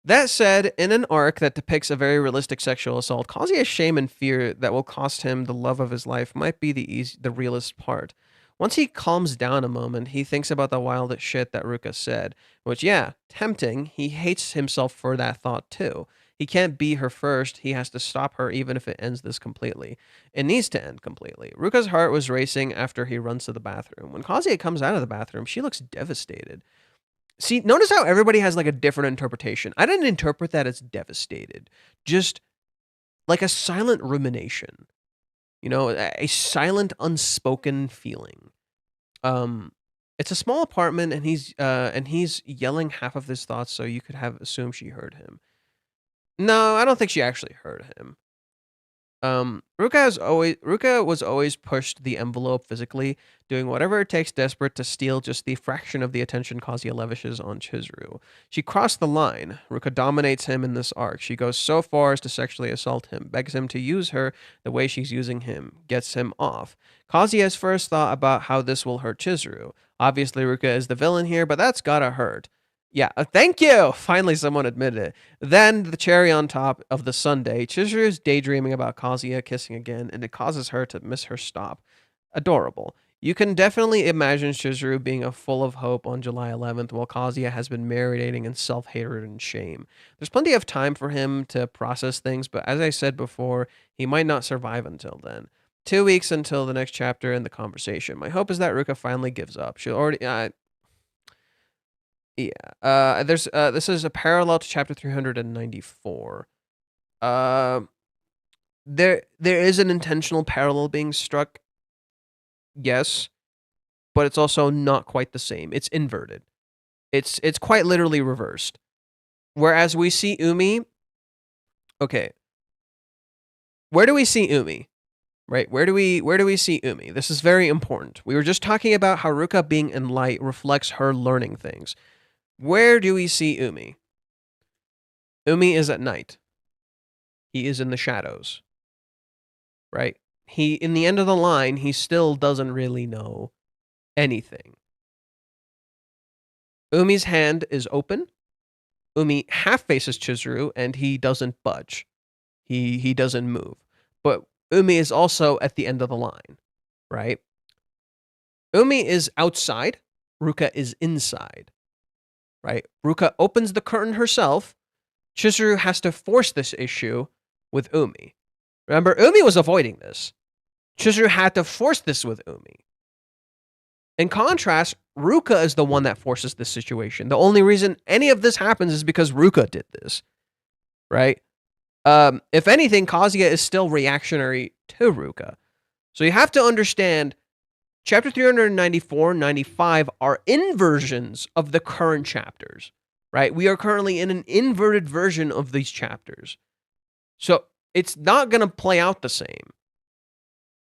That said, in an arc that depicts a very realistic sexual assault, Kazuya's shame and fear that will cost him the love of his life might be the realest part. Once he calms down a moment, he thinks about the wildest shit that Ruka said, which, yeah, tempting. He hates himself for that thought, too. He can't be her first. He has to stop her even if it ends this completely. It needs to end completely. Ruka's heart was racing after he runs to the bathroom. When Kazuya comes out of the bathroom, she looks devastated. See, notice how everybody has like a different interpretation. I didn't interpret that as devastated, just like a silent rumination, you know, a silent, unspoken feeling. It's a small apartment, and he's yelling half of his thoughts, so you could have assumed she heard him. No, I don't think she actually heard him. Ruka was always pushed the envelope physically, doing whatever it takes desperate to steal just the fraction of the attention Kazuya lavishes on Chizuru. She crossed the line. Ruka dominates him in this arc. She goes so far as to sexually assault him, begs him to use her the way she's using him, gets him off. Kazuya's first thought about how this will hurt Chizuru. Obviously, Ruka is the villain here, but that's gotta hurt. Yeah, thank you! Finally, someone admitted it. Then, the cherry on top of the sundae, Chizuru is daydreaming about Kazuya kissing again, and it causes her to miss her stop. Adorable. You can definitely imagine Chizuru being full of hope on July 11th, while Kazuya has been marinating in self-hatred and shame. There's plenty of time for him to process things, but as I said before, he might not survive until then. 2 weeks until the next chapter in the conversation. My hope is that Ruka finally gives up. She'll already... Yeah. This is a parallel to chapter 394. There is an intentional parallel being struck. Yes, but it's also not quite the same. It's inverted. It's quite literally reversed. Whereas we see Umi. Okay. Where do we see Umi? Right? Where do we see Umi? This is very important. We were just talking about how Ruka being in light reflects her learning things. Where do we see Umi? Umi is at night. He is in the shadows. Right? In the end of the line, he still doesn't really know anything. Umi's hand is open. Umi half faces Chizuru, and he doesn't budge. He doesn't move. But Umi is also at the end of the line, right? Umi is outside. Ruka is inside. Right? Ruka opens the curtain herself. Chizuru has to force this issue with Umi. Remember, Umi was avoiding this. Chizuru had to force this with Umi. In contrast, Ruka is the one that forces this situation. The only reason any of this happens is because Ruka did this. Right? If anything, Kazuya is still reactionary to Ruka. So you have to understand, chapter 394 and 95 are inversions of the current chapters, right? We are currently in an inverted version of these chapters. So it's not going to play out the same.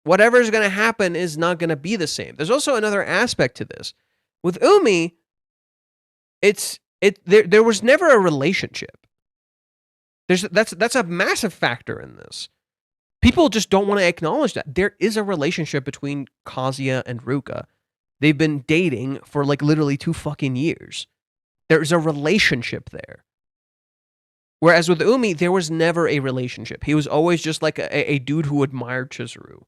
Whatever is going to happen is not going to be the same. There's also another aspect to this. With Umi, there was never a relationship. That's a massive factor in this. People just don't want to acknowledge that. There is a relationship between Kazuya and Ruka. They've been dating for like literally 2 fucking years. There's a relationship there. Whereas with Umi, there was never a relationship. He was always just like a dude who admired Chizuru.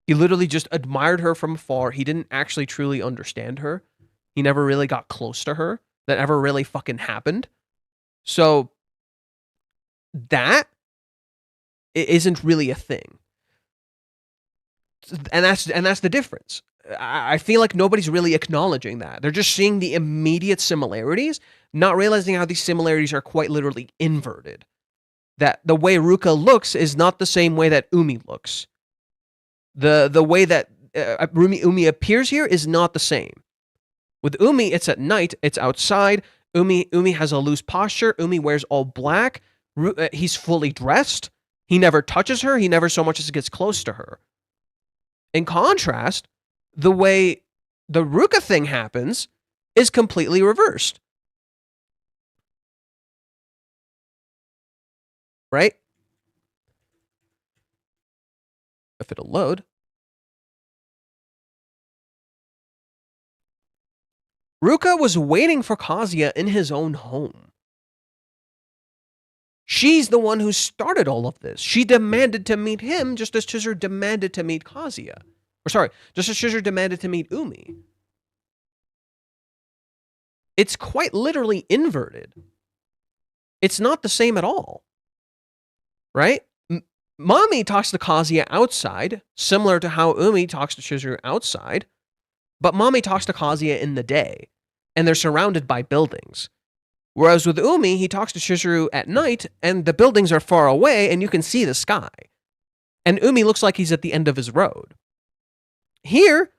He literally just admired her from afar. He didn't actually truly understand her. He never really got close to her. That ever really fucking happened. So that isn't really a thing. And that's the difference. I feel like nobody's really acknowledging that. They're just seeing the immediate similarities, not realizing how these similarities are quite literally inverted. That the way Ruka looks is not the same way that Umi looks. The way that Umi appears here is not the same. With Umi, it's at night, it's outside. Umi has a loose posture. Umi wears all black. He's fully dressed. He never touches her. He never so much as gets close to her. In contrast, the way the Ruka thing happens is completely reversed. right? If it'll load. Ruka was waiting for Kazuya in his own home. She's the one who started all of this. She demanded to meet him just as Chizuru demanded to meet Kazuya. Or sorry, just as Chizuru demanded to meet Umi. It's quite literally inverted. It's not the same at all. Right? Mommy talks to Kazuya outside, similar to how Umi talks to Chizuru outside, but Mommy talks to Kazuya in the day, and they're surrounded by buildings. Whereas with Umi, he talks to Chizuru at night, and the buildings are far away, and you can see the sky. And Umi looks like he's at the end of his road. Here,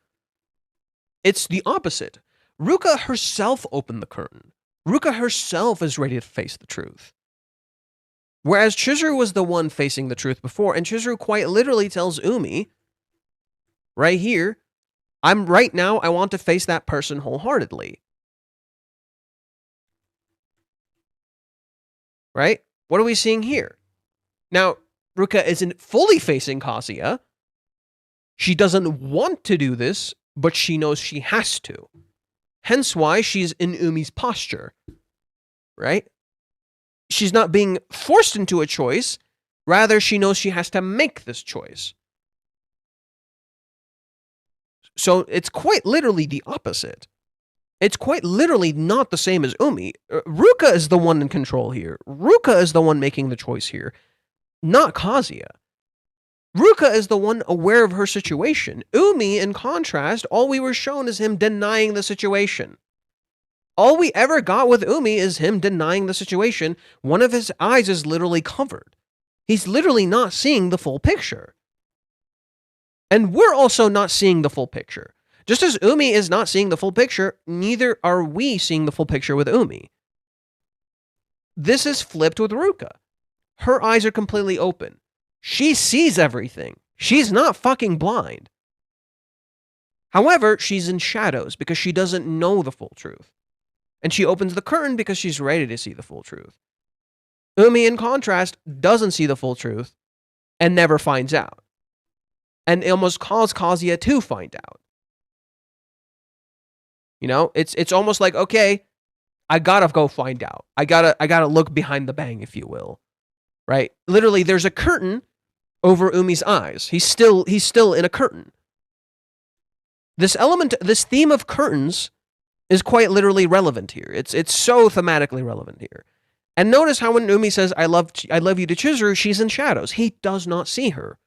it's the opposite. Ruka herself opened the curtain. Ruka herself is ready to face the truth. Whereas Chizuru was the one facing the truth before, and Chizuru quite literally tells Umi, right here, I want to face that person wholeheartedly. Right? What are we seeing here? Now, Ruka isn't fully facing Kazuya. She doesn't want to do this, but she knows she has to. Hence why she's in Umi's posture. Right? She's not being forced into a choice. Rather, she knows she has to make this choice. So it's quite literally the opposite. It's quite literally not the same as Umi. Ruka is the one in control here. Ruka is the one making the choice here, not Kazuya. Ruka is the one aware of her situation. Umi, in contrast, all we were shown is him denying the situation. All we ever got with Umi is him denying the situation. One of his eyes is literally covered. He's literally not seeing the full picture. And we're also not seeing the full picture. Just as Umi is not seeing the full picture, neither are we seeing the full picture with Umi. This is flipped with Ruka. Her eyes are completely open. She sees everything. She's not fucking blind. However, she's in shadows because she doesn't know the full truth. And she opens the curtain because she's ready to see the full truth. Umi, in contrast, doesn't see the full truth and never finds out. And it almost caused Kazuya to find out. You know, it's almost like, okay, I gotta go find out. I gotta look behind the bang, if you will. Right? Literally, there's a curtain over Umi's eyes. He's still in a curtain. This theme of curtains is quite literally relevant here. It's so thematically relevant here. And notice how when Umi says, I love you to Chizuru, she's in shadows. He does not see her.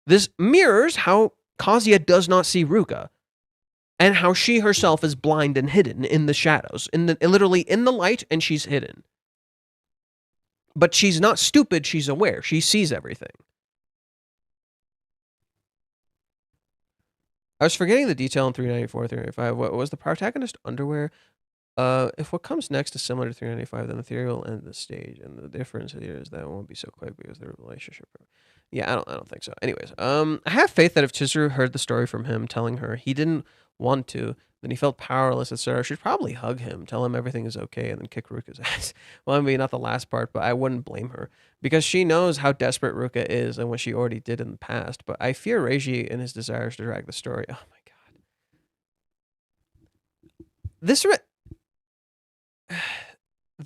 This mirrors how Kazuya does not see Ruka. And how she herself is blind and hidden in the shadows, literally in the light, and she's hidden. But she's not stupid, she's aware. She sees everything. I was forgetting the detail in 394, 395. What was the protagonist underwear? If what comes next is similar to 395, then the theory will end the stage. And the difference here is that it won't be so quick because the relationship... Yeah, I don't think so. Anyways, I have faith that if Chizuru heard the story from him telling her he didn't want to, then he felt powerless, etc., she'd probably hug him, tell him everything is okay, and then kick Ruka's ass. Well, I mean, not the last part, but I wouldn't blame her. Because she knows how desperate Ruka is and what she already did in the past. But I fear Reiji and his desires to drag the story. Oh my god.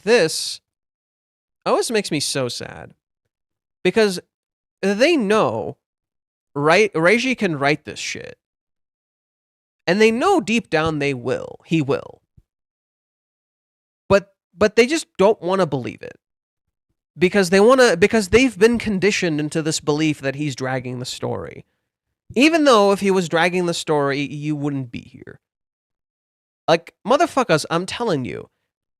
This always makes me so sad. Because they know, right? Reiji can write this shit. And they know deep down he will. But they just don't want to believe it. Because they've been conditioned into this belief that he's dragging the story. Even though if he was dragging the story, you wouldn't be here. Like, motherfuckers, I'm telling you,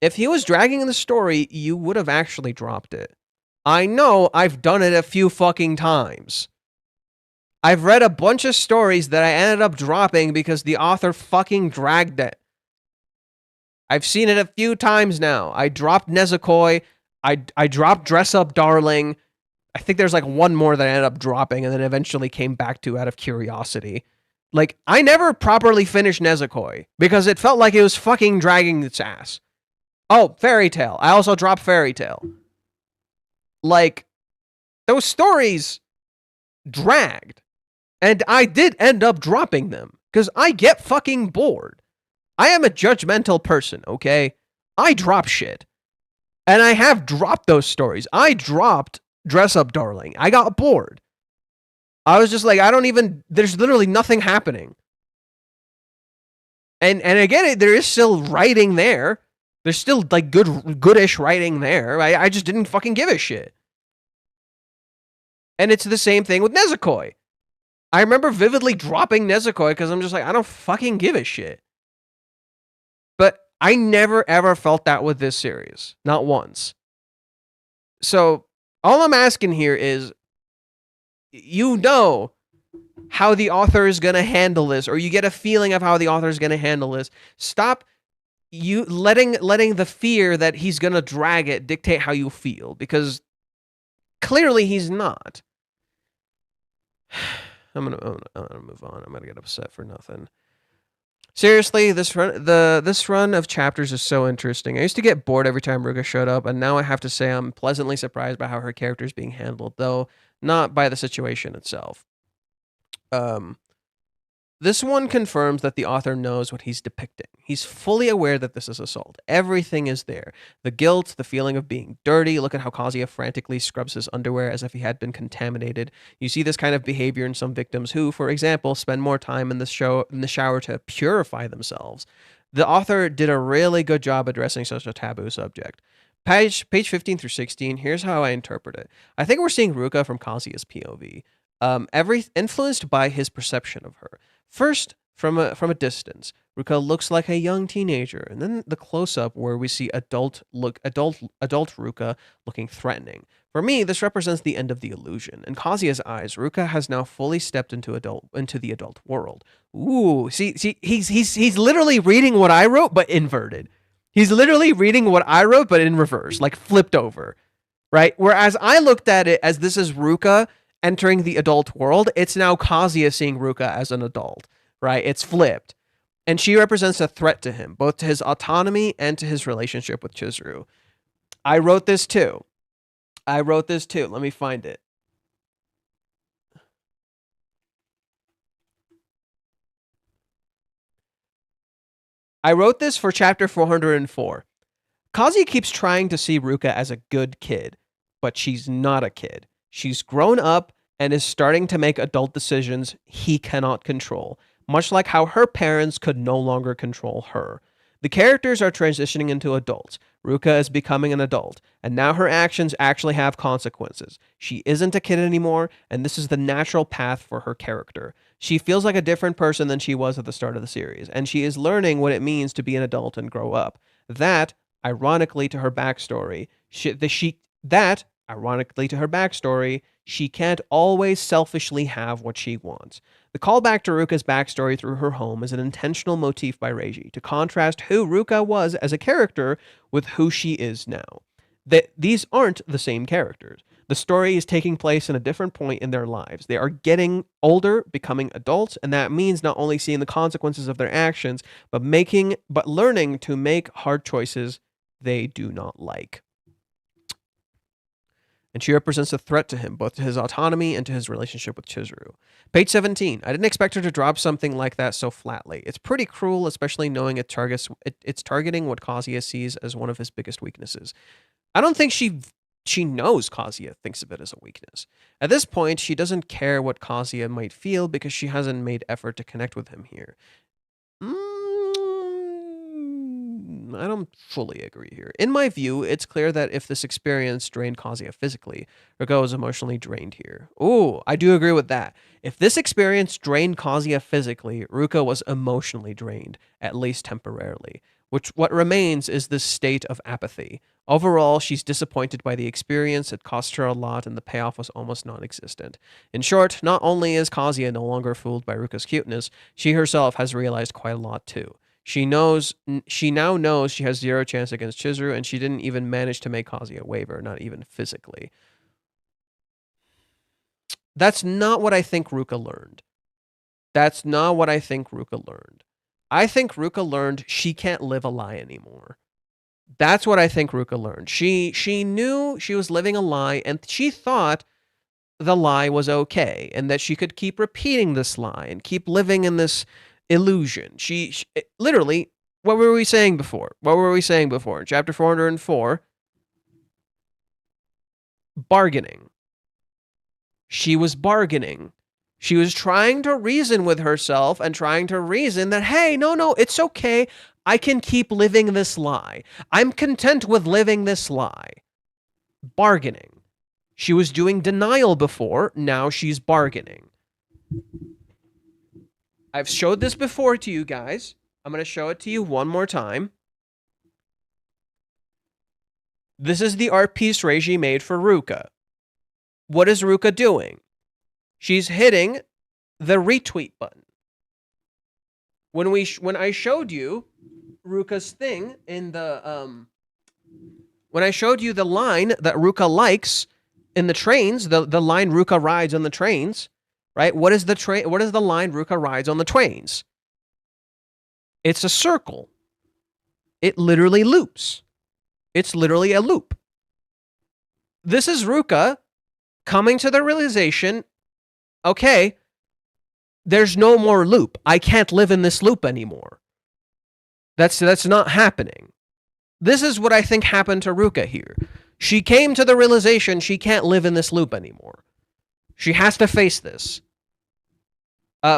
if he was dragging the story, you would have actually dropped it. I know I've done it a few fucking times. I've read a bunch of stories that I ended up dropping because the author fucking dragged it. I've seen it a few times now. I dropped Nezuko. I dropped Dress Up Darling. I think there's like one more that I ended up dropping and then eventually came back to out of curiosity. Like, I never properly finished Nezuko because it felt like it was fucking dragging its ass. Oh, Fairy Tail. I also dropped Fairy Tail. Like, those stories dragged. And I did end up dropping them because I get fucking bored. I am a judgmental person, okay? I drop shit. And I have dropped those stories. I dropped Dress Up Darling. I got bored. I was just like, there's literally nothing happening. And again, there is still writing there. There's still like goodish writing there. I just didn't fucking give a shit. And it's the same thing with Nezuko. I remember vividly dropping Nezuko because I'm just like, I don't fucking give a shit. But I never ever felt that with this series. Not once. So all I'm asking here is, you know how the author is going to handle this, or you get a feeling of how the author is going to handle this. Stop you letting the fear that he's going to drag it dictate how you feel, because clearly he's not. I'm gonna move on. I'm gonna get upset for nothing. Seriously, this run of chapters is so interesting. I used to get bored every time Ruka showed up, and now I have to say I'm pleasantly surprised by how her character is being handled, though not by the situation itself. This one confirms that the author knows what he's depicting. He's fully aware that this is assault. Everything is there. The guilt, the feeling of being dirty. Look at how Kazuya frantically scrubs his underwear as if he had been contaminated. You see this kind of behavior in some victims who, for example, spend more time in the shower to purify themselves. The author did a really good job addressing such a taboo subject. Page 15 through 16, here's how I interpret it. I think we're seeing Ruka from Kazuya's POV. Influenced by his perception of her. First, from a distance, Ruka looks like a young teenager, and then the close-up where we see adult Ruka looking threatening. For me, this represents the end of the illusion. In Kazuya's eyes, Ruka has now fully stepped into the adult world. Ooh, see, he's literally reading what I wrote, but inverted. He's literally reading what I wrote, but in reverse, like flipped over, right? Whereas I looked at it as this is Ruka entering the adult world, it's now Kazuya seeing Ruka as an adult, right? It's flipped. And she represents a threat to him, both to his autonomy and to his relationship with Chizuru. I wrote this too. Let me find it. I wrote this for chapter 404. Kazuya keeps trying to see Ruka as a good kid, but she's not a kid. She's grown up and is starting to make adult decisions he cannot control, much like how her parents could no longer control her. The characters are transitioning into adults. Ruka is becoming an adult, and now her actions actually have consequences. She isn't a kid anymore, and this is the natural path for her character. She feels like a different person than she was at the start of the series, and she is learning what it means to be an adult and grow up. That, ironically to her backstory, she can't always selfishly have what she wants. The callback to Ruka's backstory through her home is an intentional motif by Reiji to contrast who Ruka was as a character with who she is now. These aren't the same characters. The story is taking place in a different point in their lives. They are getting older, becoming adults, and that means not only seeing the consequences of their actions, but learning to make hard choices they do not like. And she represents a threat to him, both to his autonomy and to his relationship with Chizuru. Page 17. I didn't expect her to drop something like that so flatly. It's pretty cruel, especially knowing it's targeting what Kazuya sees as one of his biggest weaknesses. I don't think she knows Kazuya thinks of it as a weakness. At this point, she doesn't care what Kazuya might feel because she hasn't made effort to connect with him here. I don't fully agree here. In my view, it's clear that if this experience drained Kazuya physically, Ruka was emotionally drained here. Ooh, I do agree with that. If this experience drained Kazuya physically, Ruka was emotionally drained, at least temporarily. What remains is this state of apathy. Overall, she's disappointed by the experience, it cost her a lot, and the payoff was almost non-existent. In short, not only is Kazuya no longer fooled by Ruka's cuteness, she herself has realized quite a lot too. She now knows she has zero chance against Chizuru, and she didn't even manage to make Kazuya waver, not even physically. That's not what I think Ruka learned. I think Ruka learned she can't live a lie anymore. That's what I think Ruka learned. She knew she was living a lie, and she thought the lie was okay, and that she could keep repeating this lie and keep living in this illusion. She literally, what were we saying before? What were we saying before? In chapter 404, bargaining. She was bargaining. She was trying to reason with herself and trying to reason that, hey, no, it's okay. I can keep living this lie. I'm content with living this lie. Bargaining. She was doing denial before. Now she's bargaining. I've showed this before to you guys. I'm going to show it to you one more time. This is the art piece Reiji made for Ruka. What is Ruka doing? She's hitting the retweet button. When I showed you Ruka's thing in the when I showed you the line that Ruka likes in the trains, the line Ruka rides on the trains, right? What is the line Ruka rides on the trains? It's a circle. It literally loops. It's literally a loop. This is Ruka coming to the realization, okay, there's no more loop. I can't live in this loop anymore. That's not happening. This is what I think happened to Ruka here. She came to the realization she can't live in this loop anymore. She has to face this.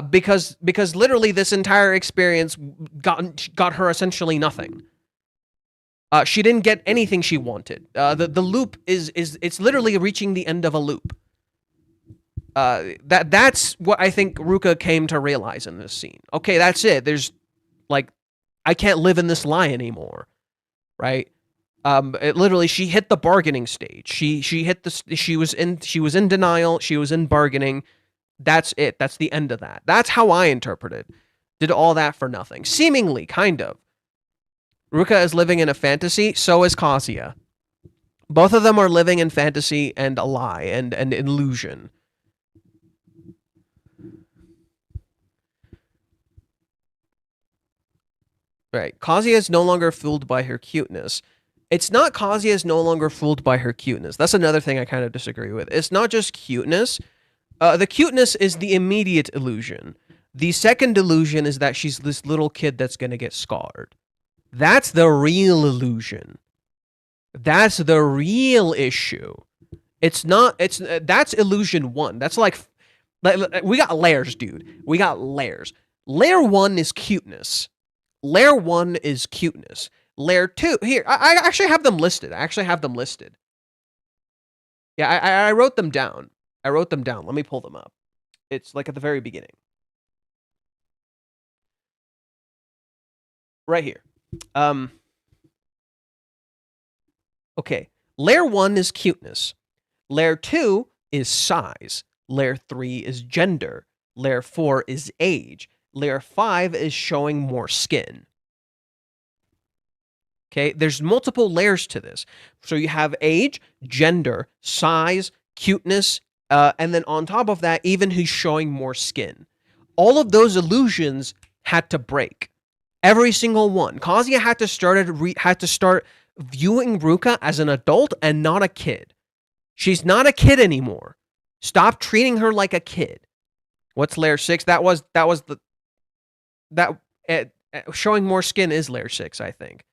Because literally this entire experience got her essentially nothing. She didn't get anything she wanted. The loop it's literally reaching the end of a loop. That's what I think Ruka came to realize in this scene. Okay, that's it. There's I can't live in this lie anymore, right? Literally, she hit the bargaining stage. She was in denial. She was in bargaining. That's it. That's the end of that. That's how I interpret it. Did all that for nothing, seemingly, kind of. Ruka is living in a fantasy. So is Kazuya. Both of them are living in fantasy and a lie and an illusion. Right. Kazuya is no longer fooled by her cuteness. It's not Kazuya is no longer fooled by her cuteness. That's another thing I kind of disagree with. It's not just cuteness. The cuteness is the immediate illusion. The second illusion is that she's this little kid that's going to get scarred. That's the real illusion. That's the real issue. It's not, that's illusion one. That's like we got layers, dude. We got layers. Layer one is cuteness. Layer 1 is cuteness. Layer 2, here, I actually have them listed. Yeah, I wrote them down. Let me pull them up. It's like at the very beginning. Right here. Okay. Layer 1 is cuteness. Layer 2 is size. Layer 3 is gender. Layer 4 is age. Layer 5 is showing more skin. Okay, there's multiple layers to this. So you have age, gender, size, cuteness, and then on top of that, even who's showing more skin. All of those illusions had to break. Every single one. Kazuya had to start viewing Ruka as an adult and not a kid. She's not a kid anymore. Stop treating her like a kid. What's layer 6? Showing more skin is layer 6, I think.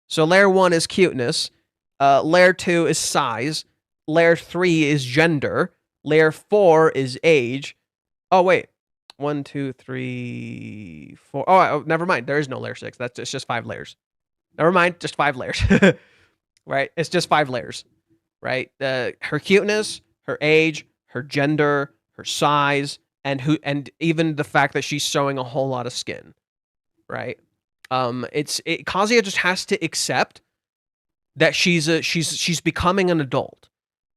So layer 1 is cuteness. Layer 2 is size. Layer 3 is gender. Layer 4 is age. Oh, wait. 1, 2, 3, 4. Oh, never mind. There is no layer 6. It's just 5 layers. Never mind. Just 5 layers. Right? It's just 5 layers. Right? Her cuteness, her age, her gender, her size, and even the fact that she's showing a whole lot of skin, right? Kazuya just has to accept that she's becoming an adult.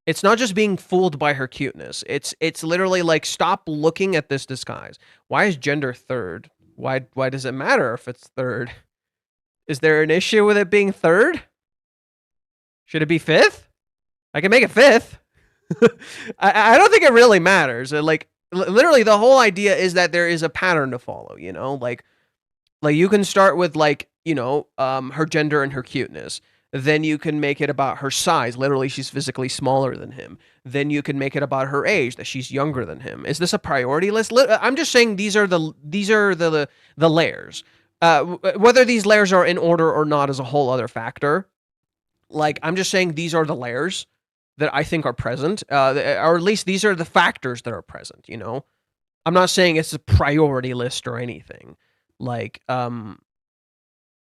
It's not just being fooled by her cuteness. It's literally like, stop looking at this disguise. Why is gender third? Why does it matter if it's third? Is there an issue with it being third? Should it be fifth? I can make it fifth. I don't think it really matters. Literally, the whole idea is that there is a pattern to follow, like you can start with her gender and her cuteness. Then you can make it about her size. Literally, she's physically smaller than him. Then you can make it about her age, that she's younger than him. Is this a priority list? I'm just saying these are the layers. Whether these layers are in order or not is a whole other factor. Like, I'm just saying these are the layers that I think are present, or at least these are the factors that are present. You know, I'm not saying it's a priority list or anything. Like,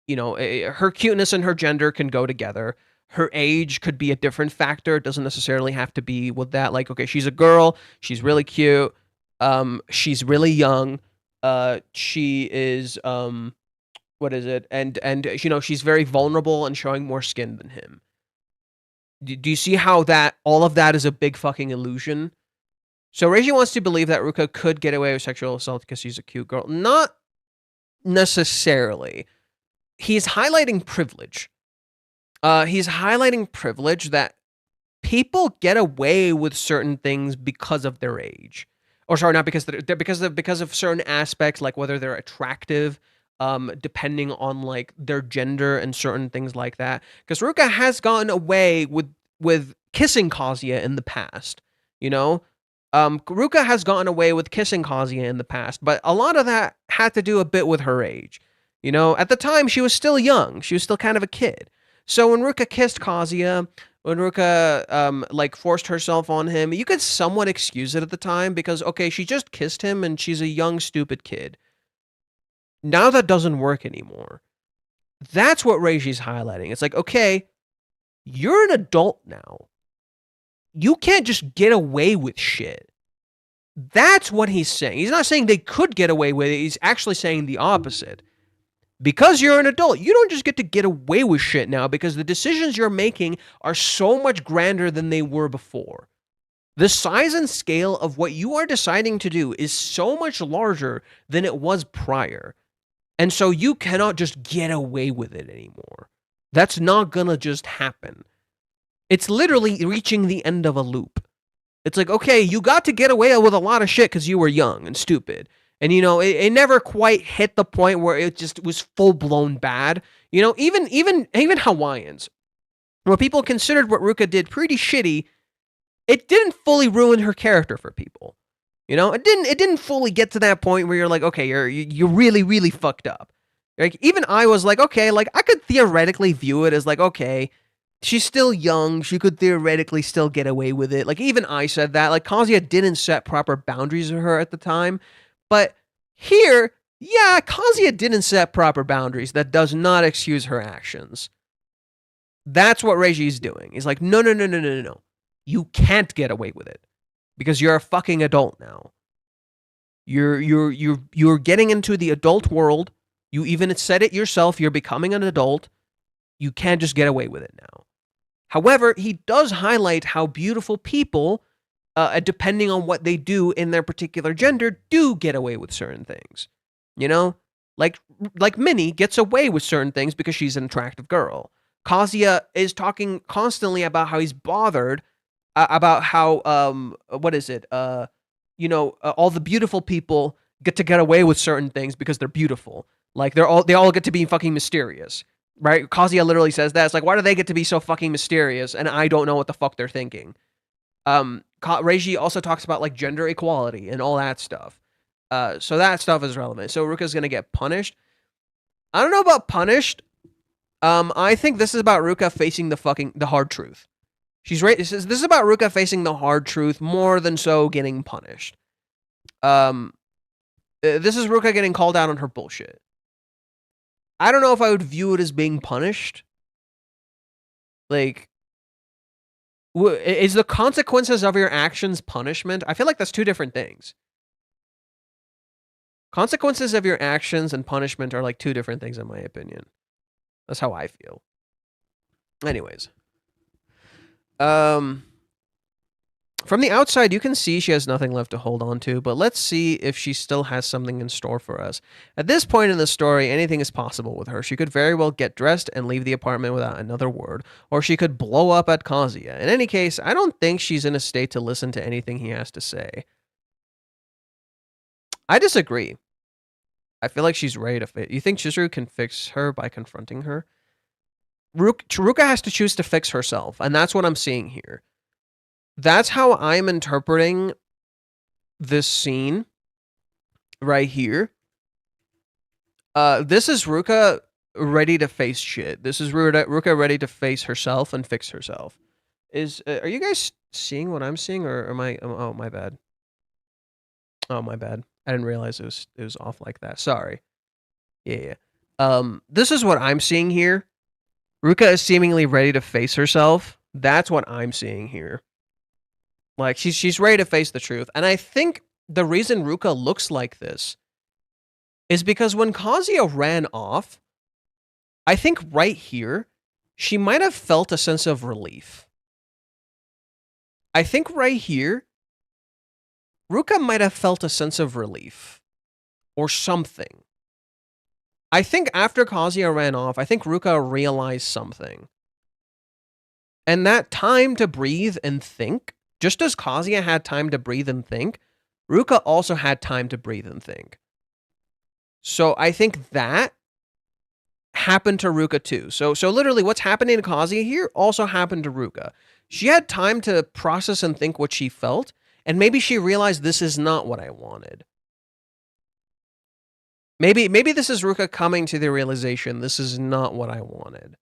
you know, her cuteness and her gender can go together. Her age could be a different factor. It doesn't necessarily have to be with that. Like, okay, she's a girl. She's really cute. She's really young. She is, what is it? And you know, she's very vulnerable and showing more skin than him. Do you see how that all of that is a big fucking illusion? So Reiji wants to believe that Ruka could get away with sexual assault because she's a cute girl. Not necessarily. He's highlighting privilege. He's highlighting privilege that people get away with certain things because of their age. Or sorry, not because because of certain aspects, like whether they're attractive, depending on like their gender and certain things like that. Because Ruka has gotten away with kissing Kazuya in the past. You know, Ruka has gotten away with kissing Kazuya in the past, but a lot of that had to do a bit with her age. You know, at the time she was still young. She was still kind of a kid. So when Ruka kissed Kazuya, when Ruka like forced herself on him, you could somewhat excuse it at the time because okay, she just kissed him and she's a young stupid kid. Now that doesn't work anymore. That's what Reiji's highlighting. It's like, okay, you're an adult now. You can't just get away with shit. That's what he's saying. He's not saying they could get away with it. He's actually saying the opposite. Because you're an adult, you don't just get to get away with shit now because the decisions you're making are so much grander than they were before. The size and scale of what you are deciding to do is so much larger than it was prior. And so you cannot just get away with it anymore. That's not gonna just happen. It's literally reaching the end of a loop. It's like, okay, you got to get away with a lot of shit because you were young and stupid. And, you know, it never quite hit the point where it just was full-blown bad. You know, even Hawaiians, where people considered what Ruka did pretty shitty, it didn't fully ruin her character for people. You know, it didn't fully get to that point where you're like, okay, you're really, really fucked up. Like, even I was like, okay, like, I could theoretically view it as like, okay, she's still young. She could theoretically still get away with it. Like, even I said that. Like, Kazuya didn't set proper boundaries for her at the time. But here, yeah, Kazuya didn't set proper boundaries. That does not excuse her actions. That's what Reiji's doing. He's like, no. You can't get away with it because you're a fucking adult now. You're getting into the adult world. You even said it yourself. You're becoming an adult. You can't just get away with it now. However, he does highlight how beautiful people, depending on what they do in their particular gender, do get away with certain things. You know? Like Minnie gets away with certain things because she's an attractive girl. Kazuya is talking constantly about how he's bothered about how, what is it? All the beautiful people get away with certain things because they're beautiful. Like, they all get to be fucking mysterious. Right? Kazuya literally says that. It's like, why do they get to be so fucking mysterious and I don't know what the fuck they're thinking? Reiji also talks about, like, gender equality and all that stuff. So that stuff is relevant. So Ruka's gonna get punished. I don't know about punished. I think this is about Ruka facing the hard truth. She's right. This is about Ruka facing the hard truth more than so getting punished. This is Ruka getting called out on her bullshit. I don't know if I would view it as being punished. Like, is the consequences of your actions punishment? I feel like that's two different things. Consequences of your actions and punishment are like two different things in my opinion. That's how I feel. Anyways. From the outside, you can see she has nothing left to hold on to, but let's see if she still has something in store for us. At this point in the story, anything is possible with her. She could very well get dressed and leave the apartment without another word, or she could blow up at Kazuya. In any case, I don't think she's in a state to listen to anything he has to say. I disagree. I feel like she's ready to fit. You think Chizuru can fix her by confronting her? Ruka has to choose to fix herself, and that's what I'm seeing here. That's how I'm interpreting this scene right here. This is Ruka ready to face shit. This is Ruka ready to face herself and fix herself. Are you guys seeing what I'm seeing, or am I? Oh, my bad. Oh, my bad. I didn't realize it was off like that. Sorry. Yeah. This is what I'm seeing here. Ruka is seemingly ready to face herself. That's what I'm seeing here. Like she's ready to face the truth, and I think the reason Ruka looks like this is because when Kazuya ran off, I think right here, she might have felt a sense of relief. I think right here, Ruka might have felt a sense of relief. Or something. I think after Kazuya ran off, I think Ruka realized something. And that time to breathe and think, just as Kazuya had time to breathe and think, Ruka also had time to breathe and think. So I think that happened to Ruka too. So literally what's happening to Kazuya here also happened to Ruka. She had time to process and think what she felt, and maybe she realized this is not what I wanted. Maybe this is Ruka coming to the realization this is not what I wanted.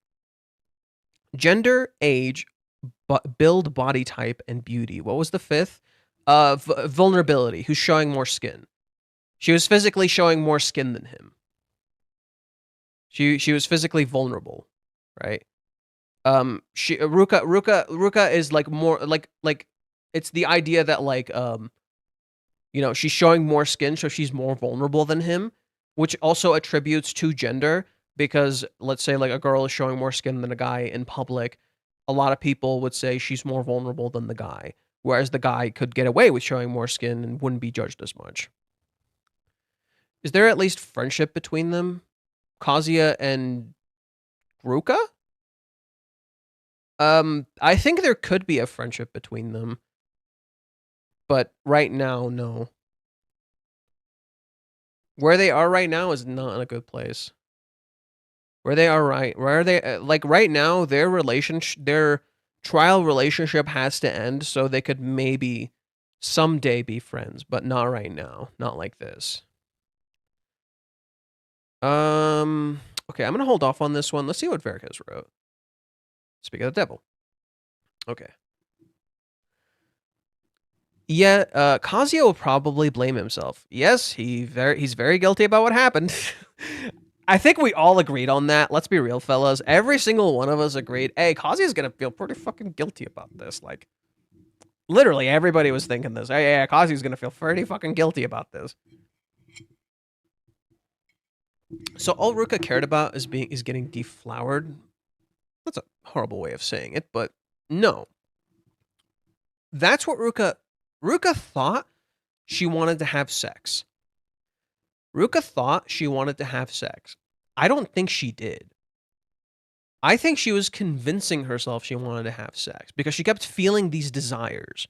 Gender, age, build, body type, and beauty. What was the fifth? Vulnerability. Who's showing more skin? She was physically showing more skin than him. She was physically vulnerable, right? Ruka is like more like it's the idea that like you know, she's showing more skin, so she's more vulnerable than him, which also attributes to gender, because let's say like a girl is showing more skin than a guy in public, a lot of people would say she's more vulnerable than the guy, whereas the guy could get away with showing more skin and wouldn't be judged as much. Is there at least friendship between them? Kazuya and Ruka? I think there could be a friendship between them. But right now, no. Where they are right now is not in a good place. Where they are where are they, like right now, their trial relationship has to end so they could maybe someday be friends, but not right now. Not like this. Okay, I'm gonna hold off on this one. Let's see what Varicus wrote. Speak of the devil. Okay. Yeah, Kazuya will probably blame himself. Yes, he's very guilty about what happened. I think we all agreed on that. Let's be real, fellas. Every single one of us agreed, hey, Kazuya's gonna feel pretty fucking guilty about this. Like, literally, everybody was thinking this. Hey, yeah, Kazuya's gonna feel pretty fucking guilty about this. So all Ruka cared about is getting deflowered. That's a horrible way of saying it, but no. That's what Ruka thought she wanted to have sex. Ruka thought she wanted to have sex. I don't think she did. I think she was convincing herself she wanted to have sex because she kept feeling these desires.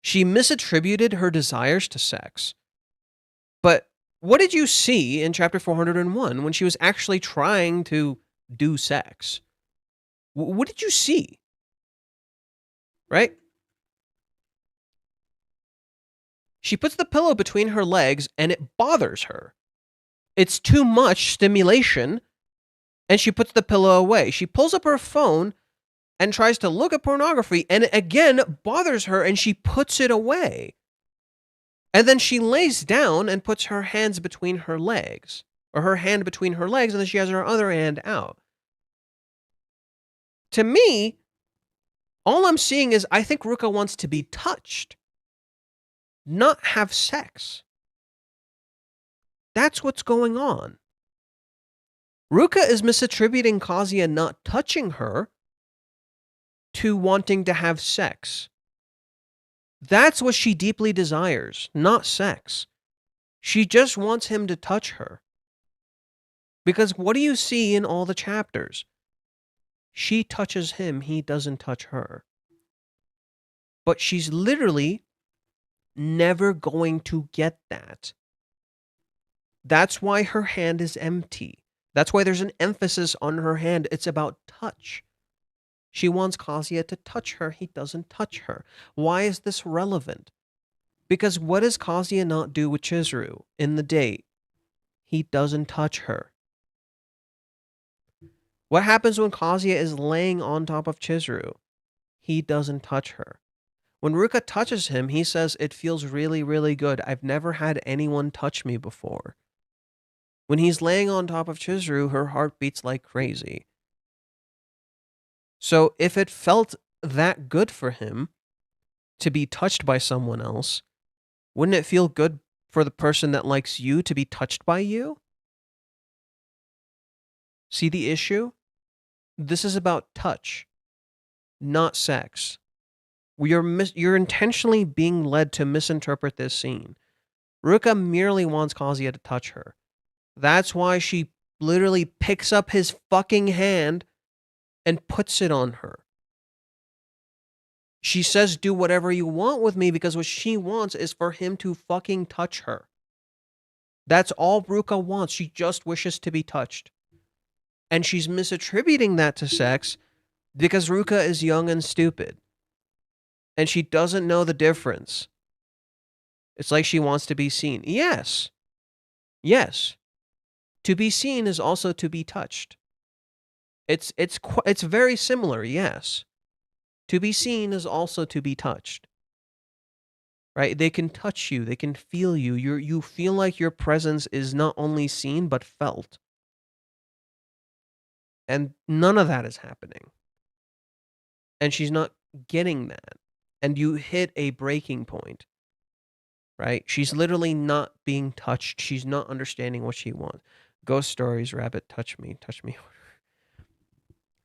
She misattributed her desires to sex. But what did you see in chapter 401 when she was actually trying to do sex? What did you see? Right? She puts the pillow between her legs and it bothers her. It's too much stimulation, and she puts the pillow away. She pulls up her phone and tries to look at pornography, and it again bothers her, and she puts it away. And then she lays down and puts her hands between her legs, or her hand between her legs, and then she has her other hand out. To me, all I'm seeing is I think Ruka wants to be touched, not have sex. That's what's going on. Ruka is misattributing Kazuya not touching her to wanting to have sex. That's what she deeply desires, not sex. She just wants him to touch her. Because what do you see in all the chapters? She touches him, he doesn't touch her. But she's literally never going to get that. That's why her hand is empty. That's why there's an emphasis on her hand. It's about touch. She wants Kazuya to touch her. He doesn't touch her. Why is this relevant? Because what does Kazuya not do with Chizuru in the date? He doesn't touch her. What happens when Kazuya is laying on top of Chizuru? He doesn't touch her. When Ruka touches him, he says, it feels really, really good. I've never had anyone touch me before. When he's laying on top of Chizuru, her heart beats like crazy. So if it felt that good for him to be touched by someone else, wouldn't it feel good for the person that likes you to be touched by you? See the issue? This is about touch, not sex. You're intentionally being led to misinterpret this scene. Ruka merely wants Kazuya to touch her. That's why she literally picks up his fucking hand and puts it on her. She says, do whatever you want with me, because what she wants is for him to fucking touch her. That's all Ruka wants. She just wishes to be touched. And she's misattributing that to sex because Ruka is young and stupid. And she doesn't know the difference. It's like she wants to be seen. Yes. Yes. To be seen is also to be touched. It's very similar, yes. To be seen is also to be touched. Right? They can touch you, they can feel you. You feel like your presence is not only seen but felt. And none of that is happening. And she's not getting that. And you hit a breaking point. Right? She's literally not being touched. She's not understanding what she wants. Ghost stories, rabbit, touch me, touch me.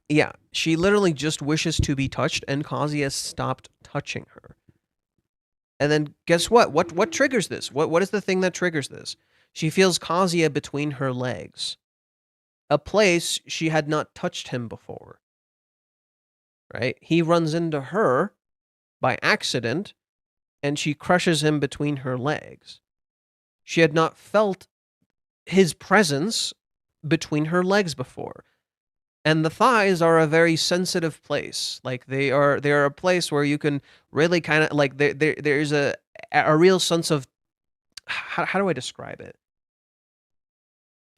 Yeah, she literally just wishes to be touched, and Kazuya stopped touching her. And then guess what? What triggers this? What is the thing that triggers this? She feels Kazuya between her legs. A place she had not touched him before. Right? He runs into her by accident, and she crushes him between her legs. She had not felt his presence between her legs before. And the thighs are a very sensitive place. Like they are a place where you can really kind of like there's a real sense of how do I describe it?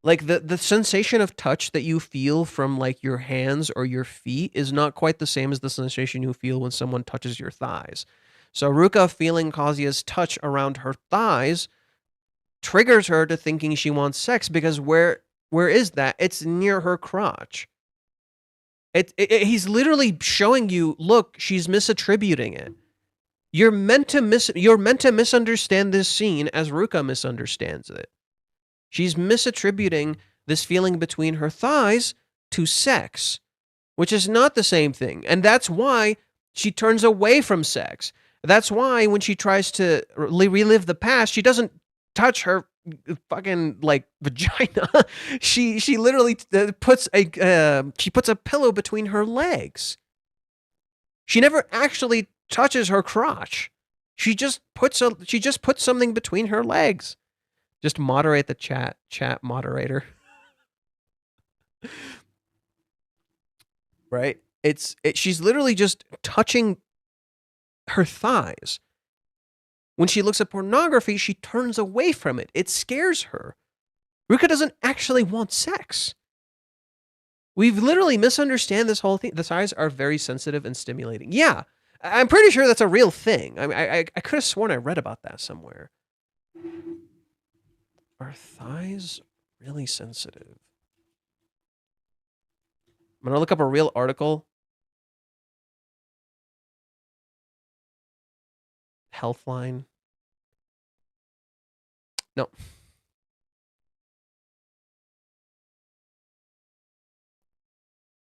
Like the sensation of touch that you feel from like your hands or your feet is not quite the same as the sensation you feel when someone touches your thighs. So Ruka feeling Kazuya's touch around her thighs triggers her to thinking she wants sex, because where is that? It's near her crotch. He's literally showing you, look, she's misattributing it. You're meant to misunderstand this scene as Ruka misunderstands it. She's misattributing this feeling between her thighs to sex, which is not the same thing. And that's why she turns away from sex. That's why when she tries to relive the past, she doesn't touch her fucking like vagina. She literally puts a pillow between her legs. She never actually touches her crotch. She just puts something between her legs. Just moderate the chat moderator. Right? She's literally just touching her thighs. When she looks at pornography, she turns away from it. It scares her. Ruka doesn't actually want sex. We've literally misunderstand this whole thing. The thighs are very sensitive and stimulating. Yeah, I'm pretty sure that's a real thing. I could have sworn I read about that somewhere. Are thighs really sensitive? I'm going to look up a real article. Healthline. No.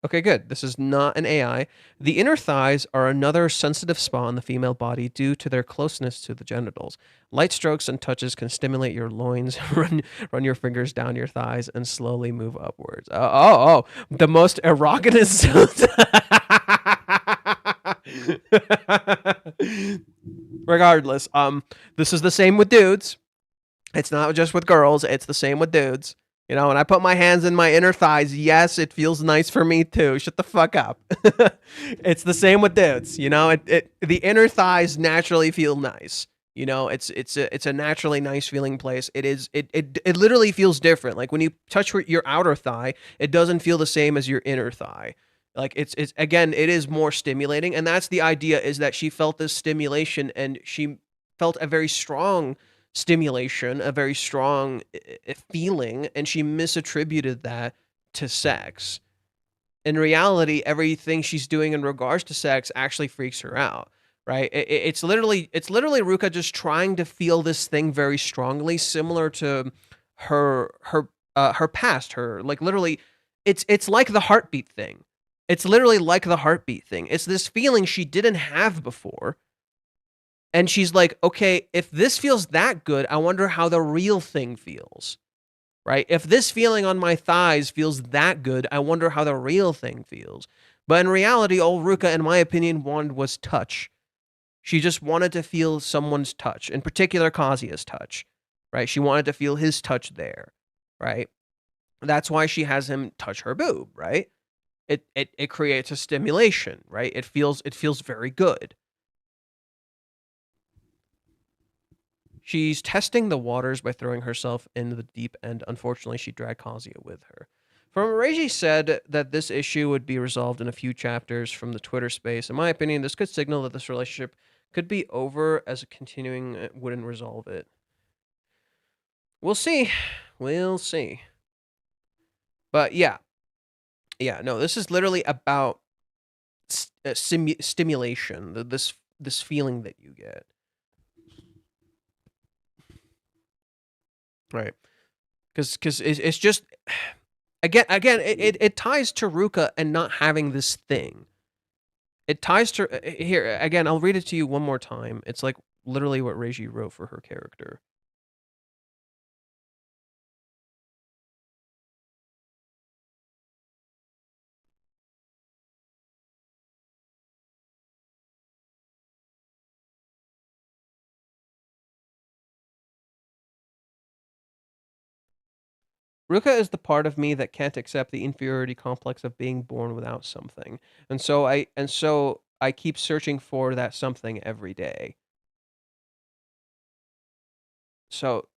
Okay, good. This is not an AI. The inner thighs are another sensitive spot in the female body due to their closeness to the genitals. Light strokes and touches can stimulate your loins, run your fingers down your thighs, and slowly move upwards. Oh, the most erogenous. Regardless, this is the same with dudes. It's not just with girls. It's the same with dudes. You know, and I put my hands in my inner thighs. Yes, it feels nice for me too. Shut the fuck up. It's the same with dudes. You know, the inner thighs naturally feel nice. You know, it's a naturally nice feeling place. It literally feels different. Like when you touch your outer thigh, it doesn't feel the same as your inner thigh. Like it's again, it is more stimulating, and that's the idea, is that she felt this stimulation and she felt a very strong stimulation, a very strong feeling, and she misattributed that to sex. In reality, everything she's doing in regards to sex actually freaks her out, right? It's literally Ruka just trying to feel this thing very strongly, similar to her past, her like literally, it's like the heartbeat thing. It's literally like the heartbeat thing. It's this feeling she didn't have before. And she's like, okay, if this feels that good, I wonder how the real thing feels, right? If this feeling on my thighs feels that good, I wonder how the real thing feels. But in reality, all Ruka, in my opinion, wanted was touch. She just wanted to feel someone's touch, in particular Kazuya's touch, right? She wanted to feel his touch there, right? That's why she has him touch her boob, right? It creates a stimulation, right? It feels very good. She's testing the waters by throwing herself into the deep end. Unfortunately, she dragged Kazuya with her. From Reiji said that this issue would be resolved in a few chapters from the Twitter space. In my opinion, this could signal that this relationship could be over, as continuing wouldn't resolve it. We'll see. We'll see. But yeah. Yeah, no, this is literally about stimulation, this feeling that you get. Right. Because it's just, again, it ties to Ruka and not having this thing. It ties to, here, again, I'll read it to you one more time. It's like literally what Reiji wrote for her character. Ruka is the part of me that can't accept the inferiority complex of being born without something. And so I keep searching for that something every day. So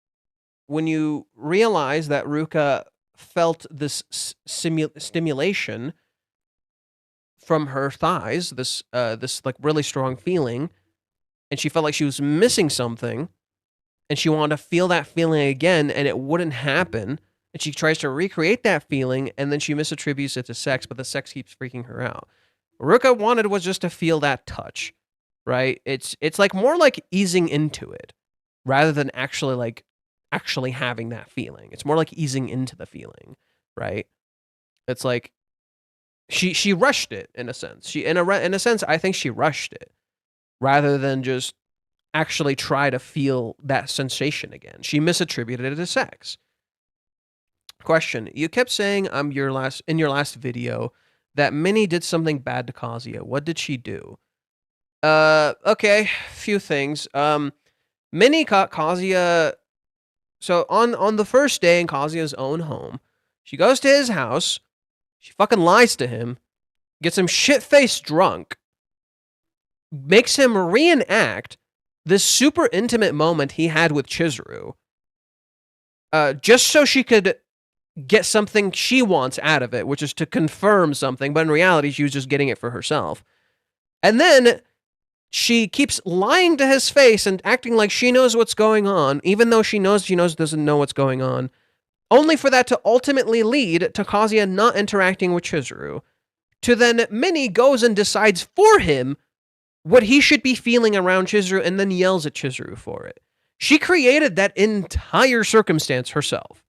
when you realize that Ruka felt this stimulation from her thighs, this like really strong feeling, and she felt like she was missing something, and she wanted to feel that feeling again, and it wouldn't happen. And she tries to recreate that feeling, and then she misattributes it to sex, but the sex keeps freaking her out. What Ruka wanted was just to feel that touch, right? It's like more like easing into it rather than actually having that feeling. It's more like easing into the feeling, right? It's like she rushed it in a sense. In a sense, I think she rushed it rather than just actually try to feel that sensation again. She misattributed it to sex. Question: you kept saying in your last video that Minnie did something bad to Kazuya. What did she do? Okay, few things. Minnie caught Kazuya. So on the first day in Kazuya's own home, she goes to his house. She fucking lies to him, gets him shit-faced drunk, makes him reenact this super intimate moment he had with Chizuru, just so she could get something she wants out of it, which is to confirm something, but in reality, she was just getting it for herself. And then she keeps lying to his face and acting like she knows what's going on, even though she knows doesn't know what's going on, only for that to ultimately lead to Kazuya not interacting with Chizuru, to then Minnie goes and decides for him what he should be feeling around Chizuru and then yells at Chizuru for it. She created that entire circumstance herself.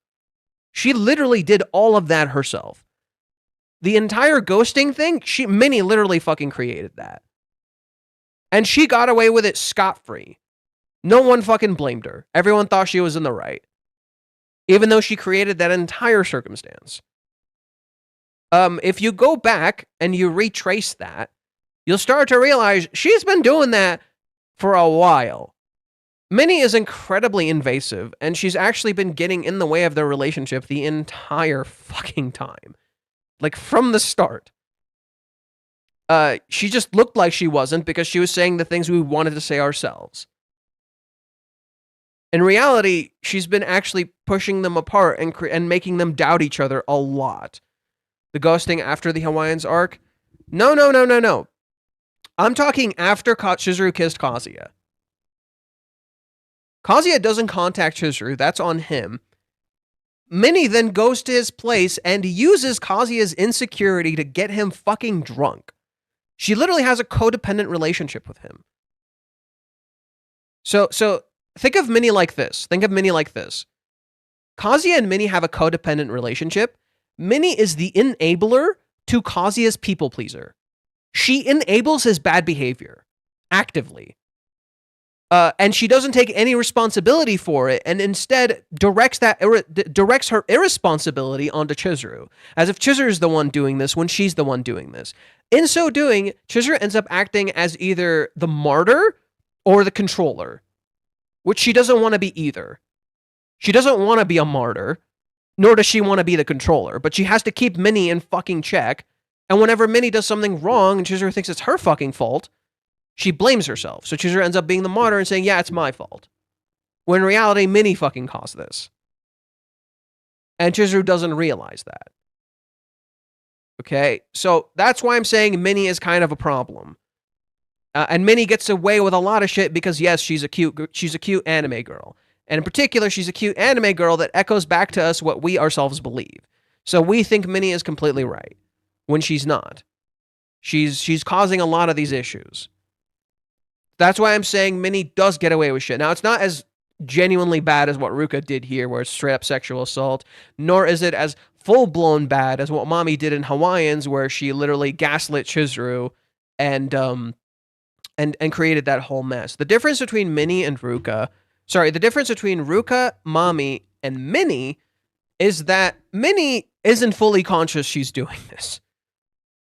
She literally did all of that herself. The entire ghosting thing, Minnie literally fucking created that. And she got away with it scot-free. No one fucking blamed her. Everyone thought she was in the right. Even though she created that entire circumstance. If you go back and you retrace that, you'll start to realize she's been doing that for a while. Minnie is incredibly invasive, and she's actually been getting in the way of their relationship the entire fucking time. Like, from the start. She just looked like she wasn't because she was saying the things we wanted to say ourselves. In reality, she's been actually pushing them apart and making them doubt each other a lot. The ghosting after the Hawaiians arc? No. I'm talking after Chizuru kissed Kazuya. Kazuya doesn't contact Chizuru, that's on him. Minnie then goes to his place and uses Kazuya's insecurity to get him fucking drunk. She literally has a codependent relationship with him. So think of Minnie like this. Kazuya and Minnie have a codependent relationship. Minnie is the enabler to Kazuya's people pleaser. She enables his bad behavior actively. And she doesn't take any responsibility for it, and instead directs her irresponsibility onto Chizuru, as if Chizuru is the one doing this when she's the one doing this. In so doing, Chizuru ends up acting as either the martyr or the controller, which she doesn't want to be either. She doesn't want to be a martyr, nor does she want to be the controller, but she has to keep Minnie in fucking check, and whenever Minnie does something wrong and Chizuru thinks it's her fucking fault, she blames herself. So Chizuru ends up being the martyr and saying, yeah, it's my fault. When in reality, Minnie fucking caused this. And Chizuru doesn't realize that. Okay? So that's why I'm saying Minnie is kind of a problem. And Minnie gets away with a lot of shit because, yes, she's a cute anime girl. And in particular, she's a cute anime girl that echoes back to us what we ourselves believe. So we think Minnie is completely right when she's not. She's causing a lot of these issues. That's why I'm saying Minnie does get away with shit. Now, it's not as genuinely bad as what Ruka did here, where it's straight up sexual assault, nor is it as full-blown bad as what Mommy did in Hawaiians, where she literally gaslit Chizuru and created that whole mess. The difference between Ruka, Mommy, and Minnie is that Minnie isn't fully conscious she's doing this.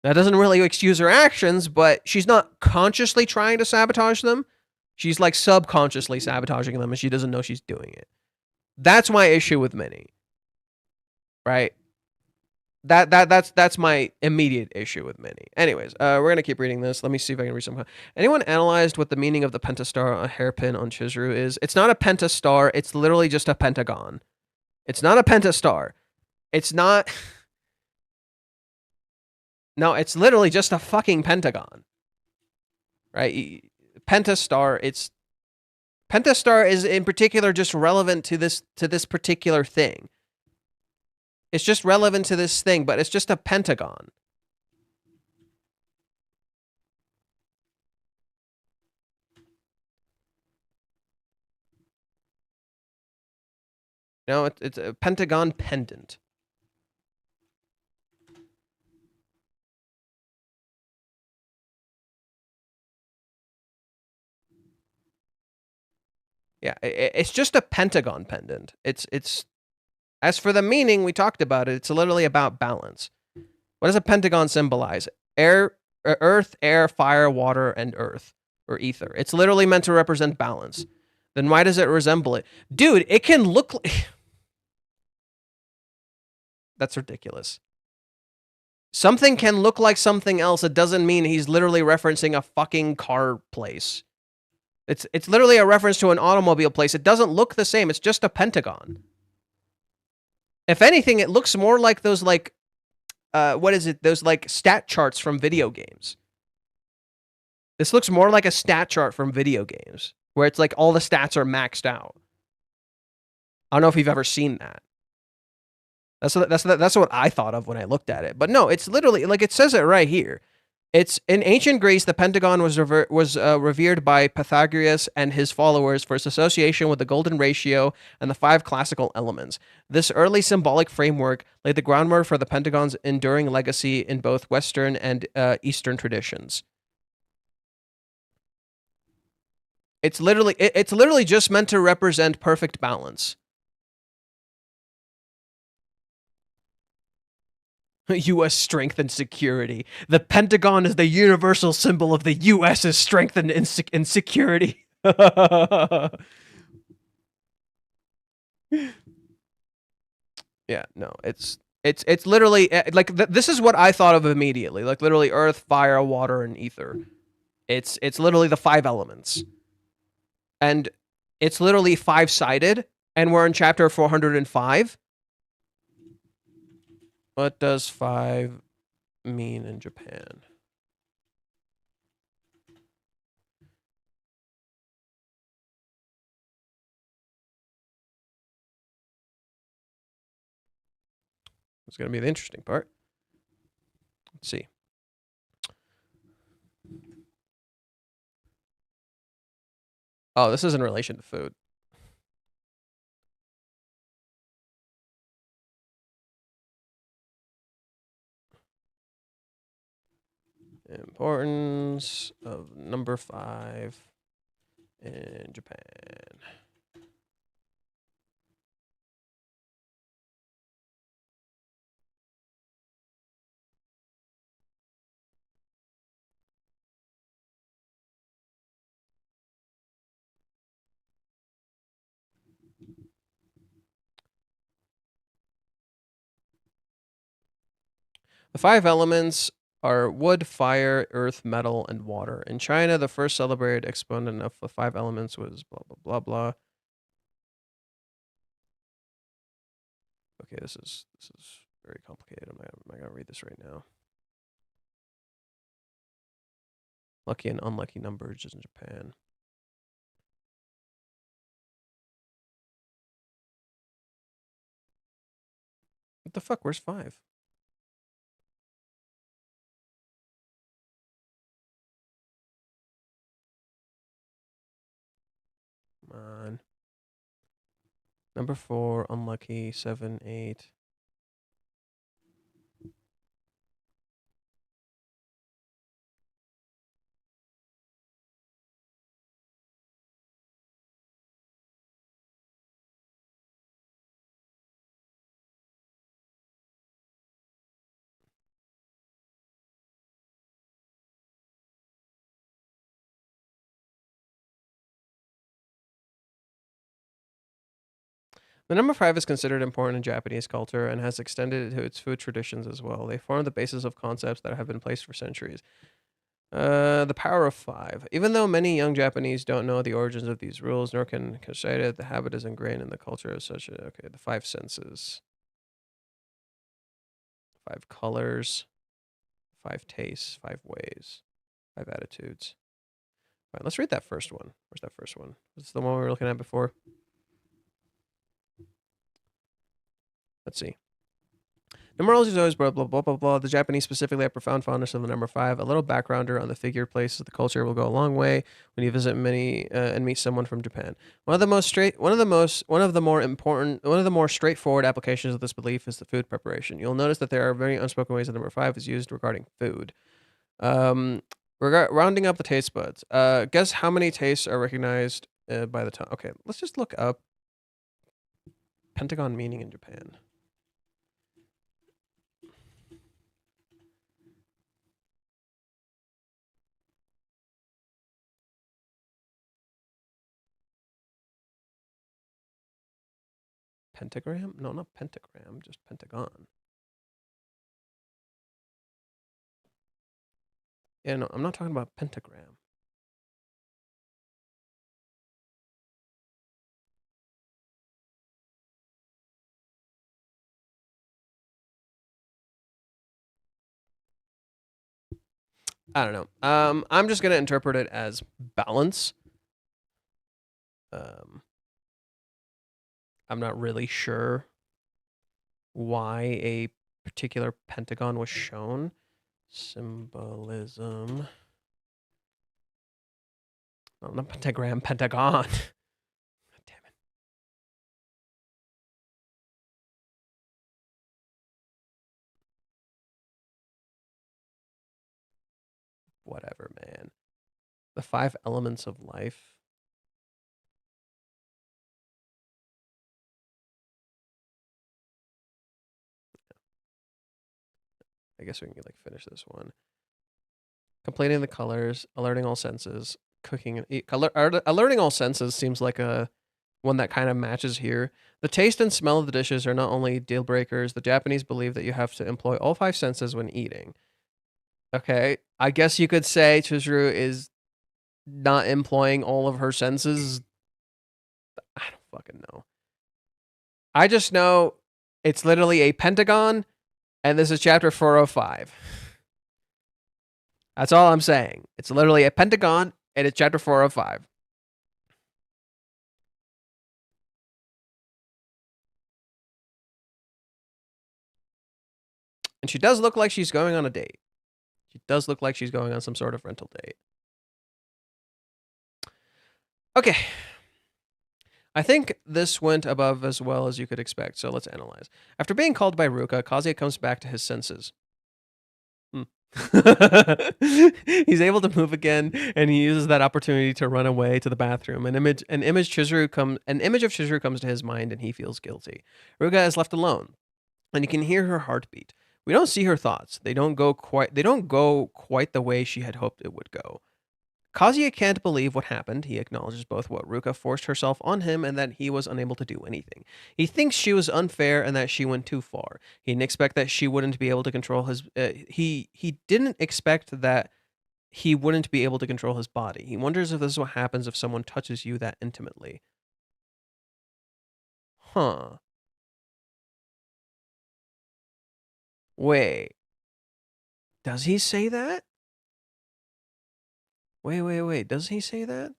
That doesn't really excuse her actions, but she's not consciously trying to sabotage them. She's like subconsciously sabotaging them, and she doesn't know she's doing it. That's my issue with Minnie. Right? That's my immediate issue with Minnie. Anyways, we're gonna keep reading this. Let me see if I can read some. Anyone analyzed what the meaning of the pentastar a hairpin on Chizuru is? It's not a pentastar. It's literally just a pentagon. It's not a pentastar. It's not. No, it's literally just a fucking pentagon. Right? Pentastar is in particular just relevant to this particular thing. It's just relevant to this thing, but it's just a pentagon. No, it's a pentagon pendant. Yeah, it's just a pentagon pendant. It's as for the meaning, we talked about it. It's literally about balance. What does a pentagon symbolize? Earth, air, fire, water, and earth or ether. It's literally meant to represent balance. Then why does it resemble it? Dude, it can look like That's ridiculous. Something can look like something else. It doesn't mean he's literally referencing a fucking car place. It's literally a reference to an automobile place. It doesn't look the same. It's just a pentagon. If anything, it looks more like those, like, what is it? Those, like, stat charts from video games. This looks more like a stat chart from video games, where it's like all the stats are maxed out. I don't know if you've ever seen that. That's what I thought of when I looked at it. But no, it's literally, like, it says it right here. It's in ancient Greece, the pentagon was revered by Pythagoras and his followers for its association with the golden ratio and the 5 classical elements. This early symbolic framework laid the groundwork for the pentagon's enduring legacy in both Western and Eastern traditions. It's literally just meant to represent perfect balance. U.S. strength and security. The Pentagon is the universal symbol of the U.S.'s strength and security. Yeah, no, it's literally like this is what I thought of immediately. Like literally earth, fire, water, and ether. It's literally the 5 elements. And it's literally 5-sided, and we're in chapter 405. What does 5 mean in Japan? It's going to be the interesting part. Let's see. Oh, this is in relation to food. Importance of number 5 in Japan. The 5 elements are wood, fire, earth, metal, and water. In China, the first celebrated exponent of the 5 elements was blah, blah, blah, blah. Okay, this is very complicated. I'm not going to read this right now. Lucky and unlucky numbers in Japan. What the fuck? Where's 5? Come on. Number 4, unlucky, 7, 8. The number 5 is considered important in Japanese culture and has extended to its food traditions as well. They form the basis of concepts that have been placed for centuries. The power of 5. Even though many young Japanese don't know the origins of these rules, nor can cite it, the habit is ingrained in the culture as such. Okay, the 5 senses, 5 colors, 5 tastes, 5 ways, 5 attitudes. All right, let's read that first one. Where's that first one? This is the one we were looking at before. Let's see. Numerology is always blah, blah, blah, blah, blah. The Japanese specifically have profound fondness of the number 5. A little backgrounder on the figure places of the culture will go a long way when you visit many and meet someone from Japan. One of the more straightforward applications of this belief is the food preparation. You'll notice that there are very unspoken ways that number 5 is used regarding food. Rounding up the taste buds. Guess how many tastes are recognized by the tongue? Okay, let's just look up pentagon meaning in Japan. Pentagram? No, not pentagram, just pentagon. Yeah, no, I'm not talking about pentagram. I don't know. I'm just gonna interpret it as balance. I'm not really sure why a particular pentagon was shown. Symbolism. No, not pentagram, pentagon. God damn it. Whatever, man. The 5 elements of life. I guess we can like finish this one. Completing the colors, alerting all senses, cooking and eat. Alerting all senses seems like a one that kind of matches here. The taste and smell of the dishes are not only deal breakers, the Japanese believe that you have to employ all 5 senses when eating. Okay, I guess you could say Chizuru is not employing all of her senses. I don't fucking know. I just know it's literally a pentagon, and this is chapter 405. That's all I'm saying. It's literally a pentagon, and it's chapter 405. And she does look like she's going on a date. She does look like she's going on some sort of rental date. Okay. I think this went above as well as you could expect, so let's analyze. After being called by Ruka, Kazuya comes back to his senses. He's able to move again, and he uses that opportunity to run away to the bathroom. An image of Chizuru comes to his mind, and he feels guilty. Ruka is left alone, and he can hear her heartbeat. We don't see her thoughts. They don't go quite the way she had hoped it would go. Kazuya can't believe what happened. He acknowledges both what Ruka forced herself on him and that he was unable to do anything. He thinks she was unfair and that she went too far. He didn't expect that she wouldn't be able to control his. He didn't expect that he wouldn't be able to control his body. He wonders if this is what happens if someone touches you that intimately. Huh. Wait. Does he say that? Wait. Does he say that?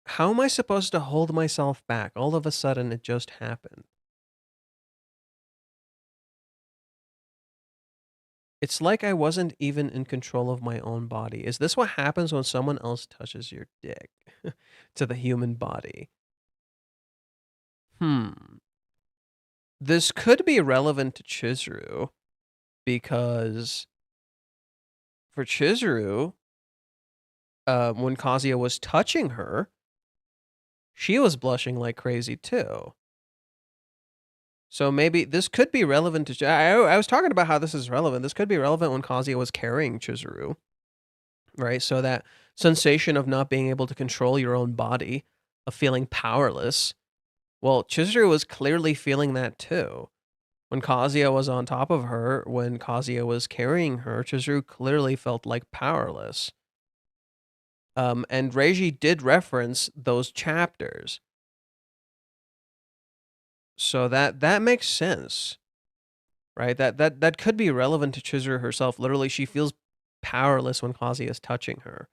How am I supposed to hold myself back? All of a sudden, it just happened. It's like I wasn't even in control of my own body. Is this what happens when someone else touches your dick to the human body? This could be relevant to Chizuru because for Chizuru, when Kazuya was touching her, she was blushing like crazy too. So maybe this could be relevant to... I was talking about how this is relevant. This could be relevant when Kazuya was carrying Chizuru, right? So that sensation of not being able to control your own body, of feeling powerless. Well, Chizuru was clearly feeling that too. When Kazuya was on top of her, when Kazuya was carrying her, Chizuru clearly felt like powerless. And Reiji did reference those chapters. So that makes sense, right? That could be relevant to Chizuru herself. Literally, she feels powerless when Kazuya is touching her.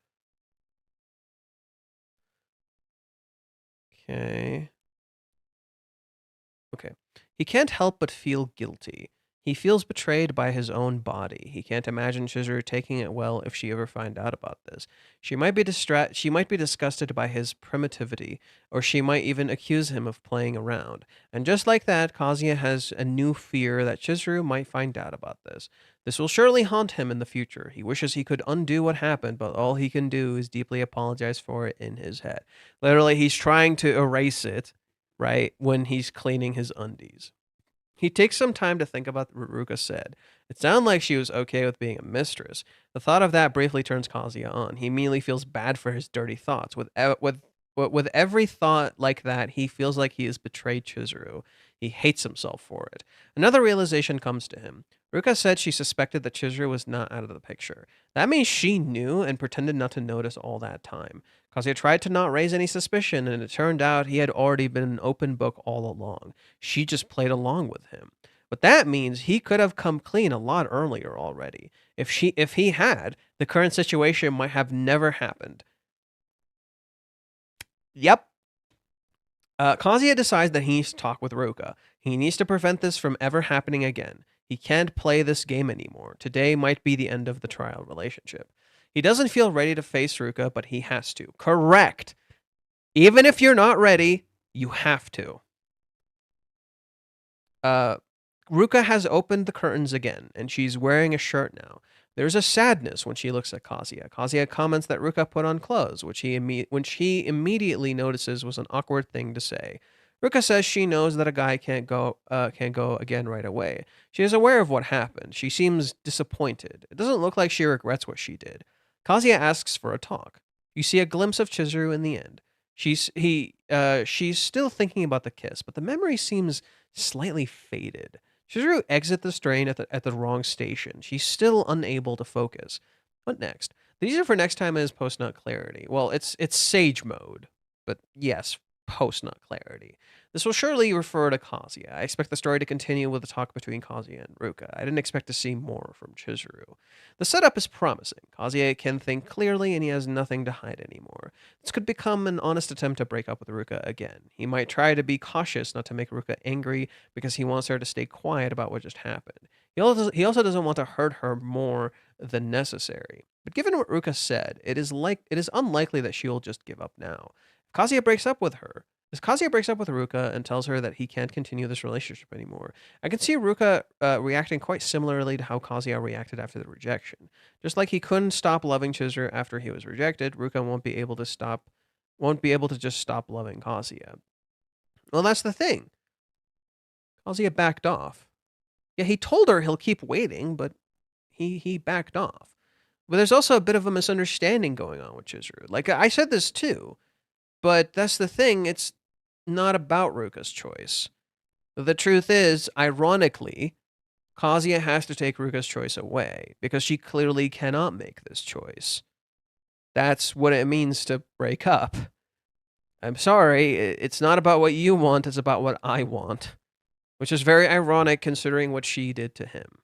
Okay. He can't help but feel guilty. He feels betrayed by his own body. He can't imagine Chizuru taking it well if she ever find out about this. She might be disgusted by his primitivity, or she might even accuse him of playing around. And just like that, Kazuya has a new fear that Chizuru might find out about this. This will surely haunt him in the future. He wishes he could undo what happened, but all he can do is deeply apologize for it in his head. Literally, he's trying to erase it, right, when he's cleaning his undies. He takes some time to think about what Ruka said. It sounded like she was okay with being a mistress. The thought of that briefly turns Kazuya on. He immediately feels bad for his dirty thoughts. With every thought like that, he feels like he has betrayed Chizuru. He hates himself for it. Another realization comes to him. Ruka said she suspected that Chizuru was not out of the picture. That means she knew and pretended not to notice all that time. Kazuya tried to not raise any suspicion, and it turned out he had already been an open book all along. She just played along with him. But that means he could have come clean a lot earlier already. If he had, the current situation might have never happened. Yep. Kazuya decides that he needs to talk with Ruka. He needs to prevent this from ever happening again. He can't play this game anymore. Today might be the end of the trial relationship. He doesn't feel ready to face Ruka, but he has to. Correct. Even if you're not ready, you have to. Ruka has opened the curtains again, and she's wearing a shirt now. There's a sadness when she looks at Kazuya. Kazuya comments that Ruka put on clothes, which she immediately notices was an awkward thing to say. Ruka says she knows that a guy can't go again right away. She is aware of what happened. She seems disappointed. It doesn't look like she regrets what she did. Kazuya asks for a talk. You see a glimpse of Chizuru in the end. She's still thinking about the kiss, but the memory seems slightly faded. Chizuru exits the train at the wrong station. She's still unable to focus. What next? The teaser for next time is post-nut clarity. Well, it's sage mode, but yes, post-nut clarity. This will surely refer to Kazuya. I expect the story to continue with the talk between Kazuya and Ruka. I didn't expect to see more from Chizuru. The setup is promising. Kazuya can think clearly and he has nothing to hide anymore. This could become an honest attempt to break up with Ruka again. He might try to be cautious not to make Ruka angry because he wants her to stay quiet about what just happened. He also doesn't want to hurt her more than necessary. But given what Ruka said, it is unlikely that she will just give up now. If Kazuya breaks up with Ruka and tells her that he can't continue this relationship anymore, I can see Ruka reacting quite similarly to how Kazuya reacted after the rejection. Just like he couldn't stop loving Chizuru after he was rejected, Ruka won't be able to just stop loving Kazuya. Well, that's the thing. Kazuya backed off. Yeah, he told her he'll keep waiting, but he backed off. But there's also a bit of a misunderstanding going on with Chizuru. Like, I said this too, but that's the thing. It's not about Ruka's choice. The truth is, ironically, Kazuya has to take Ruka's choice away because she clearly cannot make this choice. That's what it means to break up. I'm sorry, it's not about what you want, it's about what I want. Which is very ironic considering what she did to him.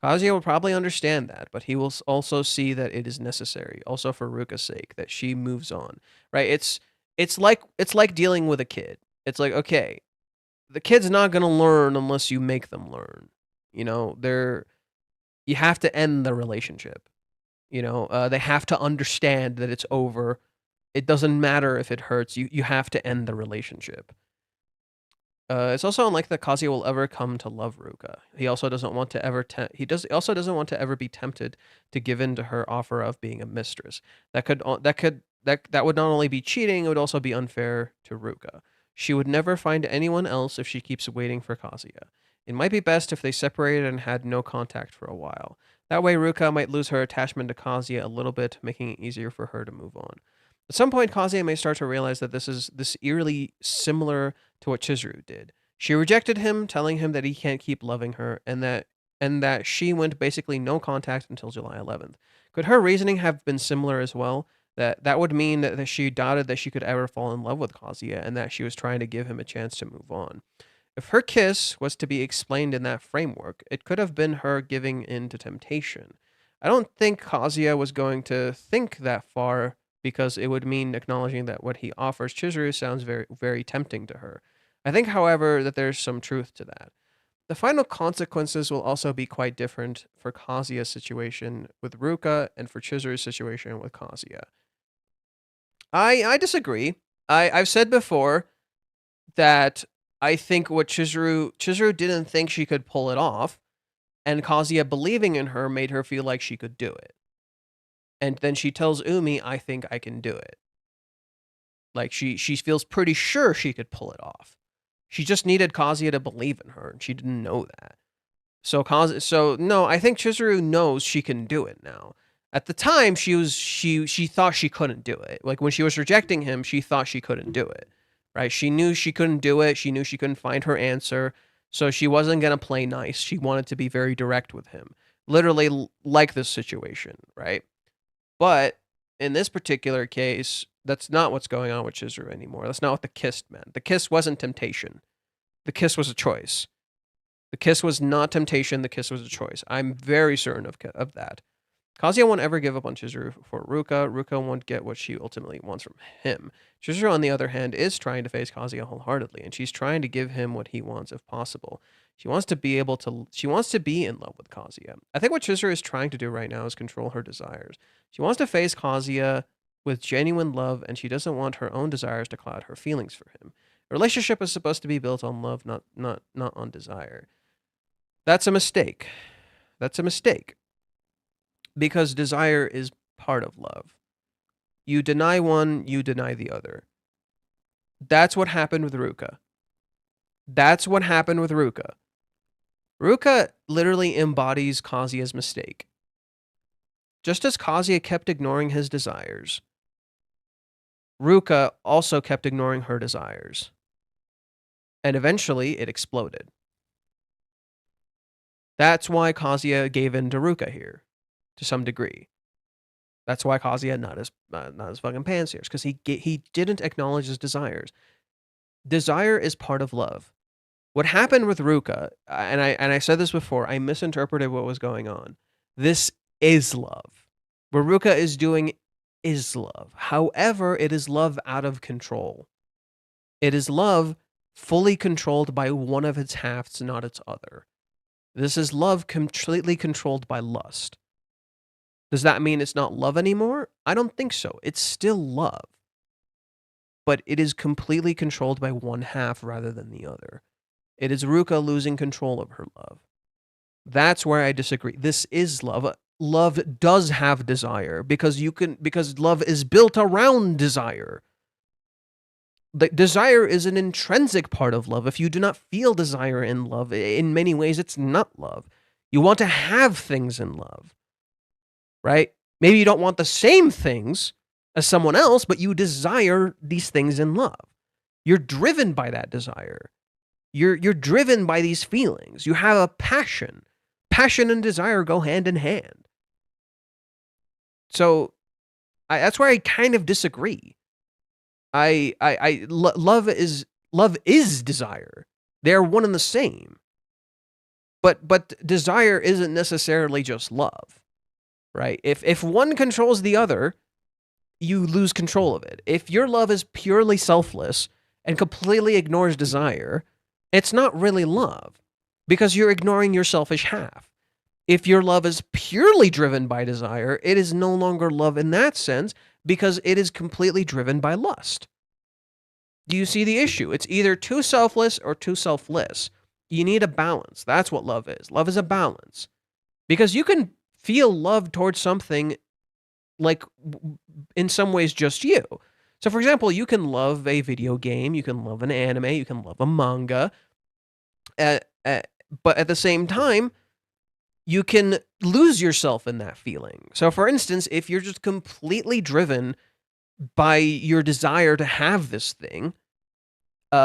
Kazuya will probably understand that, but he will also see that it is necessary, also for Ruka's sake, that she moves on. Right? It's like dealing with a kid. It's like, okay, the kid's not gonna learn unless you make them learn. You know, you have to end the relationship. You know, they have to understand that it's over. It doesn't matter if it hurts. You have to end the relationship. It's also unlikely that Kazuya will ever come to love Ruka. He also doesn't want to ever also doesn't want to ever be tempted to give in to her offer of being a mistress. That would not only be cheating, it would also be unfair to Ruka. She would never find anyone else if she keeps waiting for Kazuya. It might be best if they separated and had no contact for a while. That way Ruka might lose her attachment to Kazuya a little bit, making it easier for her to move on. At some point, Kazuya may start to realize that this is eerily similar to what Chizuru did. She rejected him, telling him that he can't keep loving her, and that she went basically no contact until July 11th. Could her reasoning have been similar as well? That would mean that she doubted that she could ever fall in love with Kazuya, and that she was trying to give him a chance to move on. If her kiss was to be explained in that framework, it could have been her giving in to temptation. I don't think Kazuya was going to think that far, because it would mean acknowledging that what he offers Chizuru sounds very, very tempting to her. I think, however, that there's some truth to that. The final consequences will also be quite different for Kazuya's situation with Ruka and for Chizuru's situation with Kazuya. I disagree. I've said before that I think what Chizuru didn't think she could pull it off, and Kazuya believing in her made her feel like she could do it. And then she tells Umi, I think I can do it. Like, she feels pretty sure she could pull it off. She just needed Kazuya to believe in her, and she didn't know that. So no, I think Chizuru knows she can do it now. At the time, she thought she couldn't do it. Like, when she was rejecting him, she thought she couldn't do it. Right? She knew she couldn't do it. She knew she couldn't find her answer. So she wasn't going to play nice. She wanted to be very direct with him. Literally like this situation, right? But in this particular case, that's not what's going on with Chizuru anymore. That's not what the kiss meant. The kiss wasn't temptation. The kiss was a choice. The kiss was not temptation. The kiss was a choice. I'm very certain of that. Kazuya won't ever give up on Chizuru for Ruka. Ruka won't get what she ultimately wants from him. Chizuru, on the other hand, is trying to face Kazuya wholeheartedly, and she's trying to give him what he wants if possible. She wants to be in love with Kazuya. I think what Chizuru is trying to do right now is control her desires. She wants to face Kazuya with genuine love, and she doesn't want her own desires to cloud her feelings for him. A relationship is supposed to be built on love, not on desire. That's a mistake. That's a mistake. Because desire is part of love. You deny one, you deny the other. That's what happened with Ruka. That's what happened with Ruka. Ruka literally embodies Kazuya's mistake. Just as Kazuya kept ignoring his desires, Ruka also kept ignoring her desires. And eventually, it exploded. That's why Kazuya gave in to Ruka here, to some degree. That's why Kazuya not as fucking pansiers, because he didn't acknowledge his desires. Desire is part of love. What happened with Ruka, and I said this before, I misinterpreted what was going on. This is love. What Ruka is doing is love. However, it is love out of control. It is love fully controlled by one of its halves, not its other. This is love completely controlled by lust. Does that mean it's not love anymore? I don't think so. It's still love. But it is completely controlled by one half rather than the other. It is Ruka losing control of her love. That's where I disagree. This is love. Love does have desire because love is built around desire. The desire is an intrinsic part of love. If you do not feel desire in love, in many ways, it's not love. You want to have things in love, right? Maybe you don't want the same things as someone else, but you desire these things in love. You're driven by that desire. You're driven by these feelings. You have a passion. Passion and desire go hand in hand. So that's where I kind of disagree. Love is desire. They're one and the same. But desire isn't necessarily just love, right? If one controls the other, you lose control of it. If your love is purely selfless and completely ignores desire, it's not really love because you're ignoring your selfish half. If your love is purely driven by desire, it is no longer love in that sense because it is completely driven by lust. Do you see the issue? It's either too selfless or too selfless. You need a balance. That's what love is. Love is a balance. Because you can feel love towards something like in some ways just you. So for example, you can love a video game, you can love an anime, you can love a manga, but at the same time, you can lose yourself in that feeling. So for instance, if you're just completely driven by your desire to have this thing,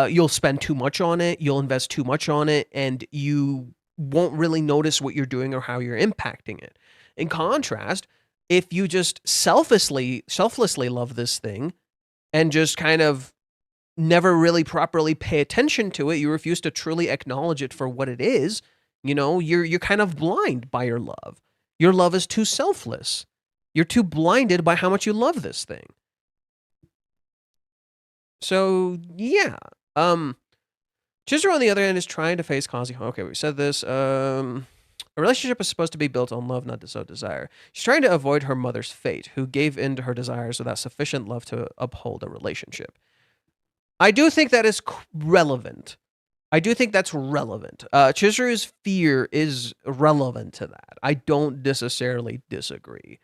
you'll spend too much on it, you'll invest too much on it, and you won't really notice what you're doing or how you're impacting it. In contrast, if you just selflessly love this thing and just kind of never really properly pay attention to it, you refuse to truly acknowledge it for what it is, you're kind of blind by your love. Your love is too selfless. You're too blinded by how much you love this thing. So, yeah. Chizuru, on the other hand, is trying to face Kazuya. Okay, we said this. A relationship is supposed to be built on love, not desire. She's trying to avoid her mother's fate, who gave in to her desires without sufficient love to uphold a relationship. I do think that is relevant. I do think that's relevant. Chizuru's fear is relevant to that. I don't necessarily disagree.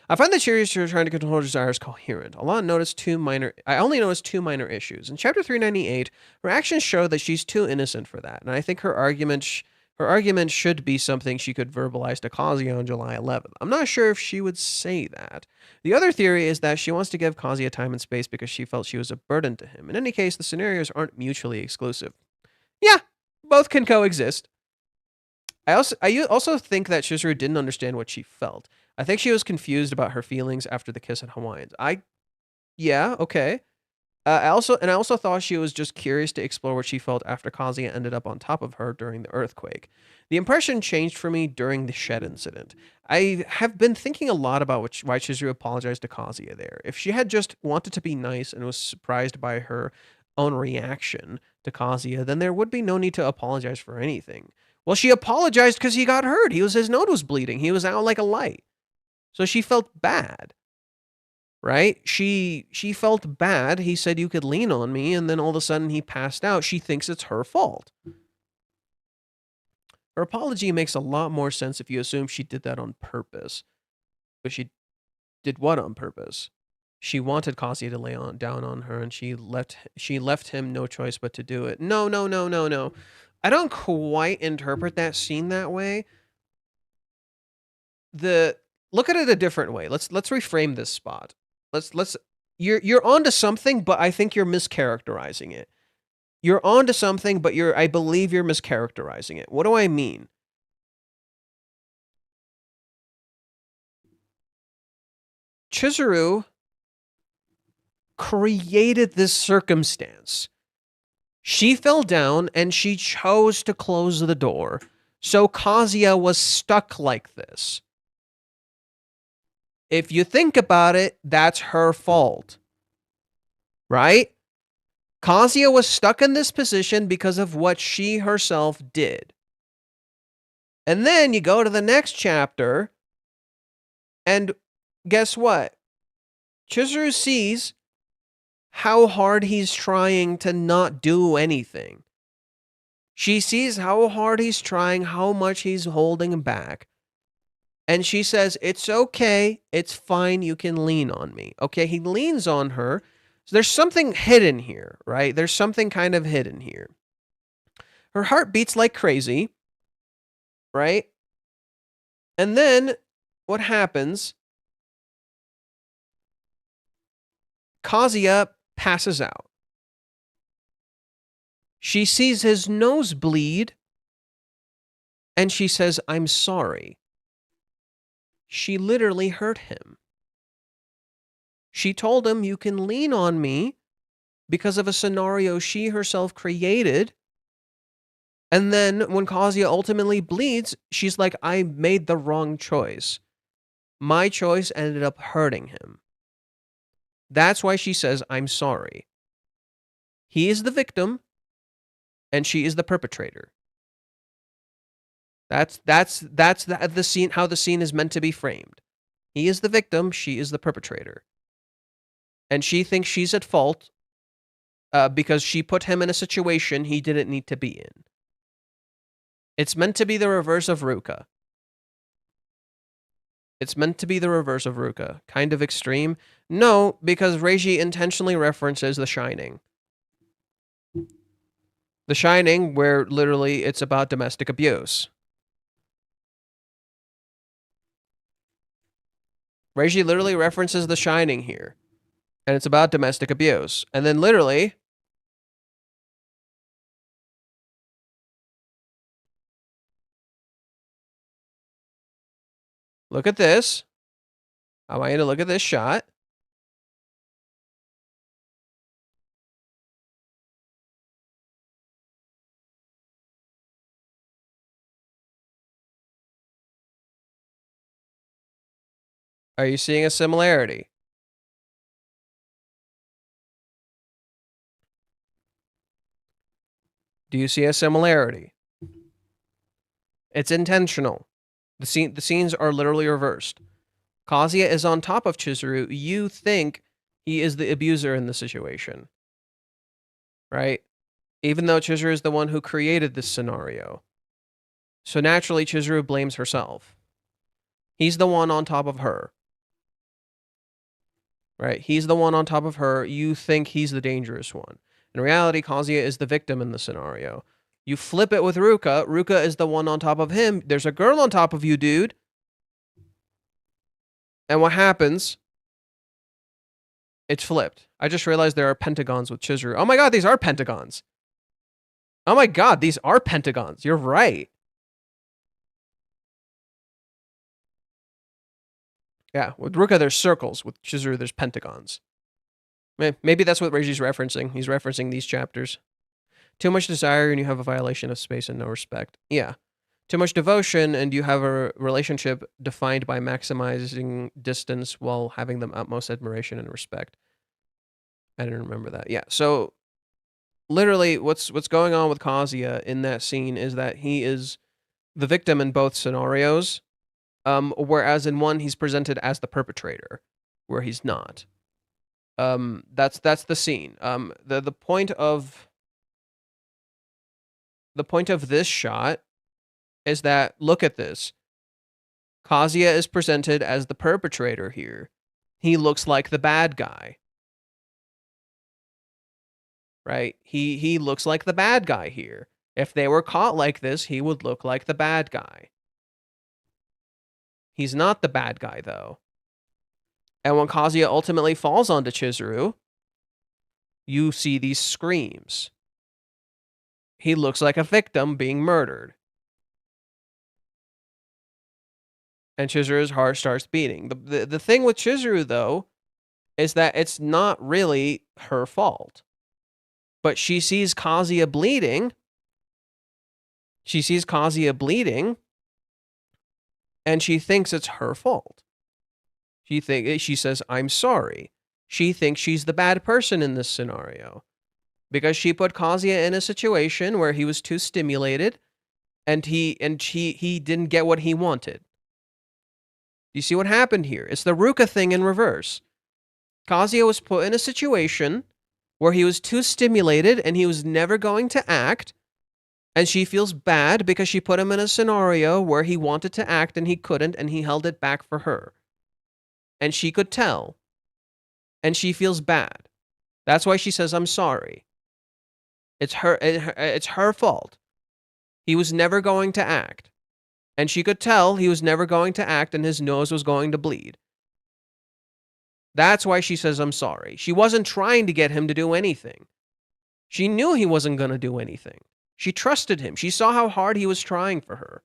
I find that Chizuru trying to control her desires coherent. I only noticed two minor issues. In chapter 398, her actions show that she's too innocent for that, and I think her argument should be something she could verbalize to Kazuya on July 11th. I'm not sure if she would say that. The other theory is that she wants to give Kazuya time and space because she felt she was a burden to him. In any case, the scenarios aren't mutually exclusive. Yeah, both can coexist. I also think that Chizuru didn't understand what she felt. I think she was confused about her feelings after the kiss at Hawaiians. Yeah, okay. I also thought she was just curious to explore what she felt after Kazuya ended up on top of her during the earthquake. The impression changed for me during the shed incident. I have been thinking a lot about why Chizuru apologized to Kazuya there. If she had just wanted to be nice and was surprised by her own reaction to Kazuya, then there would be no need to apologize for anything. Well, she apologized because he got hurt. His nose was bleeding. He was out like a light. So she felt bad. Right? She felt bad. He said, you could lean on me, and then all of a sudden he passed out. She thinks it's her fault. Her apology makes a lot more sense if you assume she did that on purpose. But she did what on purpose? She wanted Kazuya to lay down on her, and she left him no choice but to do it. No. I don't quite interpret that scene that way. look at it a different way. Let's reframe this spot. You're onto something, but I think you're mischaracterizing it. You're onto something, but I believe you're mischaracterizing it. What do I mean? Chizuru created this circumstance. She fell down and she chose to close the door. So Kazuya was stuck like this. If you think about it, that's her fault. Right? Kazuya was stuck in this position because of what she herself did. And then you go to the next chapter, and guess what? Chizuru sees how hard he's trying to not do anything. She sees how hard he's trying, how much he's holding back. And she says, it's okay, it's fine, you can lean on me. Okay, he leans on her. So there's something hidden here, right? There's something kind of hidden here. Her heart beats like crazy, right? And then what happens? Kazuya passes out. She sees his nose bleed, and she says, I'm sorry. She literally hurt him. She told him, you can lean on me because of a scenario she herself created. And then when Kazuya ultimately bleeds, she's like, I made the wrong choice. My choice ended up hurting him. That's why she says, I'm sorry. He is the victim, and she is the perpetrator. That's the scene, how the scene is meant to be framed. He is the victim, she is the perpetrator. And she thinks she's at fault because she put him in a situation he didn't need to be in. It's meant to be the reverse of Ruka. It's meant to be the reverse of Ruka. Kind of extreme? No, because Reiji intentionally references The Shining. The Shining, where literally it's about domestic abuse. Reiji literally references The Shining here. And it's about domestic abuse. And then literally, look at this. I want you to look at this shot. Are you seeing a similarity? Do you see a similarity? It's intentional. The scenes are literally reversed. Kazuya is on top of Chizuru. You think he is the abuser in the situation. Right? Even though Chizuru is the one who created this scenario. So naturally, Chizuru blames herself. He's the one on top of her. Right? He's the one on top of her. You think he's the dangerous one. In reality, Kazuya is the victim in the scenario. You flip it with Ruka. Ruka is the one on top of him. There's a girl on top of you, dude. And what happens? It's flipped. I just realized there are pentagons with Chizuru. Oh my god, these are pentagons. Oh my god, these are pentagons. You're right. Yeah, with Ruka there's circles. With Chizuru there's pentagons. Maybe that's what Reiji's referencing. He's referencing these chapters. Too much desire and you have a violation of space and no respect. Yeah. Too much devotion and you have a relationship defined by maximizing distance while having the utmost admiration and respect. I didn't remember that. Yeah. So literally what's going on with Kazuya in that scene is that he is the victim in both scenarios. Whereas in one he's presented as the perpetrator, where he's not. That's the scene. The point of this shot is that, look at this. Kazuya is presented as the perpetrator here. He looks like the bad guy. Right? He looks like the bad guy here. If they were caught like this, he would look like the bad guy. He's not the bad guy, though. And when Kazuya ultimately falls onto Chizuru, you see these screams. He looks like a victim being murdered. And Chizuru's heart starts beating. The thing with Chizuru, though, is that it's not really her fault. But she sees Kazuya bleeding. And she thinks it's her fault. She says, "I'm sorry." She thinks she's the bad person in this scenario because she put Kazuya in a situation where he was too stimulated and he didn't get what he wanted. You see what happened here? It's the Ruka thing in reverse. Kazuya was put in a situation where he was too stimulated and he was never going to act, and she feels bad because she put him in a scenario where he wanted to act and he couldn't, and he held it back for her. And she could tell. And she feels bad. That's why she says, "I'm sorry." It's her fault. He was never going to act. And she could tell he was never going to act and his nose was going to bleed. That's why she says, "I'm sorry." She wasn't trying to get him to do anything. She knew he wasn't going to do anything. She trusted him. She saw how hard he was trying for her.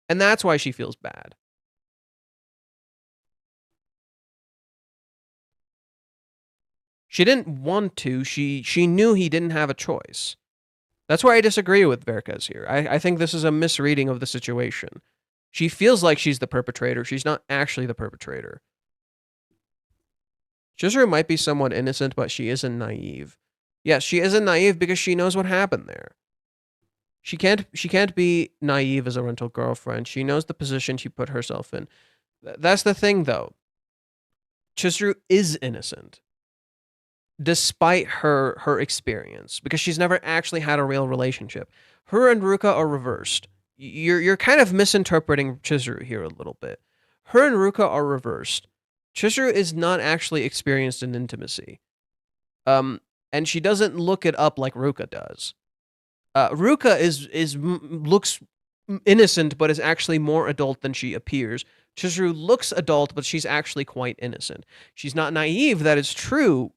And that's why she feels bad. She didn't want to. She knew he didn't have a choice. That's why I disagree with Varicus here. I think this is a misreading of the situation. She feels like she's the perpetrator. She's not actually the perpetrator. Chizuru might be somewhat innocent, but she isn't naive. Yes, she isn't naive because she knows what happened there. She can't be naive as a rental girlfriend. She knows the position she put herself in. That's the thing, though. Chizuru is innocent, despite her experience, because she's never actually had a real relationship. Her and Ruka are reversed. You're kind of misinterpreting Chizuru here a little bit. Her and Ruka are reversed. Chizuru is not actually experienced in intimacy. And she doesn't look it up like Ruka does. Ruka looks innocent, but is actually more adult than she appears. Chizuru looks adult, but she's actually quite innocent. She's not naive, that is true,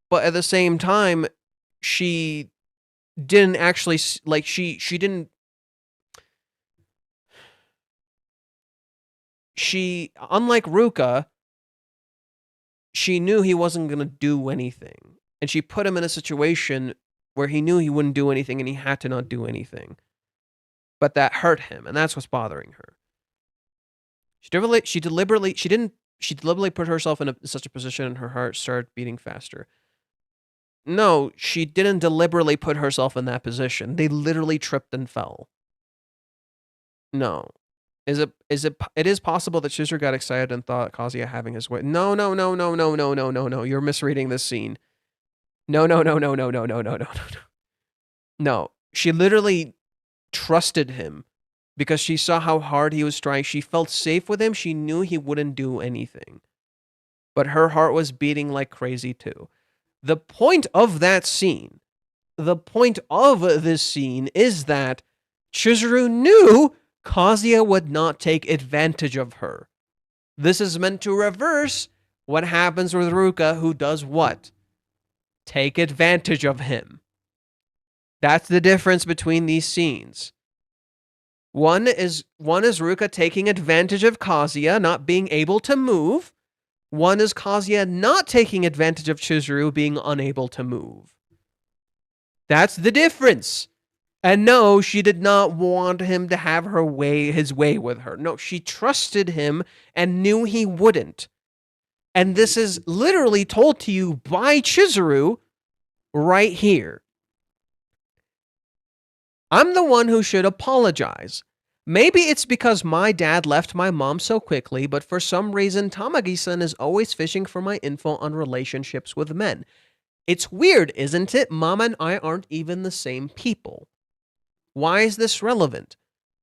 but at the same time, she didn't actually, like, she didn't, unlike Ruka, she knew he wasn't going to do anything. And she put him in a situation where he knew he wouldn't do anything and he had to not do anything. But that hurt him, and that's what's bothering her. She deliberately put herself in such a position and her heart started beating faster. No, she didn't deliberately put herself in that position. They literally tripped and fell. No. It is possible that Chizuru got excited and thought Kazuya having his way. No. You're misreading this scene. No. No. She literally trusted him because she saw how hard he was trying. She felt safe with him. She knew he wouldn't do anything. But her heart was beating like crazy too. The point of that scene, the point of this scene is that Chizuru knew Kazuya would not take advantage of her. This is meant to reverse what happens with Ruka, who does what? Take advantage of him. That's the difference between these scenes. One is Ruka taking advantage of Kazuya not being able to move. One is Kazuya not taking advantage of Chizuru being unable to move. That's the difference. And no, she did not want him to have his way with her. No, she trusted him and knew he wouldn't. And this is literally told to you by Chizuru right here. I'm the one who should apologize. Maybe it's because my dad left my mom so quickly, but for some reason, Tamagi-san is always fishing for my info on relationships with men. It's weird, isn't it? Mom and I aren't even the same people. Why is this relevant?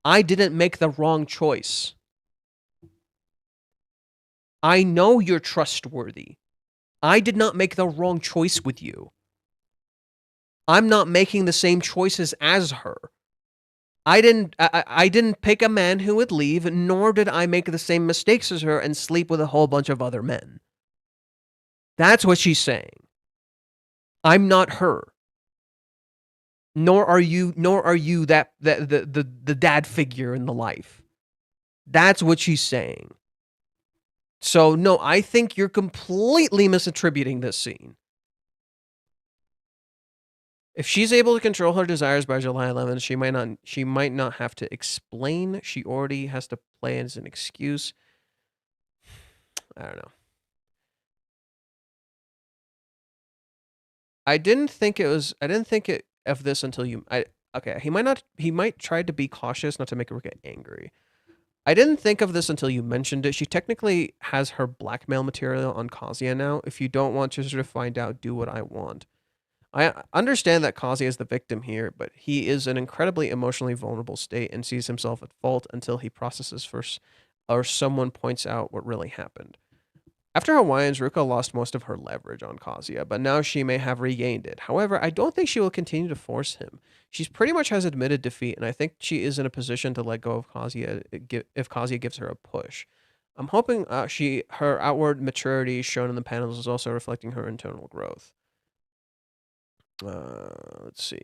I didn't make the wrong choice. I know you're trustworthy. I did not make the wrong choice with you. I'm not making the same choices as her. I didn't pick a man who would leave, nor did I make the same mistakes as her and sleep with a whole bunch of other men. That's what she's saying. I'm not her. Nor are you that the dad figure in the life. That's what she's saying. So no, I think you're completely misattributing this scene. If she's able to control her desires by July 11th, she might not have to explain. She already has to play as an excuse. I don't know. I didn't think of this until you okay, he might try to be cautious not to make her get angry. I didn't think of this until you mentioned it. She technically has her blackmail material on Kazuya now. If you don't want to sort of find out, do what I want. I understand that Kazuya is the victim here, but he is an incredibly emotionally vulnerable state and sees himself at fault until he processes first or someone points out what really happened. After Hawaiians, Ruka lost most of her leverage on Kazuya, but now she may have regained it. However, I don't think she will continue to force him. She's pretty much has admitted defeat, and I think she is in a position to let go of Kazuya if Kazuya gives her a push. I'm hoping her outward maturity shown in the panels is also reflecting her internal growth. Let's see.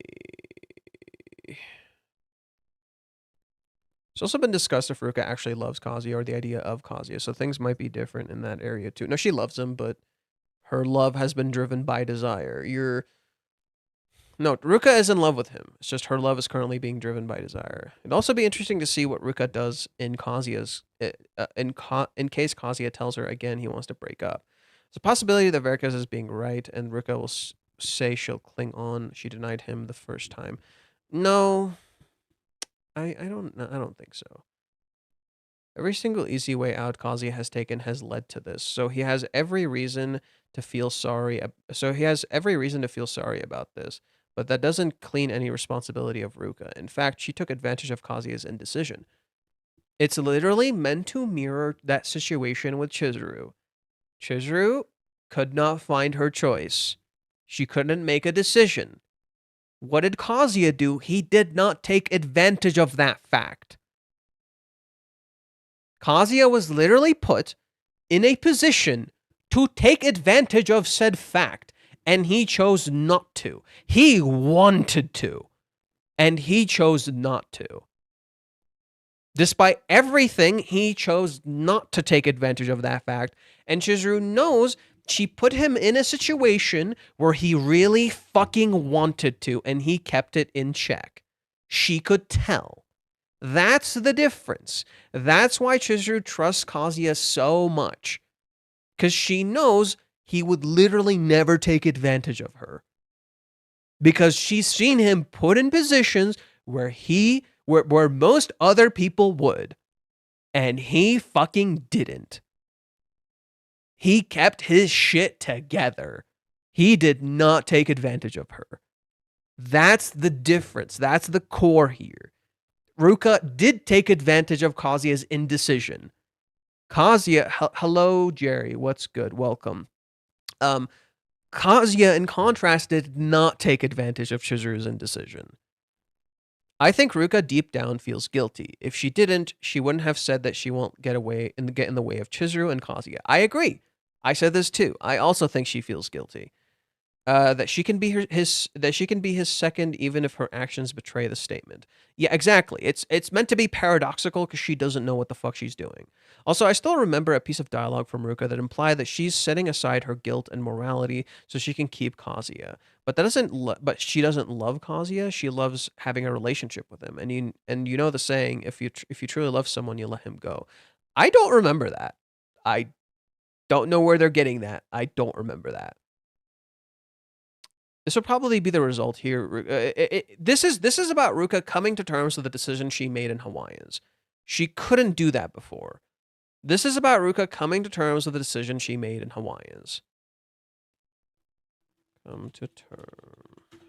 It's also been discussed if Ruka actually loves Kazuya or the idea of Kazuya, so things might be different in that area too. No, she loves him, but her love has been driven by desire. No, Ruka is in love with him. It's just her love is currently being driven by desire. It'd also be interesting to see what Ruka does in Kazuya's in case Kazuya tells her again he wants to break up. There's a possibility that Varicus is being right, and Ruka will say she'll cling on. She denied him the first time. No, I don't think so. Every single easy way out Kazuya has taken has led to this, so he has every reason to feel sorry. So he has every reason to feel sorry about this, but that doesn't clean any responsibility of Ruka. In fact, she took advantage of Kazuya's indecision. It's literally meant to mirror that situation with Chizuru. Chizuru could not find her choice. She couldn't make a decision. What did Kazuya do? He did not take advantage of that fact. Kazuya was literally put in a position to take advantage of said fact, and he chose not to. He wanted to, and he chose not to. Despite everything, he chose not to take advantage of that fact, and Chizuru knows she put him in a situation where he really fucking wanted to, and he kept it in check. She could tell. That's the difference. That's why Chizuru trusts Kazuya so much. Because she knows he would literally never take advantage of her. Because she's seen him put in positions where where most other people would. And he fucking didn't. He kept his shit together. He did not take advantage of her. That's the difference. That's the core here. Ruka did take advantage of Kazuya's indecision. Kazuya, hello, Jerry. What's good? Welcome. Kazuya, in contrast, did not take advantage of Chizuru's indecision. I think Ruka deep down feels guilty. If she didn't, she wouldn't have said that she won't get in the way of Chizuru and Kazuya. I agree. I said this too. I also think she feels guilty. That she can be his second even if her actions betray the statement. Yeah, exactly. It's meant to be paradoxical because she doesn't know what the fuck she's doing. Also, I still remember a piece of dialogue from Ruka that implied that she's setting aside her guilt and morality so she can keep Kazuya. But but she doesn't love Kazuya. She loves having a relationship with him. And you know the saying, if you truly love someone, you let him go. I don't remember that. I don't know where they're getting that. I don't remember that. This will probably be the result here. This is about Ruka coming to terms with the decision she made in Hawaiians. She couldn't do that before. This is about Ruka coming to terms with the decision she made in Hawaiians. Come to terms.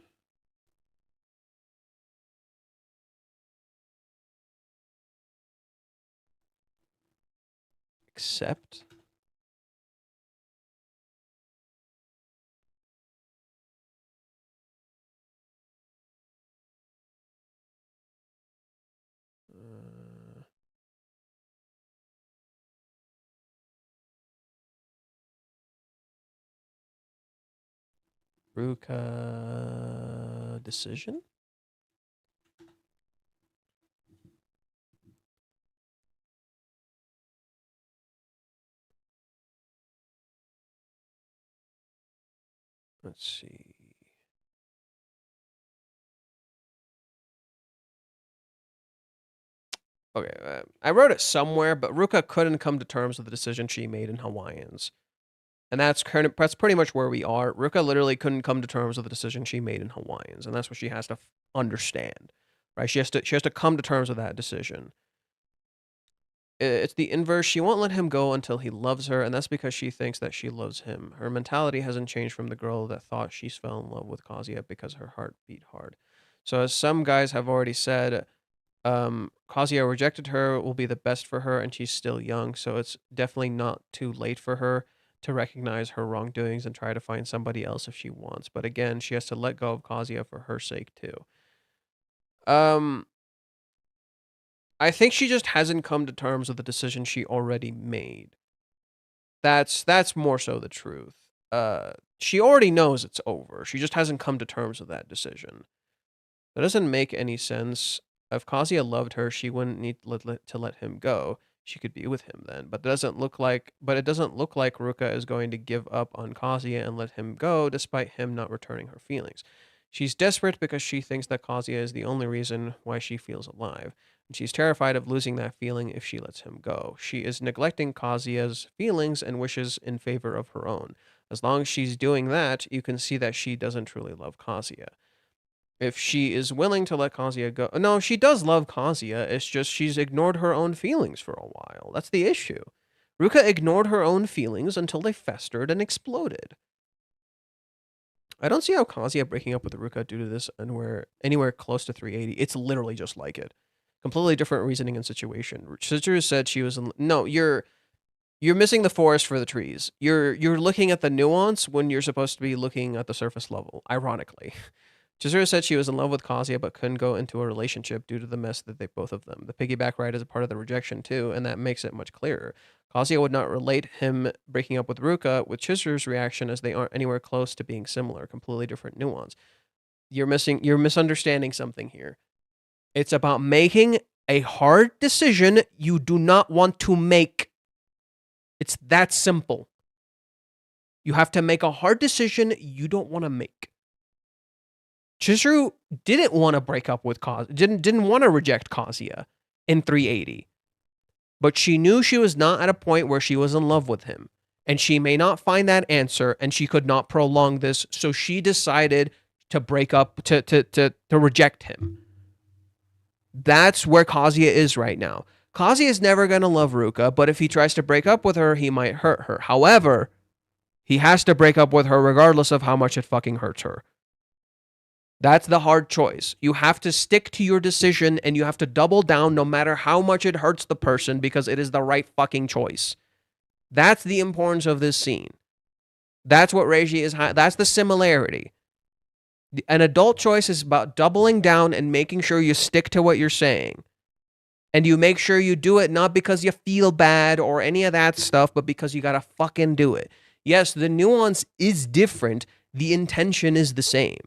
Accept. Ruka decision? Let's see. Okay, I wrote it somewhere, but Ruka couldn't come to terms with the decision she made in Hawaiians. And that's pretty much where we are. Ruka literally couldn't come to terms with the decision she made in Hawaiians, and that's what she has to understand, right? She has to come to terms with that decision. It's the inverse. She won't let him go until he loves her, and that's because she thinks that she loves him. Her mentality hasn't changed from the girl that thought she fell in love with Kazuya because her heart beat hard. So as some guys have already said, Kazuya rejected her, will be the best for her, and she's still young, so it's definitely not too late for her to recognize her wrongdoings and try to find somebody else if she wants. But again, she has to let go of Kazuya for her sake too. I think she just hasn't come to terms with the decision she already made. That's more so the truth. She already knows it's over. She just hasn't come to terms with that decision. That doesn't make any sense. If Kazuya loved her, she wouldn't need to let him go. She could be with him then. But it doesn't look like Ruka is going to give up on Kazuya and let him go, despite him not returning her feelings. She's desperate because she thinks that Kazuya is the only reason why she feels alive, and she's terrified of losing that feeling if she lets him go. She is neglecting Kazuya's feelings and wishes in favor of her own. As long as she's doing that, you can see that she doesn't truly love Kazuya. If she is willing to let Kazuya go... No, she does love Kazuya. It's just she's ignored her own feelings for a while. That's the issue. Ruka ignored her own feelings until they festered and exploded. I don't see how Kazuya breaking up with Ruka due to this anywhere close to 380. It's literally just like it. Completely different reasoning and situation. Cedric said she was... No, you're missing the forest for the trees. You're looking at the nuance when you're supposed to be looking at the surface level, ironically. Chizuru said she was in love with Kazuya but couldn't go into a relationship due to the mess that they both of them. The piggyback ride is a part of the rejection too, and that makes it much clearer. Kazuya would not relate him breaking up with Ruka with Chizuru's reaction, as they aren't anywhere close to being similar. Completely different nuance. You're misunderstanding something here. It's about making a hard decision you do not want to make. It's that simple. You have to make a hard decision you don't want to make. Chizuru didn't want to break up with Kazuya, didn't want to reject Kazuya in 380. But she knew she was not at a point where she was in love with him. And she may not find that answer, and she could not prolong this, so she decided to break up, to reject him. That's where Kazuya is right now. Kazuya is never going to love Ruka, but if he tries to break up with her, he might hurt her. However, he has to break up with her regardless of how much it fucking hurts her. That's the hard choice. You have to stick to your decision, and you have to double down no matter how much it hurts the person, because it is the right fucking choice. That's the importance of this scene. That's what Reiji is. That's the similarity. An adult choice is about doubling down and making sure you stick to what you're saying. And you make sure you do it not because you feel bad or any of that stuff, but because you gotta fucking do it. Yes, the nuance is different. The intention is the same.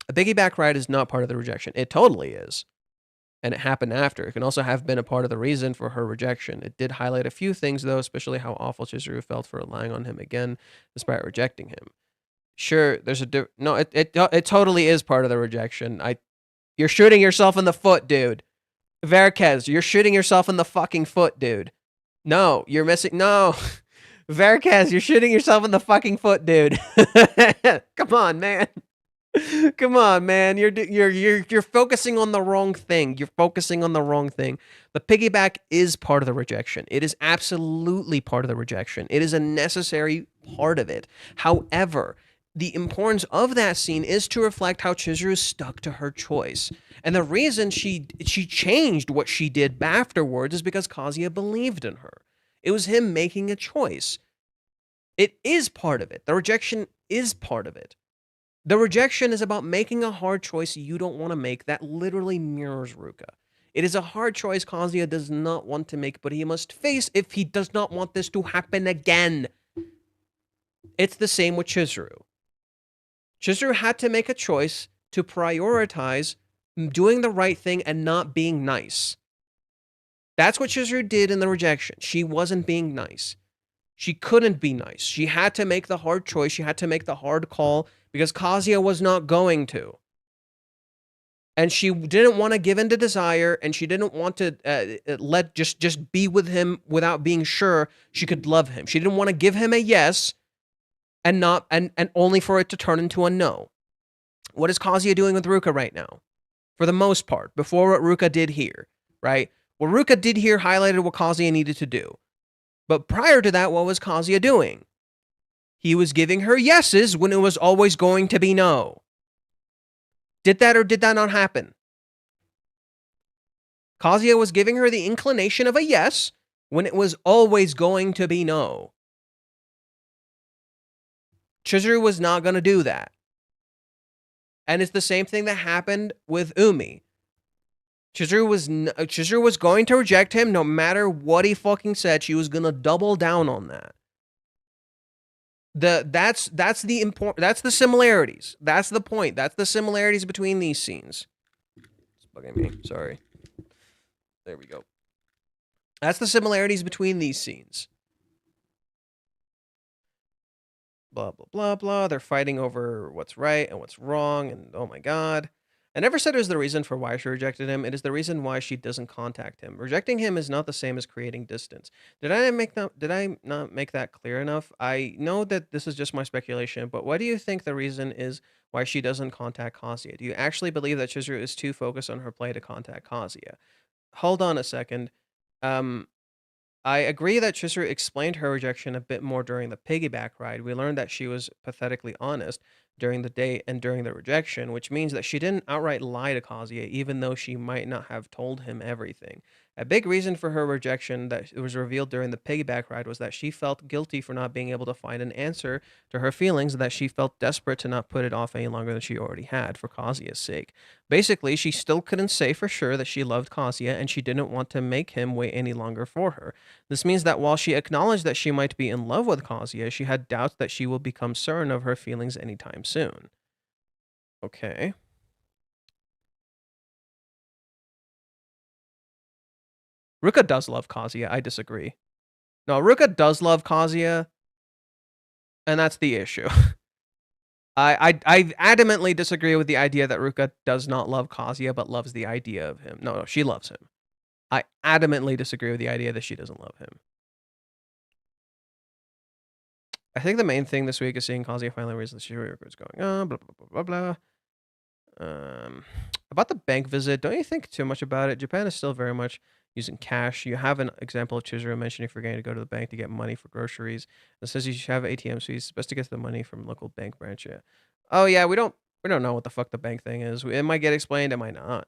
A piggyback ride is not part of the rejection. It totally is. And it happened after. It can also have been a part of the reason for her rejection. It did highlight a few things, though, especially how awful Chizuru felt for relying on him again, despite rejecting him. Sure, there's a... No, it totally is part of the rejection. You're shooting yourself in the foot, dude. Varicus, you're shooting yourself in the fucking foot, dude. No, you're missing... No. Varicus, you're shooting yourself in the fucking foot, dude. Come on, man. Come on, man. You're focusing on the wrong thing. You're focusing on the wrong thing. The piggyback is part of the rejection. It is absolutely part of the rejection. It is a necessary part of it. However, the importance of that scene is to reflect how Chizuru stuck to her choice. And the reason she changed what she did afterwards is because Kazuya believed in her. It was him making a choice. It is part of it. The rejection is part of it. The rejection is about making a hard choice you don't want to make that literally mirrors Ruka. It is a hard choice Kazuya does not want to make, but he must face if he does not want this to happen again. It's the same with Chizuru. Chizuru had to make a choice to prioritize doing the right thing and not being nice. That's what Chizuru did in the rejection. She wasn't being nice. She couldn't be nice. She had to make the hard choice. She had to make the hard call because Kazuya was not going to. And she didn't want to give in to desire, and she didn't want to just be with him without being sure she could love him. She didn't want to give him a yes and not and only for it to turn into a no. What is Kazuya doing with Ruka right now? For the most part, before what Ruka did here, right? What Ruka did here highlighted what Kazuya needed to do. But prior to that, what was Kazuya doing? He was giving her yeses when it was always going to be no. Did that or did that not happen? Kazuya was giving her the inclination of a yes when it was always going to be no. Chizuru was not going to do that. And it's the same thing that happened with Umi. Chizuru was going to reject him no matter what he fucking said. She was going to double down on that. That's the similarities. That's the point. That's the similarities between these scenes. It's bugging me. Sorry. There we go. That's the similarities between these scenes. Blah, blah, blah, blah. They're fighting over what's right and what's wrong, and oh my god. I never said it was the reason for why she rejected him. It is the reason why she doesn't contact him. Rejecting him is not the same as creating distance. Did I not make that clear enough? I know that this is just my speculation, but what do you think the reason is why she doesn't contact Kazuya? Do you actually believe that Chizuru is too focused on her play to contact Kazuya? Hold on a second. I agree that Chizuru explained her rejection a bit more during the piggyback ride. We learned that she was pathetically honest during the date and during the rejection, which means that she didn't outright lie to Kazuya, even though she might not have told him everything. A big reason for her rejection that was revealed during the piggyback ride was that she felt guilty for not being able to find an answer to her feelings, and that she felt desperate to not put it off any longer than she already had for Kazuya's sake. Basically, she still couldn't say for sure that she loved Kazuya, and she didn't want to make him wait any longer for her. This means that while she acknowledged that she might be in love with Kazuya, she had doubts that she will become certain of her feelings anytime soon. Okay. Ruka does love Kazuya. I disagree. No, Ruka does love Kazuya, and that's the issue. I adamantly disagree with the idea that Ruka does not love Kazuya, but loves the idea of him. No, she loves him. I adamantly disagree with the idea that she doesn't love him. I think the main thing this week is seeing Kazuya finally realize that Ruka is going on, blah, blah, blah, blah, blah. About the bank visit, don't you think too much about it? Japan is still very much using cash. You have an example of Chizuru mentioning forgetting to go to the bank to get money for groceries. It says you should have ATM, so it's best to get the money from local bank branch. Yeah. Oh yeah, we don't know what the fuck the bank thing is. It might get explained, it might not.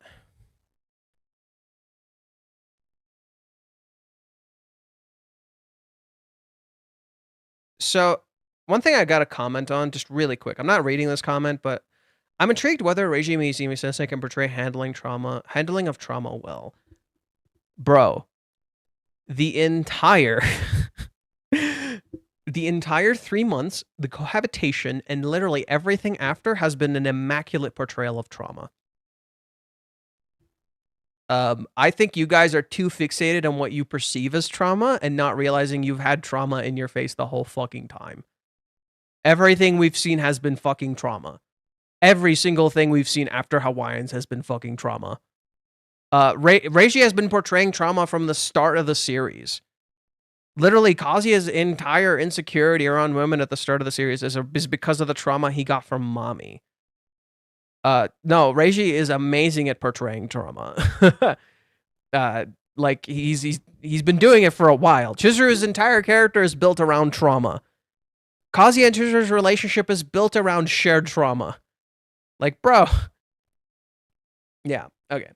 So, one thing I got to comment on, just really quick. I'm not reading this comment, but I'm intrigued whether Reiji Mizumi Sensei can portray handling of trauma well. Bro, the entire 3 months, the cohabitation, and literally everything after has been an immaculate portrayal of trauma. I think you guys are too fixated on what you perceive as trauma and not realizing you've had trauma in your face the whole fucking time. Everything we've seen has been fucking trauma. Every single thing we've seen after Hawaiians has been fucking trauma. Reiji has been portraying trauma from the start of the series. Literally, Kazuya's entire insecurity around women at the start of the series is because of the trauma he got from mommy. No, Reiji is amazing at portraying trauma. Like he's been doing it for a while. Chizuru's entire character is built around trauma. Kazuya and Chizuru's relationship is built around shared trauma. Like, bro. Yeah, okay.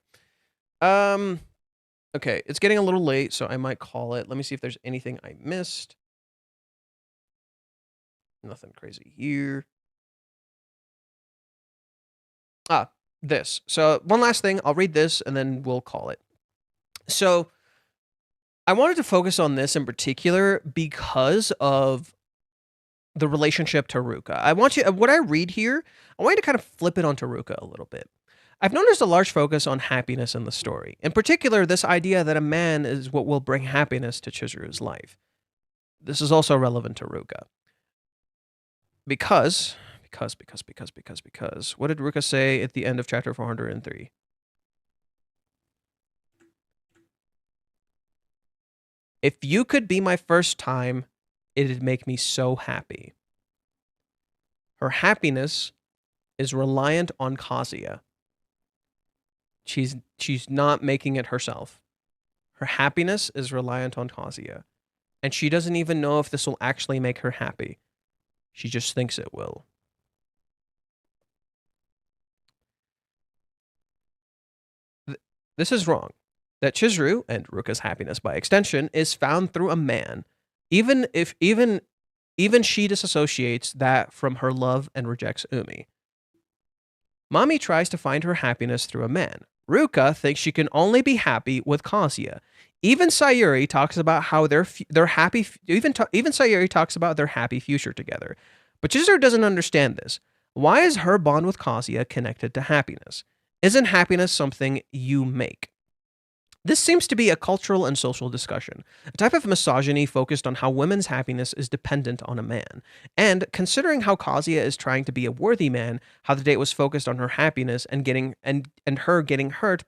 Okay, it's getting a little late, so I might call it. Let me see if there's anything I missed. Nothing crazy here. This. So one last thing, I'll read this and then we'll call it. So I wanted to focus on this in particular because of the relationship to Ruka. I want you, what I read here, I want you to kind of flip it onto Ruka a little bit. I've noticed a large focus on happiness in the story. In particular, this idea that a man is what will bring happiness to Chizuru's life. This is also relevant to Ruka. Because, what did Ruka say at the end of chapter 403? If you could be my first time, it'd make me so happy. Her happiness is reliant on Kazuya. She's not making it herself. Her happiness is reliant on Kazuya. And she doesn't even know if this will actually make her happy. She just thinks it will. This is wrong. That Chizuru, and Ruka's happiness by extension, is found through a man, even she disassociates that from her love and rejects Umi. Mami tries to find her happiness through a man. Ruka thinks she can only be happy with Kazuya. Even Sayuri talks about how they're happy. Even Sayuri talks about their happy future together. But Chizuru doesn't understand this. Why is her bond with Kazuya connected to happiness? Isn't happiness something you make? This seems to be a cultural and social discussion, a type of misogyny focused on how women's happiness is dependent on a man. And considering how Kazuya is trying to be a worthy man, how the date was focused on her happiness and her getting hurt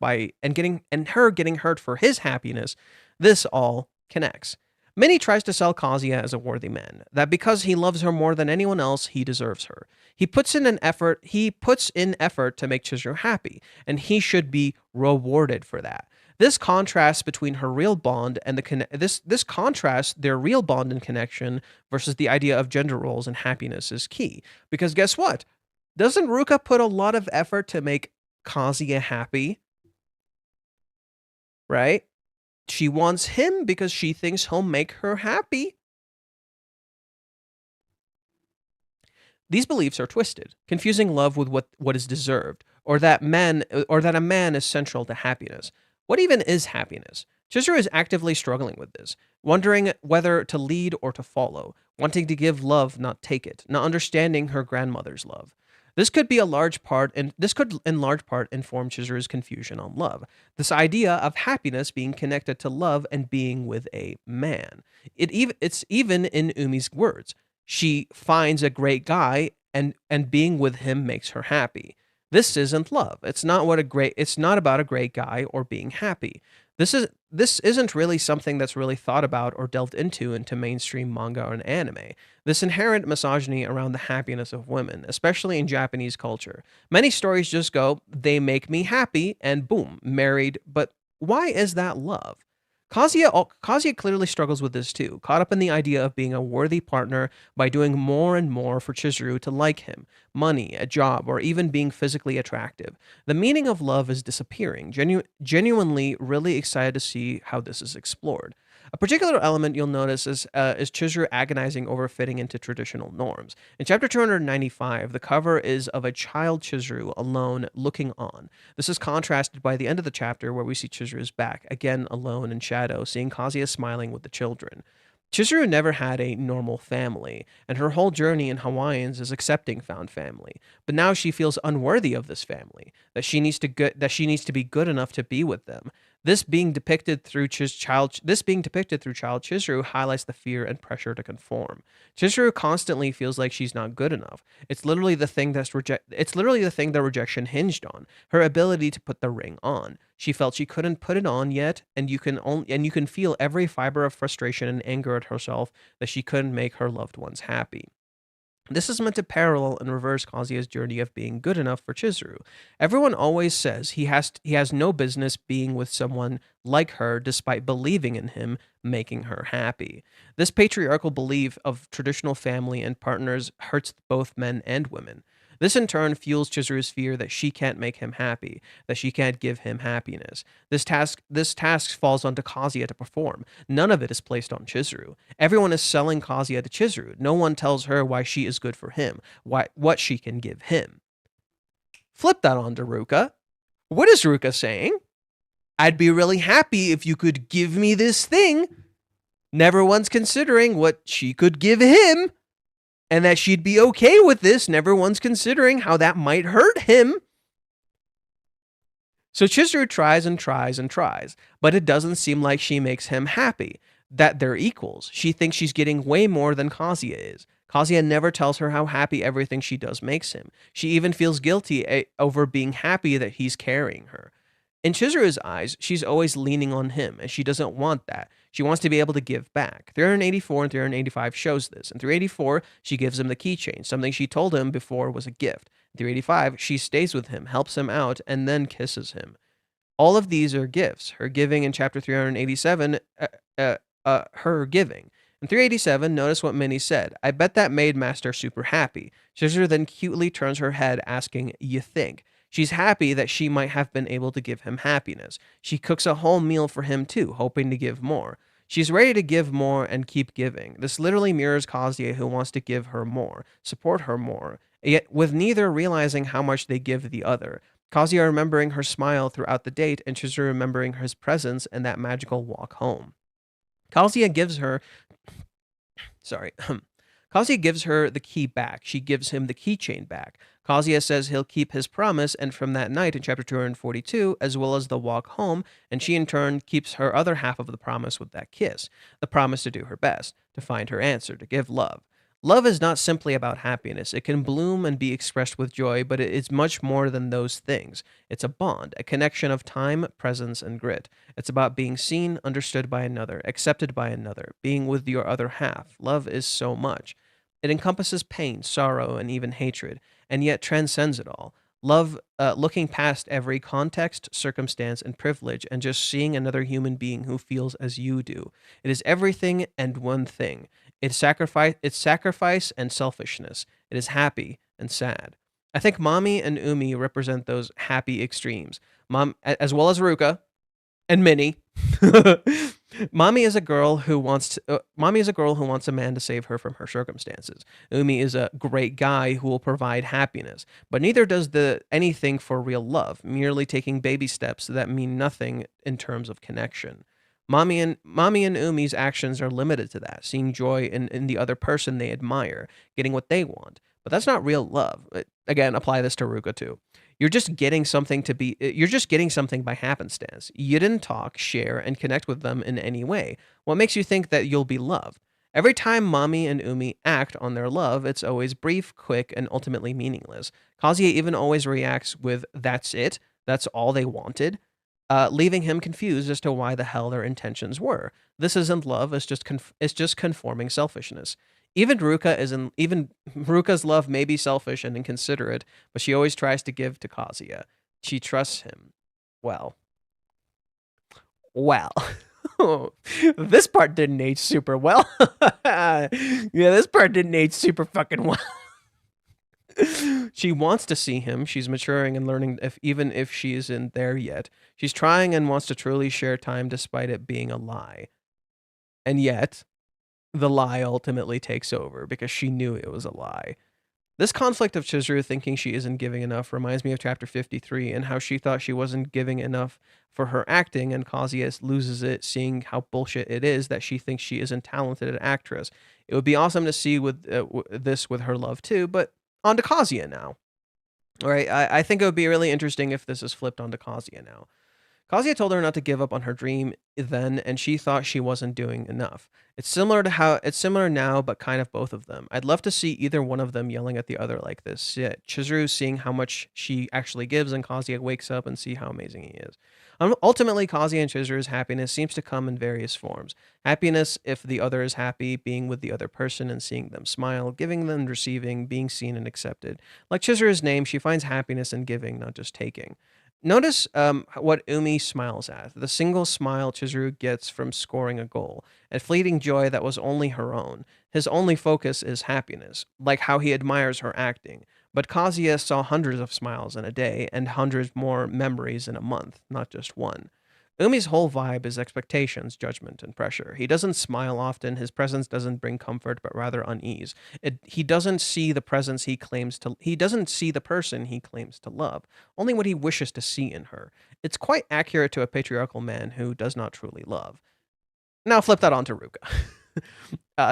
for his happiness, this all connects. Minnie tries to sell Kazuya as a worthy man, that because he loves her more than anyone else, he deserves her. He puts in effort to make Chizuru happy, and he should be rewarded for that. This contrast between her real bond and this contrast their real bond and connection versus the idea of gender roles and happiness is key. Because guess what? Doesn't Ruka put a lot of effort to make Kazuya happy? Right? She wants him because she thinks he'll make her happy. These beliefs are twisted, confusing love with what is deserved, or that a man is central to happiness. What even is happiness? Chizuru is actively struggling with this, wondering whether to lead or to follow, wanting to give love, not take it, not understanding her grandmother's love. This could in large part inform Chizuru's confusion on love. This idea of happiness being connected to love and being with a man. It's even in Umi's words. She finds a great guy and being with him makes her happy. This isn't love. It's not about a great guy or being happy. This isn't really something that's really thought about or delved into mainstream manga and anime. This inherent misogyny around the happiness of women, especially in Japanese culture. Many stories just go, they make me happy, and boom, married. But why is that love? Kazuya clearly struggles with this too, caught up in the idea of being a worthy partner by doing more and more for Chizuru to like him, money, a job, or even being physically attractive. The meaning of love is disappearing, genuinely really excited to see how this is explored. A particular element you'll notice is Chizuru agonizing over fitting into traditional norms. In chapter 295, the cover is of a child Chizuru alone looking on. This is contrasted by the end of the chapter where we see Chizuru's back, again alone in shadow, seeing Kazuya smiling with the children. Chizuru never had a normal family, and her whole journey in Hawaiians is accepting found family. But now she feels unworthy of this family, that she needs to be good enough to be with them. This being depicted through child Chizuru highlights the fear and pressure to conform. Chizuru constantly feels like she's not good enough. It's literally the thing that rejection hinged on, her ability to put the ring on. She felt she couldn't put it on yet, and you can feel every fiber of frustration and anger at herself that she couldn't make her loved ones happy. This is meant to parallel and reverse Kazuya's journey of being good enough for Chizuru. Everyone always says he has no business being with someone like her despite believing in him, making her happy. This patriarchal belief of traditional family and partners hurts both men and women. This in turn fuels Chizuru's fear that she can't make him happy, that she can't give him happiness. This task falls onto Kazuya to perform. None of it is placed on Chizuru. Everyone is selling Kazuya to Chizuru. No one tells her why she is good for him, what she can give him. Flip that on to Ruka. What is Ruka saying? I'd be really happy if you could give me this thing. Never once considering what she could give him. and that she'd be okay with this, never once considering how that might hurt him. So Chizuru tries and tries and tries, but it doesn't seem like she makes him happy, that they're equals. She thinks she's getting way more than Kazuya is. Kazuya never tells her how happy everything she does makes him. She even feels guilty over being happy that he's carrying her. In Chizuru's eyes, she's always leaning on him, and she doesn't want that. She wants to be able to give back. 384 and 385 shows this. In 384, she gives him the keychain, something she told him before was a gift. In 385, she stays with him, helps him out, and then kisses him. All of these are gifts. Her giving in chapter 387, her giving. In 387, notice what Minnie said. I bet that made Master super happy. Chizuru then cutely turns her head, asking, you think? She's happy that she might have been able to give him happiness. She cooks a whole meal for him too, hoping to give more. She's ready to give more and keep giving. This literally mirrors Kazuya, who wants to give her more, support her more, yet with neither realizing how much they give the other. Kazuya remembering her smile throughout the date, and Chizuru remembering his presence and that magical walk home. Kazuya gives her Kazuya gives her the key back. She gives him the keychain back. Kazuya says he'll keep his promise, and from that night in chapter 242, as well as the walk home, and she in turn keeps her other half of the promise with that kiss, the promise to do her best, to find her answer, to give love. Love is not simply about happiness. It can bloom and be expressed with joy, but it's much more than those things. It's a bond, a connection of time, presence, and grit. It's about being seen, understood by another, accepted by another, being with your other half. Love is so much. It encompasses pain, sorrow, and even hatred, and yet transcends it all. Love, looking past every context, circumstance, and privilege, and just seeing another human being who feels as you do. It is everything and one thing. It's sacrifice and selfishness. It is happy and sad. I think Mami and Umi represent those happy extremes. As well as Ruka and Minnie. Mommy is a girl who wants a man to save her from her circumstances. Umi is a great guy who will provide happiness, but neither does anything for real love, merely taking baby steps that mean nothing in terms of connection. Mommy and Umi's actions are limited to that, seeing joy in the other person they admire, getting what they want. But that's not real love. Again, apply this to Ruka too. You're just getting something by happenstance. You didn't talk, share, and connect with them in any way. What makes you think that you'll be loved? Every time Mommy and Umi act on their love, it's always brief, quick, and ultimately meaningless. Kazuya even always reacts with, that's it? That's all they wanted? Leaving him confused as to why the hell their intentions were. This isn't love, it's just conforming selfishness. Even Ruka's love may be selfish and inconsiderate, but she always tries to give to Kazuya. She trusts him. Well. This part didn't age super well. Yeah, this part didn't age super fucking well. She wants to see him. She's maturing and learning, even if she isn't there yet. She's trying and wants to truly share time despite it being a lie. And yet, the lie ultimately takes over because she knew it was a lie. This conflict of Chizuru thinking she isn't giving enough reminds me of chapter 53 and how she thought she wasn't giving enough for her acting, and Kazuya loses it, seeing how bullshit it is that she thinks she isn't talented an actress. It would be awesome to see this with her love too, but on to Kazuya now. All right, I think it would be really interesting if this is flipped onto Kazuya now. Kazuya told her not to give up on her dream then, and she thought she wasn't doing enough. It's similar now, but kind of both of them. I'd love to see either one of them yelling at the other like this. Yeah, Chizuru seeing how much she actually gives, and Kazuya wakes up and see how amazing he is. Ultimately, Kazuya and Chizuru's happiness seems to come in various forms. Happiness if the other is happy, being with the other person and seeing them smile, giving and receiving, being seen and accepted. Like Chizuru's name, she finds happiness in giving, not just taking. Notice what Umi smiles at. The single smile Chizuru gets from scoring a goal. A fleeting joy that was only her own. His only focus is happiness, like how he admires her acting. But Kazuya saw hundreds of smiles in a day, and hundreds more memories in a month, not just one. Umi's whole vibe is expectations, judgment, and pressure. He doesn't smile often. His presence doesn't bring comfort, but rather unease. He doesn't see the presence he doesn't see the person he claims to love, only what he wishes to see in her. It's quite accurate to a patriarchal man who does not truly love. Now flip that onto Ruka.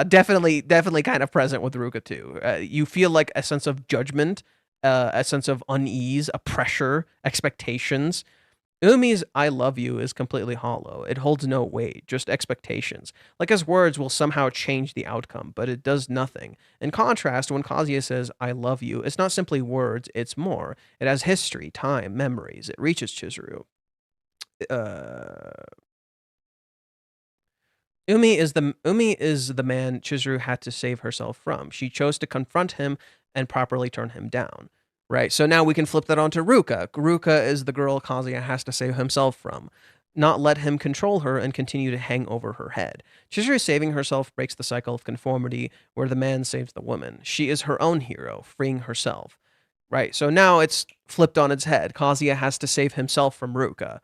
Definitely kind of present with Ruka too. You feel like a sense of judgment, a sense of unease, a pressure, expectations. Umi's "I love you" is completely hollow. It holds no weight, just expectations. Like his words will somehow change the outcome, but it does nothing. In contrast, when Kazuya says "I love you," it's not simply words, it's more. It has history, time, memories. It reaches Chizuru. Uh, Umi is the man Chizuru had to save herself from. She chose to confront him and properly turn him down. Right. So now we can flip that onto Ruka. Ruka is the girl Kazuya has to save himself from, not let him control her and continue to hang over her head. Chizuru saving herself breaks the cycle of conformity where the man saves the woman. She is her own hero, freeing herself. Right. So now it's flipped on its head. Kazuya has to save himself from Ruka.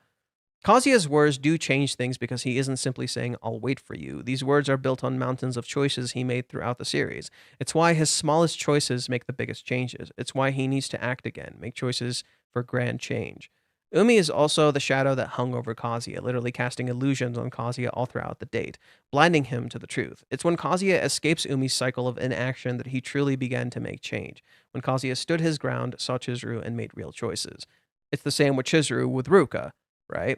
Kazuya's words do change things because he isn't simply saying, "I'll wait for you." These words are built on mountains of choices he made throughout the series. It's why his smallest choices make the biggest changes. It's why he needs to act again, make choices for grand change. Umi is also the shadow that hung over Kazuya, literally casting illusions on Kazuya all throughout the date, blinding him to the truth. It's when Kazuya escapes Umi's cycle of inaction that he truly began to make change. When Kazuya stood his ground, saw Chizuru, and made real choices. It's the same with Chizuru with Ruka, right?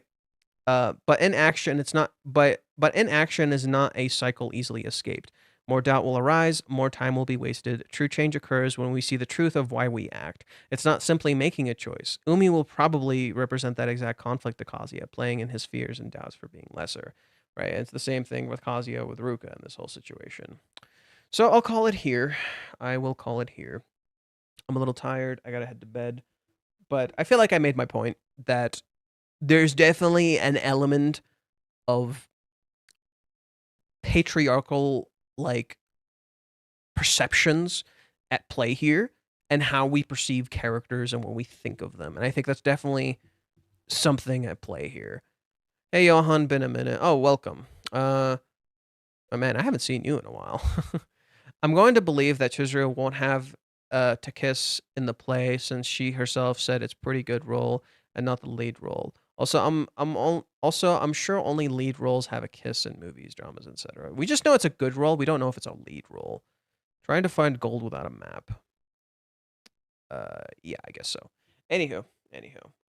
But in action, it's not. But in action is not a cycle easily escaped. More doubt will arise. More time will be wasted. True change occurs when we see the truth of why we act. It's not simply making a choice. Umi will probably represent that exact conflict to Kazuya, playing in his fears and doubts for being lesser. Right. And it's the same thing with Kazuya with Ruka in this whole situation. So I'll call it here. I will call it here. I'm a little tired. I gotta head to bed. But I feel like I made my point that there's definitely an element of patriarchal like perceptions at play here and how we perceive characters and what we think of them. And I think that's definitely something at play here. Hey Johan, been a minute. Oh, welcome. Oh man, I haven't seen you in a while. I'm going to believe that Chizuru won't have to kiss in the play since she herself said it's pretty good role and not the lead role. Also, I'm sure only lead roles have a kiss in movies, dramas, etc. We just know it's a good role. We don't know if it's a lead role. Trying to find gold without a map. Yeah, I guess so. Anywho.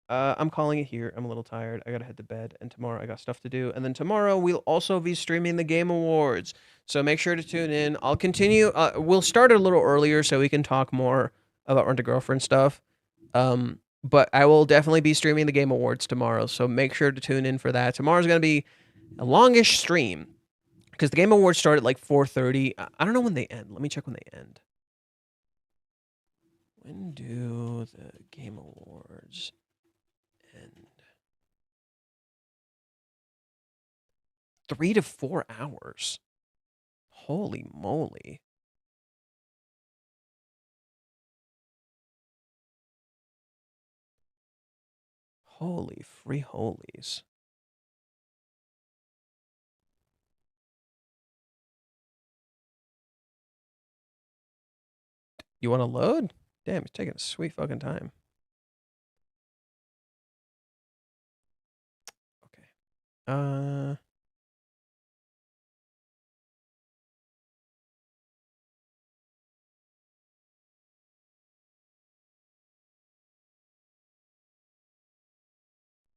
I'm calling it here. I'm a little tired. I gotta head to bed, and tomorrow I got stuff to do. And then tomorrow we'll also be streaming the Game Awards, so make sure to tune in. I'll continue. We'll start a little earlier so we can talk more about Rent a Girlfriend stuff. But I will definitely be streaming the Game Awards tomorrow, so make sure to tune in for that. Tomorrow's gonna be a longish stream because the Game Awards start at like 4:30. I don't know when they end. Let me check when they end. When do the Game Awards end? 3 to 4 hours. Holy moly. Holy free holies. You want to load? Damn, it's taking a sweet fucking time. Okay.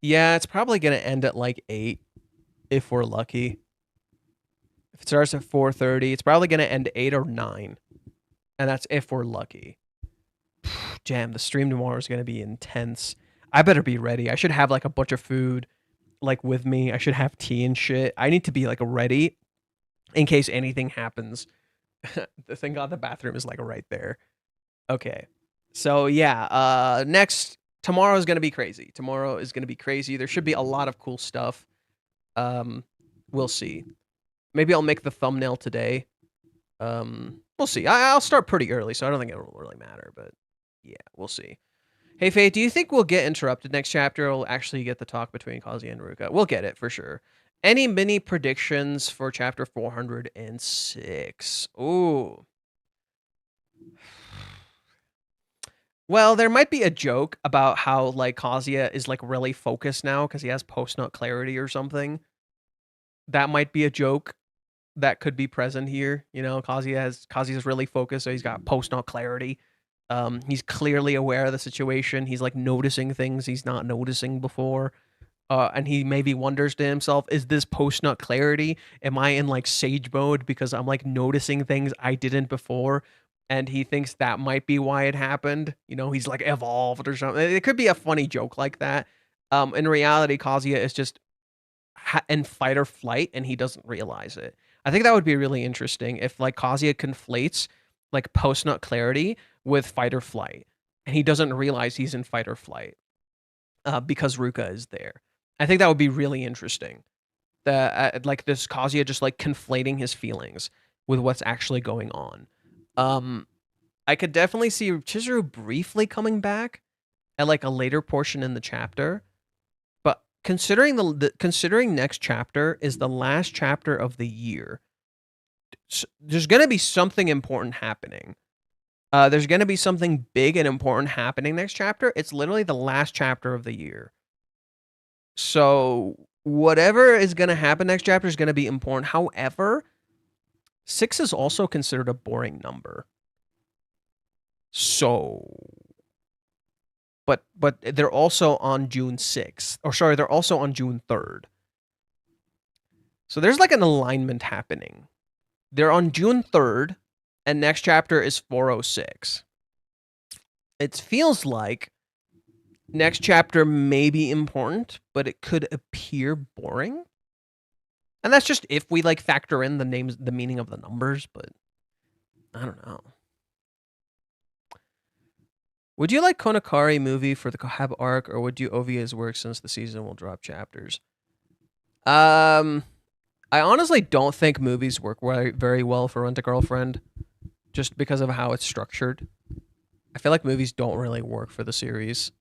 Yeah, it's probably gonna end at like 8 if we're lucky. If it starts at 4:30, it's probably gonna end at 8 or 9. And that's if we're lucky. Damn, the stream tomorrow is gonna be intense. I better be ready. I should have like a bunch of food like with me. I should have tea and shit. I need to be like ready in case anything happens. Thank God the bathroom is like right there. Okay. So yeah, tomorrow is gonna be crazy. Tomorrow is gonna be crazy. There should be a lot of cool stuff. We'll see. Maybe I'll make the thumbnail today. We'll see. I'll start pretty early, so I don't think it'll really matter, but yeah, we'll see. Hey, Faye, do you think we'll get interrupted next chapter, or we'll actually get the talk between Kazuya and Ruka? We'll get it, for sure. Any mini predictions for chapter 406? Ooh. Well, there might be a joke about how, like, Kazuya is, like, really focused now because he has post-nut clarity or something. That might be a joke that could be present here. You know, Kazuya's really focused, so he's got post-nut clarity. He's clearly aware of the situation. He's like noticing things he's not noticing before. And he maybe wonders to himself, is this post-nut clarity? Am I in like sage mode because I'm like noticing things I didn't before? And he thinks that might be why it happened. You know, he's like evolved or something. It could be a funny joke like that. In reality, Kazuya is just in fight or flight and he doesn't realize it. I think that would be really interesting if like Kazuya conflates like post-nut clarity with fight or flight and he doesn't realize he's in fight or flight because Ruka is there. I think that would be really interesting. Like this Kazuya just like conflating his feelings with what's actually going on. I could definitely see Chizuru briefly coming back at like a later portion in the chapter, but considering next chapter is the last chapter of the year, there's gonna be something important happening. There's gonna be something big and important happening next chapter. It's literally the last chapter of the year. So whatever is going to happen next chapter is going to be important. However, 6 is also considered a boring number. So, but they're also on June 6th. Or sorry, they're also on June 3rd. So there's like an alignment happening. They're on June 3rd, and next chapter is 406. It feels like next chapter may be important, but it could appear boring. And that's just if we like factor in the names, the meaning of the numbers, but I don't know. Would you like Kanokari movie for the Kohab arc, or would you OVA's work since the season will drop chapters? I honestly don't think movies work very well for Rent a Girlfriend, just because of how it's structured. I feel like movies don't really work for the series.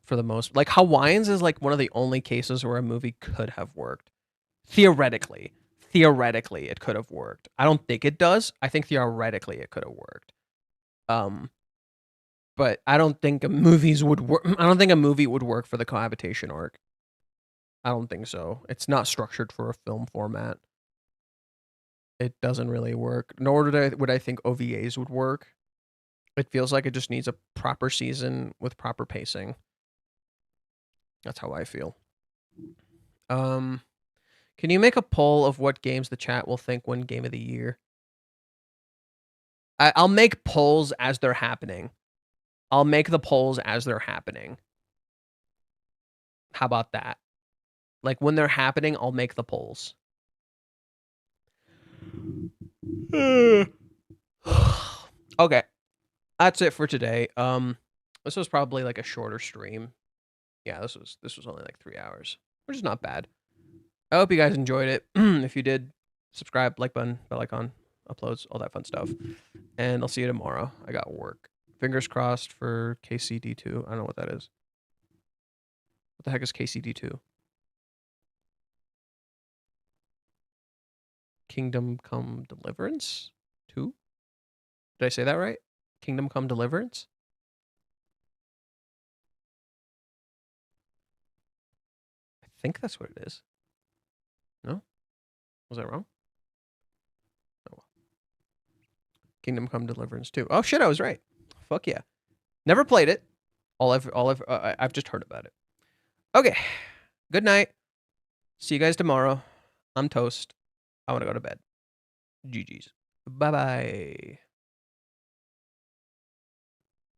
For the most, like Hawaiians is like one of the only cases where a movie could have worked. Theoretically, it could have worked. I don't think it does. I think theoretically it could have worked. But I don't think movies would work. I don't think a movie would work for the cohabitation arc. I don't think so. It's not structured for a film format. It doesn't really work. Nor would I think OVAs would work. It feels like it just needs a proper season with proper pacing. That's how I feel. Can you make a poll of what games the chat will think win Game of the Year? I'll make polls as they're happening. I'll make the polls as they're happening. How about that? Like when they're happening, I'll make the polls. Okay. That's it for today. This was probably like a shorter stream. Yeah, this was only like 3 hours, which is not bad. I hope you guys enjoyed it. If you did, subscribe, like button, bell icon, uploads, all that fun stuff. And I'll see you tomorrow. I got work. Fingers crossed for KCD2. I don't know what that is. What the heck is KCD2? Kingdom Come Deliverance 2? Did I say that right? Kingdom Come Deliverance? I think that's what it is. No? Was I wrong? Oh. Kingdom Come Deliverance 2. Oh shit, I was right. Fuck yeah. Never played it. I've just heard about it. Okay. Good night. See you guys tomorrow. I'm toast. I want to go to bed. GG's. Bye-bye.